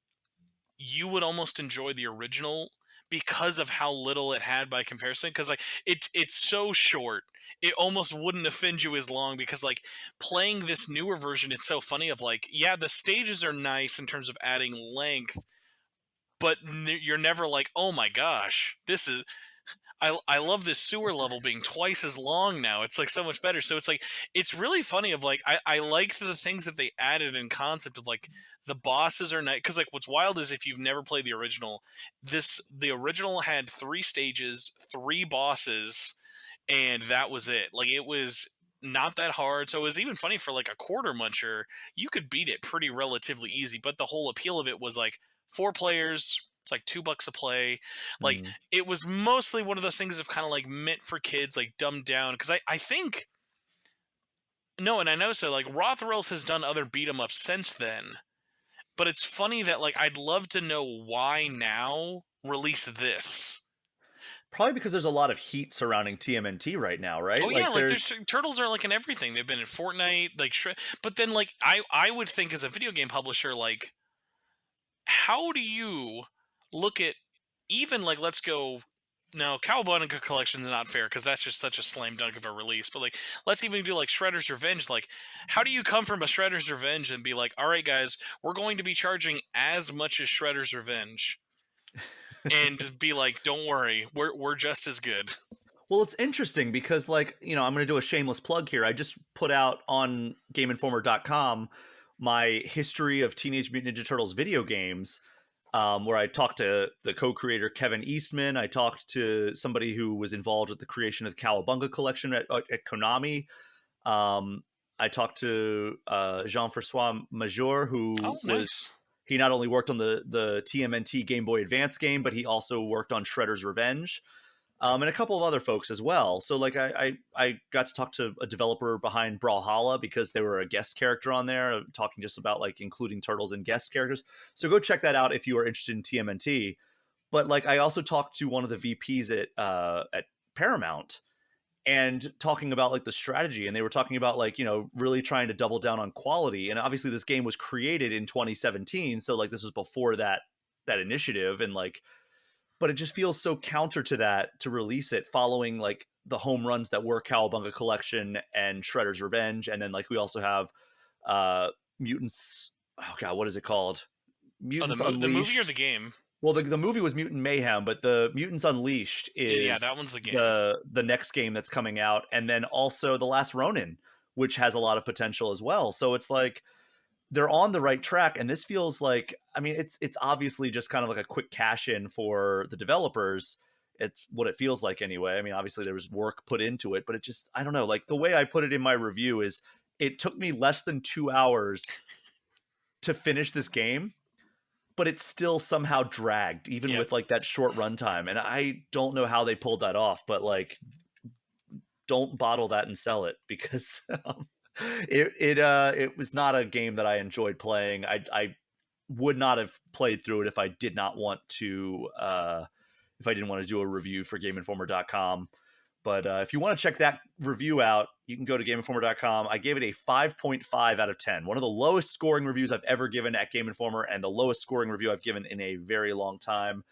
you would almost enjoy the original because of how little it had by comparison, because like it's so short it almost wouldn't offend you as long, because like playing this newer version, it's so funny of like, yeah, the stages are nice in terms of adding length, but you're never like, oh my gosh, this is I love this sewer level being twice as long now. It's like so much better. So it's like it's really funny of like I like the things that they added in concept of like the bosses are nice, because like what's wild is if you've never played the original, the original had 3 stages, 3 bosses, and that was it. Like it was not that hard. So it was even funny for like a quarter muncher, you could beat it pretty relatively easy. But the whole appeal of it was like 4 players. It's like $2 a play. Like Mhm. it was mostly one of those things of kind of like meant for kids, like dumbed down. Because I think No, and I know so. Like Rothwell's has done other beat 'em ups since then, but it's funny that like I'd love to know why now release this. Probably because there's a lot of heat surrounding TMNT right now, right? Oh yeah, Like like there's there's turtles are like in everything. They've been in Fortnite, like but then like I would think as a video game publisher, like how do you look at even like let's go no Cowabunga collection's not fair because that's just such a slam dunk of a release. But like let's even do like Shredder's Revenge. Like how do you come from a Shredder's Revenge and be like, all right guys, we're going to be charging as much as Shredder's Revenge, and be like, don't worry, we're just as good. well, it's interesting because, like, I'm going to do a shameless plug here. I just put out on GameInformer.com my history of Teenage Mutant Ninja Turtles video games, where I talked to the co-creator Kevin Eastman. I talked to somebody who was involved with the creation of the Cowabunga collection at Konami. Um, I talked to Jean-Francois Major, Oh, who was nice. he not only worked on the TMNT Game Boy Advance game, but he also worked on Shredder's Revenge, and a couple of other folks as well. So like I got to talk to a developer behind Brawlhalla because they were a guest character on there, talking just about like including turtles and guest characters. So go check that out if you are interested in TMNT. But like I also talked to one of the VPs at Paramount and talking about like the strategy, and they were talking about like really trying to double down on quality. And obviously this game was created in 2017, so like this was before that initiative, and like but it just feels so counter to that to release it following like the home runs that were Cowabunga Collection and Shredder's Revenge, and then like we also have uh Mutants. Oh god, what is it called? Oh, Mutants the movie or the Unleashed. game? Well, the movie was Mutant Mayhem, but the Mutants Unleashed Yeah, is that one's the game. the next game that's coming out, and then also the Last Ronin, which has a lot of potential as well. So it's like they're on the right track, and this feels like, I mean, it's obviously just kind of like a quick cash in for the developers. It's what it feels like anyway. I mean, obviously there was work put into it, but it just, I don't know, like the way I put it in my review is it took me less than 2 hours to finish this game, but it still somehow dragged even Yep. with like that short runtime, and I don't know how they pulled that off, but like don't bottle that and sell it because it was not a game that I enjoyed playing. I would not have played through it if I did not want to if I didn't want to do a review for GameInformer.com. But if you want to check that review out, you can go to GameInformer.com. I gave it a 5.5 out of 10. One of the lowest scoring reviews I've ever given at Game Informer, and the lowest scoring review I've given in a very long time.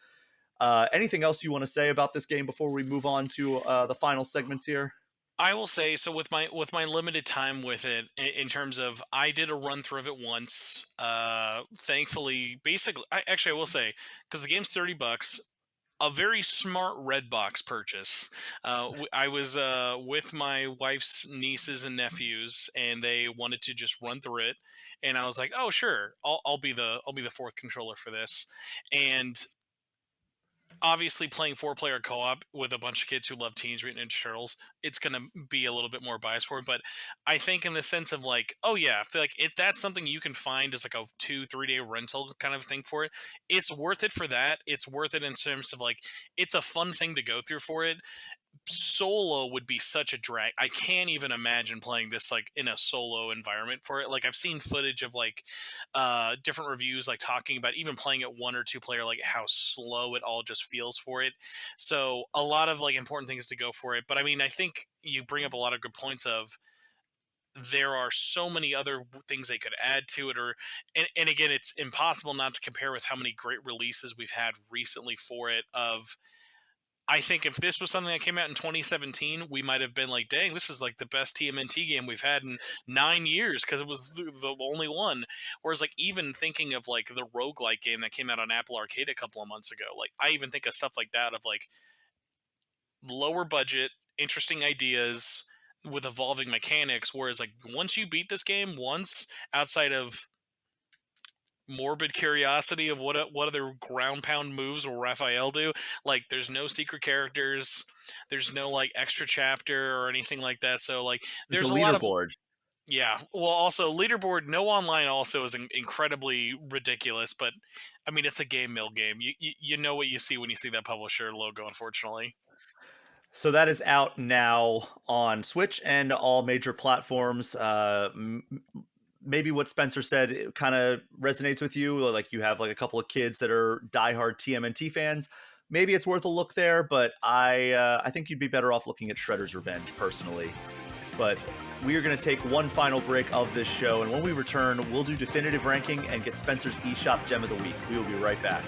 Anything else you want to say about this game before we move on to the final segments here? I will say so with my limited time with it in terms of I did a run through of it once. Thankfully, basically, I will say because the game's $30, a very smart red box purchase. I was with my wife's nieces and nephews, and they wanted to just run through it, and I was like, "Oh, sure, I'll be the fourth controller for this," and obviously playing four-player co-op with a bunch of kids who love Teenage Mutant Ninja Turtles, it's going to be a little bit more biased for it. But I think in the sense of like, oh yeah, I feel like if that's something you can find as like a 2-3 day rental kind of thing for it, it's worth it for that. It's worth it in terms of like, it's a fun thing to go through for it. Solo would be such a drag. I can't even imagine playing this like in a solo environment for it. Like I've seen footage of like different reviews like talking about even playing it one or two player, like how slow it all just feels for it. So a lot of like important things to go for it. But I mean, I think you bring up a lot of good points of there are so many other things they could add to it, or and again it's impossible not to compare with how many great releases we've had recently for it. Of I think if this was something that came out in 2017, we might have been like, dang, this is like the best TMNT game we've had in 9 years because it was the only one. Whereas, like, even thinking of like the roguelike game that came out on Apple Arcade a couple of months ago, like, I even think of stuff like that of like lower budget, interesting ideas with evolving mechanics. Whereas, like, once you beat this game once, outside of morbid curiosity of what other ground pound moves will Raphael do. Like, there's no secret characters, there's no like extra chapter or anything like that. So like, There's a there's a lot of leaderboard. yeah. Well, also leaderboard, no online also is incredibly ridiculous. But I mean, it's a game mill game. You know what you see when you see that publisher logo. Unfortunately, So that is out now on Switch and all major platforms. Maybe what Spencer said kind of resonates with you. Like you have like a couple of kids that are diehard TMNT fans. Maybe it's worth a look there, but I think you'd be better off looking at Shredder's Revenge personally. But we are going to take one final break of this show, and when we return, we'll do definitive ranking and get Spencer's eShop Gem of the Week. We will be right back.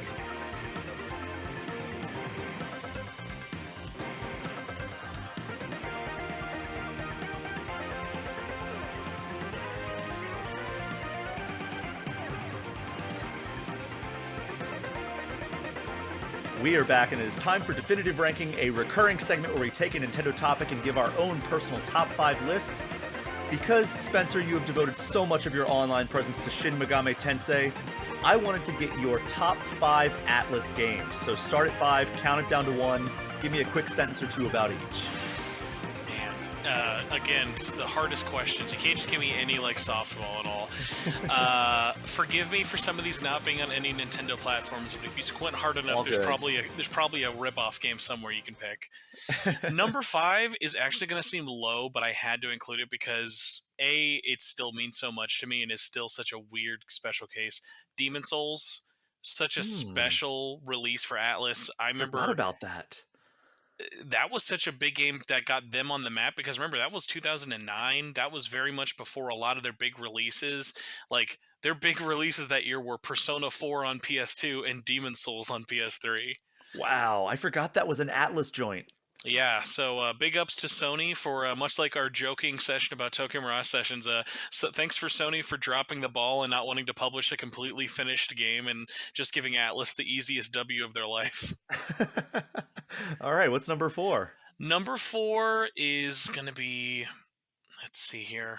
We are back, and it is time for Definitive Ranking, a recurring segment where we take a Nintendo topic and give our own personal top 5 lists. Because, Spencer, you have devoted so much of your online presence to Shin Megami Tensei, I wanted to get your top 5 Atlus games. So start at 5, count it down to 1, give me a quick sentence or two about each. Again, just the hardest questions. You can't just give me any like softball at all. Forgive me for some of these not being on any Nintendo platforms, but if you squint hard enough, there's probably a rip-off game somewhere you can pick. Number 5 is actually going to seem low, but I had to include it because it still means so much to me and is still such a weird special case. Demon Souls, such a special release for Atlus. I remember forgot about that. That was such a big game that got them on the map because remember that was 2009. That was very much before a lot of their big releases. Like their big releases that year were Persona 4 on PS2 and Demon Souls on PS3. Wow, I forgot that was an Atlus joint. Yeah, so big ups to Sony for much like our joking session about Tokyo Mirage Sessions. So thanks for Sony for dropping the ball and not wanting to publish a completely finished game and just giving Atlus the easiest W of their life. All right, what's number 4? Number 4 is going to be, let's see here.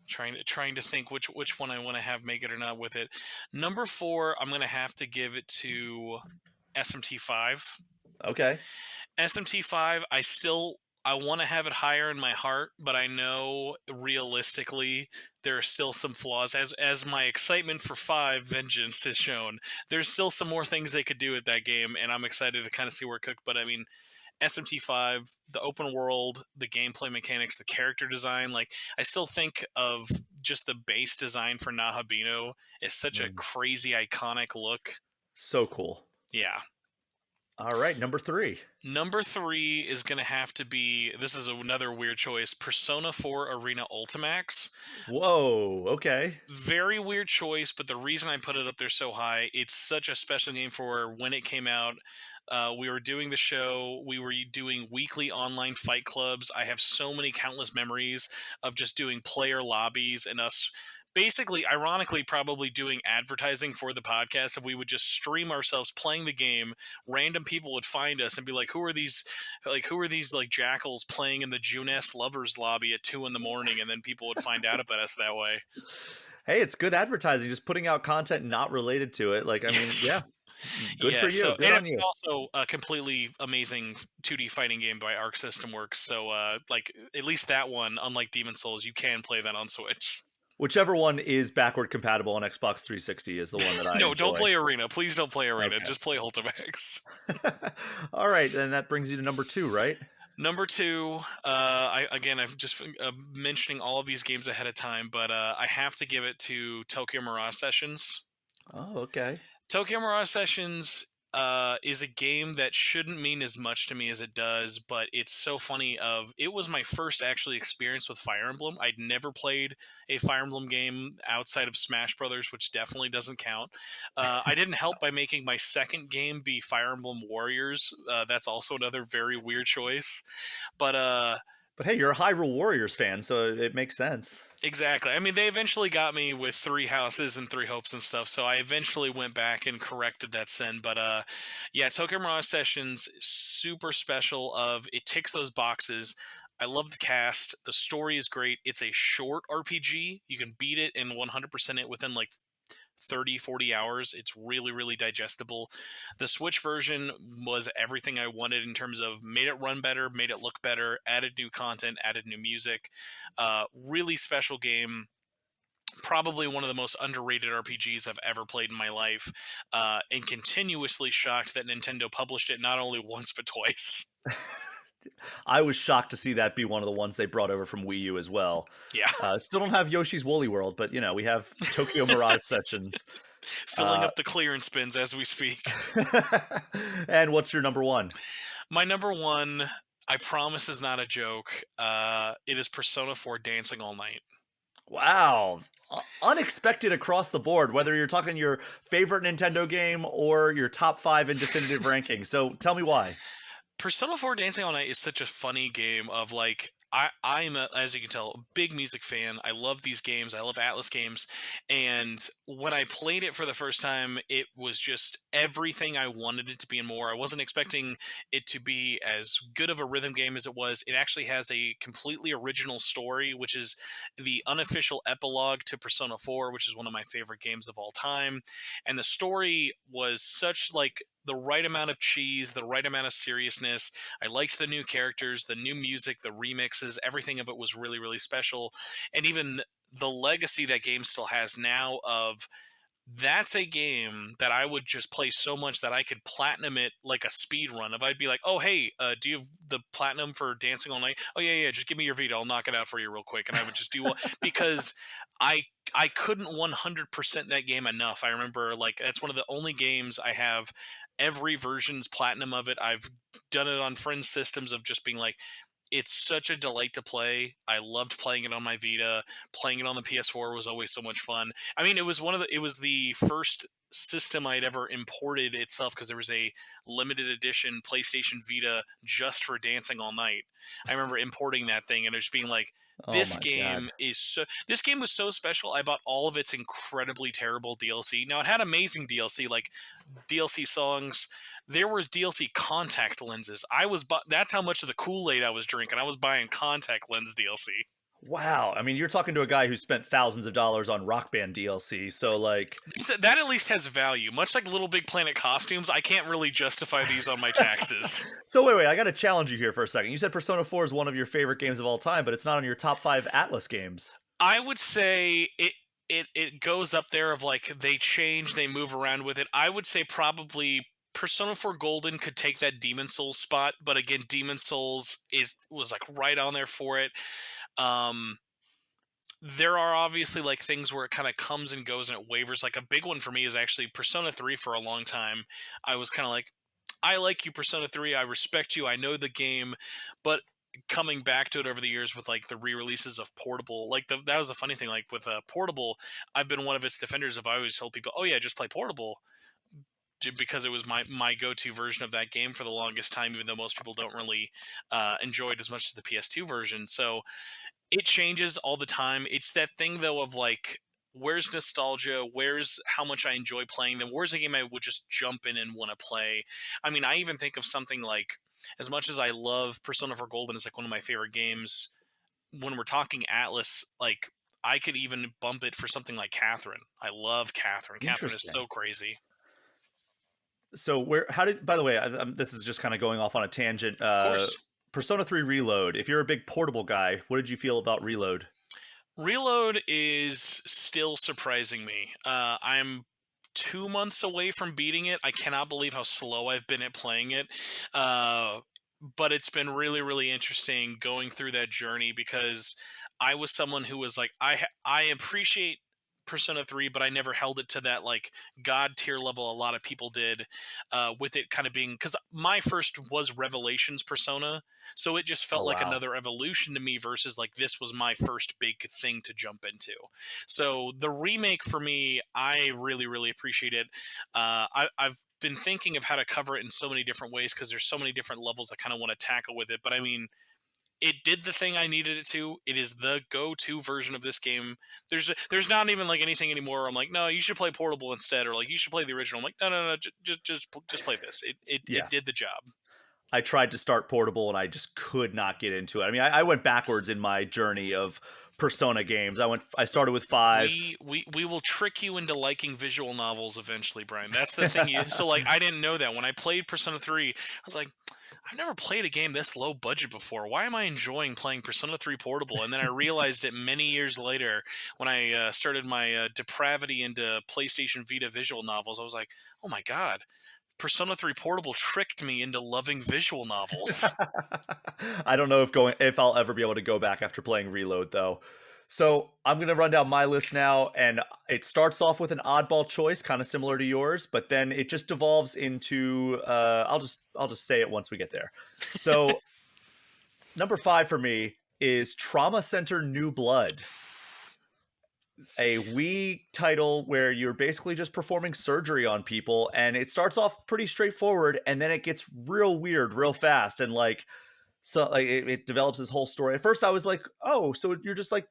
Trying to think which one I want to have make it or not with it. Number 4, I'm going to have to give it to SMT5. Okay. SMT5, I want to have it higher in my heart, but I know realistically there are still some flaws. As my excitement for 5 Vengeance has shown, there's still some more things they could do with that game, and I'm excited to kind of see where it cooked. But I mean, SMT5, the open world, the gameplay mechanics, the character design, like I still think of just the base design for Nahabino is such a crazy iconic look. So cool. Yeah. All right, number 3. Number 3 is going to have to be, this is another weird choice, Persona 4 Arena Ultimax. Whoa, okay. Very weird choice, but the reason I put it up there so high, it's such a special game for when it came out. We were doing the show. We were doing weekly online fight clubs. I have so many countless memories of just doing player lobbies and us basically, ironically, probably doing advertising for the podcast. If we would just stream ourselves playing the game, random people would find us and be like, who are these like jackals playing in the Juness lovers lobby at 2 a.m? And then people would find out about us that way. Hey, it's good advertising, just putting out content not related to it. Like, I mean, yeah. Good for you. So, Good on you. Also a completely amazing 2D fighting game by Arc System Works. So, like at least that one, unlike Demon Souls, you can play that on Switch. Whichever one is backward compatible on Xbox 360 is the one that I No, enjoy. Don't play Arena. Please don't play Arena. Okay. Just play Ultimax. All right, and that brings you to number 2, right? Number 2, I'm just mentioning all of these games ahead of time, but I have to give it to Tokyo Mirage Sessions. Oh, okay. Tokyo Mirage Sessions is a game that shouldn't mean as much to me as it does, but it's so funny. It was my first actually experience with Fire Emblem. I'd never played a Fire Emblem game outside of Smash Brothers, which definitely doesn't count. I didn't help by making my second game be Fire Emblem Warriors. That's also another very weird choice, but hey, you're a Hyrule Warriors fan, so it makes sense. Exactly. I mean, they eventually got me with 3 houses and 3 hopes and stuff, so I eventually went back and corrected that sin. But yeah, Tokyo Mirage Sessions, super special. It ticks those boxes. I love the cast. The story is great. It's a short RPG. You can beat it and 100% it within like 30, 40 hours. It's really, really digestible. The Switch version was everything I wanted in terms of made it run better, made it look better, added new content, added new music. Really special game. Probably one of the most underrated RPGs I've ever played in my life. And continuously shocked that Nintendo published it not only once, but twice. I was shocked to see that be one of the ones they brought over from Wii U as well. Yeah. Still don't have Yoshi's Woolly World, but we have Tokyo Mirage Sessions. Filling Uh, up the clearance bins as we speak. and what's your number one? My number one, I promise, is not a joke. It is Persona 4 Dancing All Night. Wow. Unexpected across the board, whether you're talking your favorite Nintendo game or your top five in definitive ranking. So tell me why. Persona 4 Dancing All Night is such a funny game of like I'm a, as you can tell, a big music fan. I love these games. I love Atlus games. And when I played it for the first time, it was just everything I wanted it to be and more. I wasn't expecting it to be as good of a rhythm game as it was. It actually has a completely original story, which is the unofficial epilogue to Persona 4, which is one of my favorite games of all time. And the story was such like the right amount of cheese, the right amount of seriousness. I liked the new characters, the new music, the remixes, everything of it was really, really special. And even the legacy that game still has now of that's a game that I would just play so much that I could platinum it like a speed run. If I'd be like, "Oh, hey, do you have the platinum for Dancing All Night?" "Oh, yeah, yeah, just give me your Vita. I'll knock it out for you real quick." And I would just do because I I couldn't 100% that game enough. I remember like that's one of the only games I have every version's platinum of it. I've done it on friends' systems of just being like, it's such a delight to play. I loved playing it on my Vita. Playing it on the PS4 was always so much fun. I mean, it was the first system I'd ever imported itself because there was a limited edition PlayStation Vita just for Dancing All Night. I remember importing that thing and just being like, Oh my God. this game was so special. I bought all of its incredibly terrible DLC. Now it had amazing DLC like DLC songs. There were DLC contact lenses. That's how much of the Kool-Aid I was drinking. I was buying contact lens DLC. Wow. I mean, you're talking to a guy who spent thousands of dollars on Rock Band DLC. So, like, That at least has value. Much like Little Big Planet costumes, I can't really justify these on my taxes. so wait, I got to challenge you here for a second. You said Persona 4 is one of your favorite games of all time, but it's not on your top five Atlas games. I would say it goes up there of like they change, they move around with it. I would say probably Persona 4 Golden could take that Demon Souls spot, but again, Demon Souls is was like right on there for it. Um, there are obviously like things where it kind of comes and goes and it wavers. Like a big one for me is actually Persona 3 for a long time. I was kind of like, I like you, Persona 3. I respect you. I know the game, but coming back to it over the years with like the re-releases of Portable, like that was a funny thing. Like with Portable, I've been one of its defenders. Of I always told people, oh yeah, just play Portable because it was my go-to version of that game for the longest time. Even though most people don't really enjoy it as much as the PS2 version, so it changes all the time. It's that thing though of like, where's nostalgia? Where's how much I enjoy playing them? Where's a game I would just jump in and want to play? I mean, I even think of something like, as much as I love Persona 4 Golden is like one of my favorite games, when we're talking Atlas, like I could even bump it for something like Catherine. I love Catherine. Catherine is Interesting. so crazy. So, how did, by the way, this is just kind of going off on a tangent. Of course. Persona 3 Reload. If you're a big portable guy, what did you feel about Reload? Reload is still surprising me. I'm 2 months away from beating it. I cannot believe how slow I've been at playing it. Uh, but it's been really, really interesting going through that journey because I was someone who was like, I appreciate Persona 3, but I never held it to that like god tier level a lot of people did, with it kind of being because my first was Revelations Persona, so it just Oh felt like wow. another evolution to me versus like this was my first big thing to jump into. So the remake for me, I really, really appreciate it. I've been thinking of how to cover it in so many different ways because there's so many different levels I kind of want to tackle with it. But I mean, it did the thing I needed it to. It is the go-to version of this game. There's not even like anything anymore. Where I'm like, no, you should play Portable instead, or like you should play the original. I'm like, no, no, no, just play this. It Yeah. did the job. I tried to start Portable and I just could not get into it. I mean, I went backwards in my journey of Persona games. I started with five. We will trick you into liking visual novels eventually, Brian. That's the thing. So like I didn't know that when I played Persona 3. I was like, I've never played a game this low budget before. Why am I enjoying playing Persona 3 Portable? And then I realized it many years later when I started my depravity into PlayStation Vita visual novels. I was like, oh my god, Persona 3 Portable tricked me into loving visual novels. I don't know if I'll ever be able to go back after playing Reload though. So I'm gonna run down my list now, and it starts off with an oddball choice, kind of similar to yours, but then it just devolves into I'll just say it once we get there. So number 5 for me is Trauma Center New Blood, a Wii title where you're basically just performing surgery on people, and it starts off pretty straightforward, and then it gets real weird real fast, and it develops this whole story. At first I was like, oh, so you're just like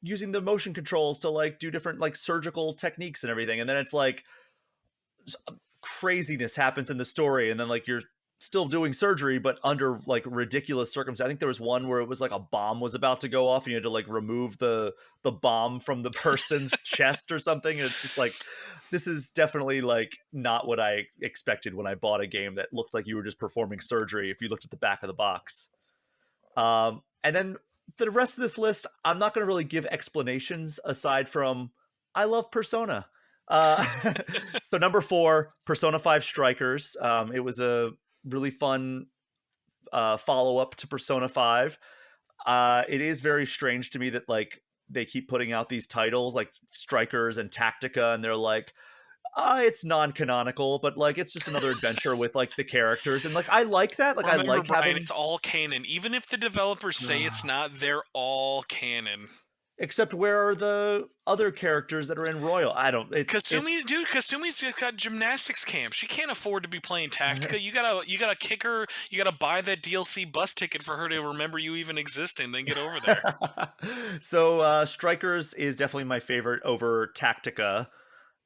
using the motion controls to like do different like surgical techniques and everything, and then it's like craziness happens in the story, and then like you're still doing surgery but under like ridiculous circumstances. I think there was one where it was like a bomb was about to go off and you had to like remove the bomb from the person's chest or something, and it's just like, this is definitely like not what I expected when I bought a game that looked like you were just performing surgery if you looked at the back of the box. And then the rest of this list, I'm not going to really give explanations aside from I love Persona. Uh, so number 4, Persona 5 Strikers. It was a really fun follow up to Persona 5. It is very strange to me that like they keep putting out these titles like Strikers and Tactica, and they're like, it's non-canonical, but like it's just another adventure with like the characters, and like I like that. Like I Remember, like Brian, having it's all canon. Even if the developers say it's not, they're all canon. except where are the other characters that are in Royal? I don't. It's Kasumi, dude, Kasumi's got gymnastics camp. She can't afford to be playing Tactica. You gotta kick her. You gotta buy that DLC bus ticket for her to remember you even exist and then get over there. so Strikers is definitely my favorite over Tactica.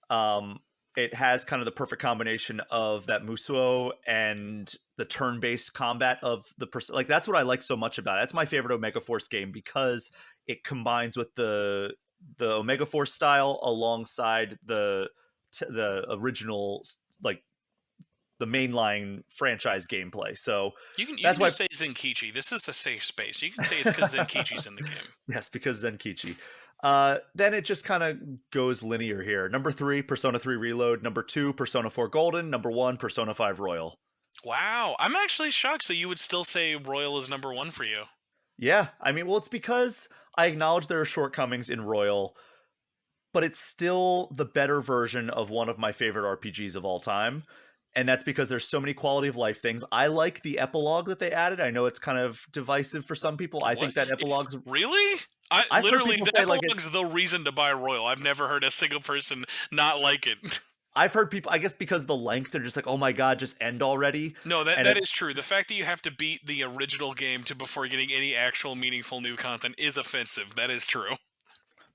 Um, it has kind of the perfect combination of that Musuo and the turn-based combat of the person. Like that's what I like so much about it. That's my favorite Omega Force game because it combines with the Omega Force style alongside the original like the mainline franchise gameplay. So You that's can why. just say Zenkichi. This is a safe space. You can say it's because Zenkichi's in the game. Yes, because Zenkichi. Then it just kind of goes linear here. Number 3, Persona 3 Reload. Number 2, Persona 4 Golden. Number 1, Persona 5 Royal. Wow, I'm actually shocked. So you would still say Royal is number one for you? Yeah, I mean, well, it's because I acknowledge there are shortcomings in Royal, but it's still the better version of one of my favorite RPGs of all time. And that's because there's so many quality of life things. I like the epilogue that they added. I know it's kind of divisive for some people. I What? think that It's epilogue's. really? I I've heard literally people the say like it. epilogue's the reason to buy Royal. I've never heard a single person not like it. I've heard people. I guess because of the length, they're just like, oh my god, just end already. No, that And that it, is true. The fact that you have to beat the original game to before getting any actual meaningful new content is offensive. That is true.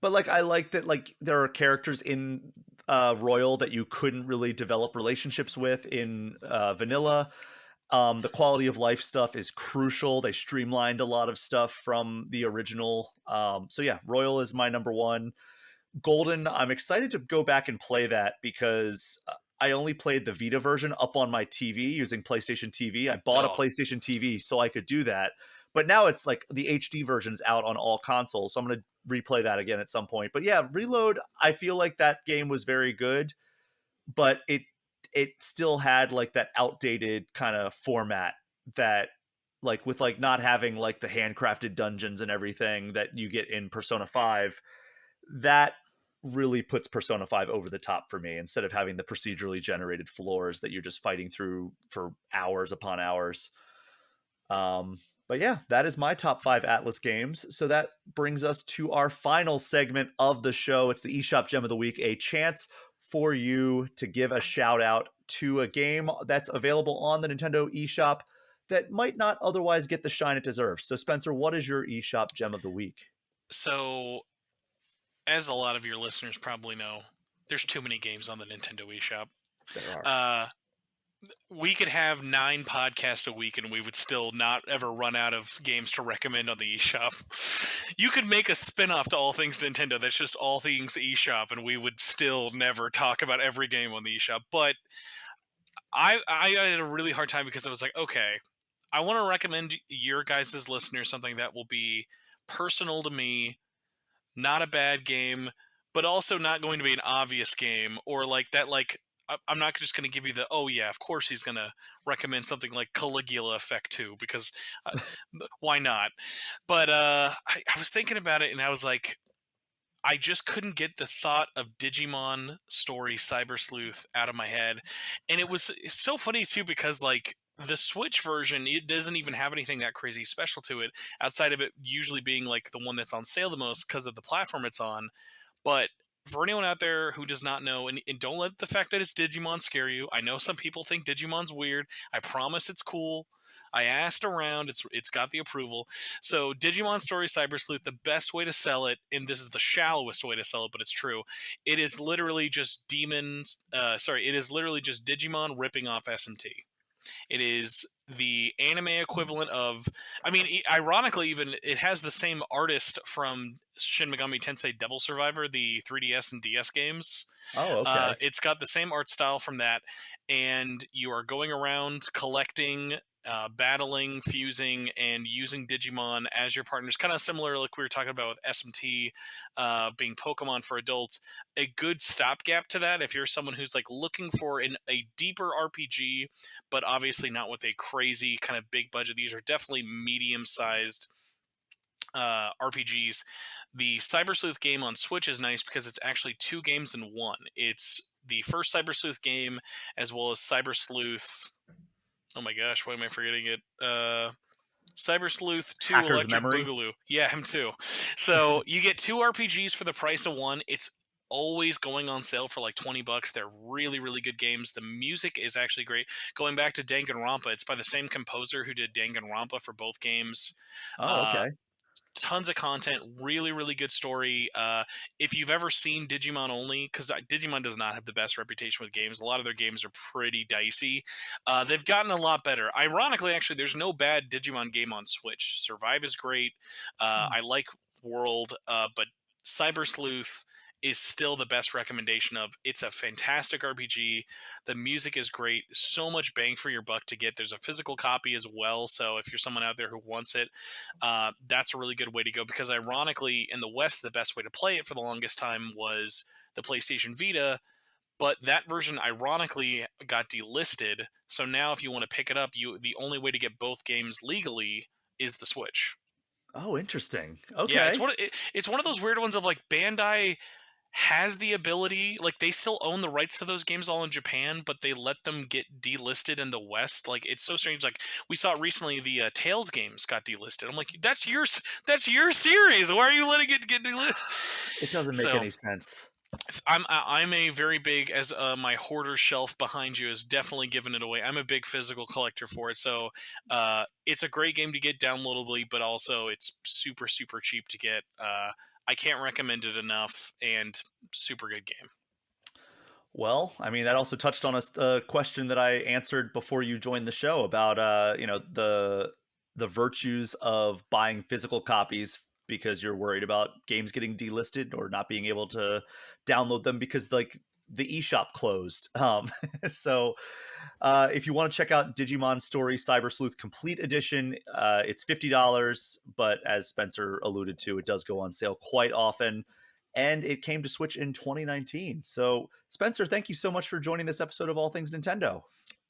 but like I like that like there are characters in Royal that you couldn't really develop relationships with in vanilla. The quality of life stuff is crucial. They streamlined a lot of stuff from the original. So yeah, Royal is my number 1. Golden, I'm excited to go back and play that because I only played the Vita version up on my TV using PlayStation TV. I bought a Oh, PlayStation TV so I could do that. But now it's like the HD version's out on all consoles. So I'm going to replay that again at some point. But yeah, Reload, I feel like that game was very good, but it still had like that outdated kind of format that like with like not having like the handcrafted dungeons and everything that you get in Persona 5, that really puts Persona 5 over the top for me instead of having the procedurally generated floors that you're just fighting through for hours upon hours. But yeah, that is my top 5 Atlus games. So that brings us to our final segment of the show. It's the eShop Gem of the Week, a chance for you to give a shout out to a game that's available on the Nintendo eShop that might not otherwise get the shine it deserves. So Spencer, what is your eShop Gem of the Week? so as a lot of your listeners probably know, there's too many games on the Nintendo eShop. There are. Uh, we could have 9 podcasts a week and we would still not ever run out of games to recommend on the eShop. You could make a spin-off to All Things Nintendo that's just All Things eShop and we would still never talk about every game on the eShop. But I had a really hard time because I was like, okay, I want to recommend your guys' listeners something that will be personal to me, not a bad game, but also not going to be an obvious game or like that like I'm not just going to give you the, oh yeah, of course he's going to recommend something like Caligula Effect 2, because why not? But I was thinking about it, and I was like, I just couldn't get the thought of Digimon Story Cyber Sleuth out of my head. And it's so funny too, because like the Switch version, it doesn't even have anything that crazy special to it, outside of it usually being like the one that's on sale the most because of the platform it's on. But for anyone out there who does not know, and don't let the fact that it's Digimon scare you. I know some people think Digimon's weird. I promise it's cool. I asked around. It's got the approval. So Digimon Story Cyber Sleuth, the best way to sell it, and this is the shallowest way to sell it, but it's true. It is literally just it is literally just Digimon ripping off SMT. It is the anime equivalent of, I mean, ironically, even it has the same artist from Shin Megami Tensei Devil Survivor, the 3DS and DS games. Oh, okay. It's got the same art style from that, and you are going around collecting, battling, fusing, and using Digimon as your partners. Kind of similar, like we were talking about with SMT being Pokemon for adults. A good stopgap to that, if you're someone who's like looking for a deeper RPG, but obviously not with a crazy kind of big budget. These are definitely medium-sized RPGs. The Cyber Sleuth game on Switch is nice because it's actually 2 games in one. It's the first Cyber Sleuth game, as well as Cyber Sleuth. Oh my gosh, why am I forgetting it? Cyber Sleuth 2 Hacker's Electric Memory. Boogaloo. Yeah, him too. So you get 2 RPGs for the price of one. It's always going on sale for like $20. They're really, really good games. The music is actually great. Going back to Danganronpa, it's by the same composer who did Danganronpa for both games. Oh, Uh, okay. Tons of content, really, really good story. If you've ever seen Digimon only, because Digimon does not have the best reputation with games, a lot of their games are pretty dicey. They've gotten a lot better. Ironically, actually, there's no bad Digimon game on Switch. Survive is great. I like World, but Cyber Sleuth is still the best recommendation of. It's a fantastic RPG. The music is great. So much bang for your buck to get. There's a physical copy as well. So if you're someone out there who wants it, that's a really good way to go, because ironically in the West, the best way to play it for the longest time was the PlayStation Vita, but that version ironically got delisted. So now if you want to pick it up, the only way to get both games legally is the Switch. Oh, interesting. Yeah, Okay. it's one of those weird ones of like Bandai has the ability, like they still own the rights to those games all in Japan, but they let them get delisted in the West. Like it's so strange. Like we saw recently, the Tales games got delisted. I'm like, that's your series. Why are you letting it get delisted? It doesn't make So any sense. I'm a very big, as my hoarder shelf behind you is definitely giving it away. I'm a big physical collector for it, so it's a great game to get downloadably, but also it's super super cheap to get. I can't recommend it enough, and super good game. Well, I mean, that also touched on a question that I answered before you joined the show about, the virtues of buying physical copies because you're worried about games getting delisted or not being able to download them because like the eShop closed. So if you want to check out Digimon Story Cyber Sleuth Complete Edition, it's $50, but as Spencer alluded to, it does go on sale quite often. And it came to Switch in 2019. So, Spencer, thank you so much for joining this episode of All Things Nintendo.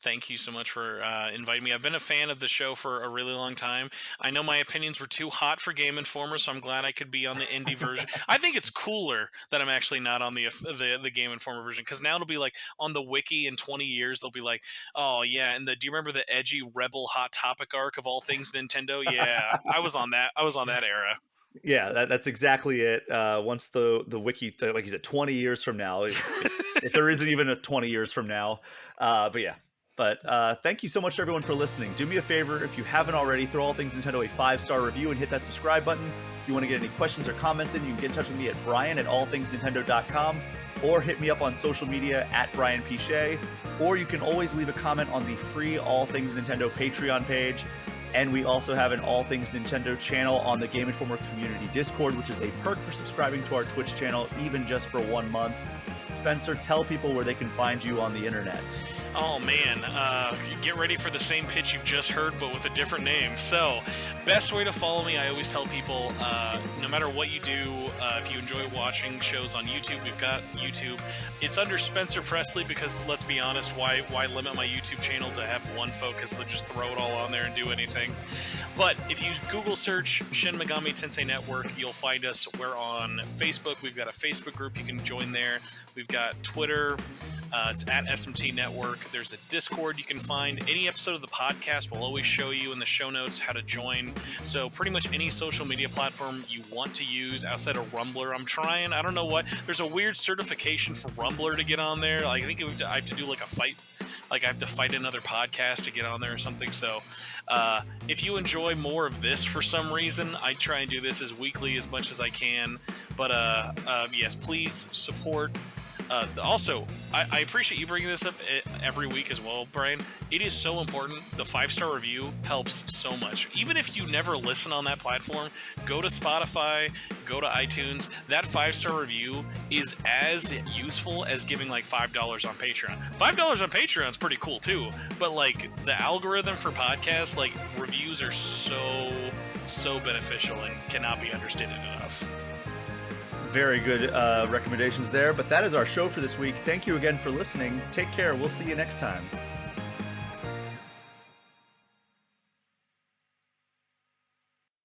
Thank you so much for inviting me. I've been a fan of the show for a really long time. I know my opinions were too hot for Game Informer, so I'm glad I could be on the indie version. I think it's cooler that I'm actually not on the Game Informer version, because now it'll be like on the wiki in 20 years, they'll be like, oh yeah, and do you remember the edgy Rebel Hot Topic arc of All Things Nintendo? Yeah, I was on that. I was on that era. Yeah, that's exactly it. Once the wiki, like you said, 20 years from now, if there isn't even a 20 years from now. But yeah. But thank you so much to everyone for listening. Do me a favor, if you haven't already, throw All Things Nintendo a 5-star review and hit that subscribe button. If you want to get any questions or comments in, you can get in touch with me at brian@allthingsnintendo.com, or hit me up on social media at Brian P. Shea, or you can always leave a comment on the free All Things Nintendo Patreon page. And we also have an All Things Nintendo channel on the Game Informer Community Discord, which is a perk for subscribing to our Twitch channel, even just for 1 month. Spencer, tell people where they can find you on the internet. Oh man, get ready for the same pitch you've just heard, but with a different name. So, best way to follow me, I always tell people, no matter what you do, if you enjoy watching shows on YouTube, we've got YouTube. It's under Spencer Presley because, let's be honest, why limit my YouTube channel to have one focus? They'll just throw it all on there and do anything. But if you Google search Shin Megami Tensei Network, you'll find us. We're on Facebook. We've got a Facebook group you can join there. We've got Twitter. It's at SMT Network. There's a Discord you can find. Any episode of the podcast will always show you in the show notes how to join. So pretty much any social media platform you want to use outside of Rumbler. I'm trying. I don't know what. There's a weird certification for Rumbler to get on there. Like, I think I have to do like a fight. Like, I have to fight another podcast to get on there or something. So if you enjoy more of this for some reason, I try and do this as weekly as much as I can. But yes, please support. Also, I appreciate you bringing this up every week as well, Brian. It is so important. The 5-star review helps so much. Even if you never listen on that platform, go to Spotify, go to iTunes. That 5-star review is as useful as giving like $5 on Patreon. $5 on Patreon is pretty cool too. But like the algorithm for podcasts, like reviews are so beneficial and cannot be understated enough. Very good recommendations there. But that is our show for this week. Thank you again for listening. Take care. We'll see you next time.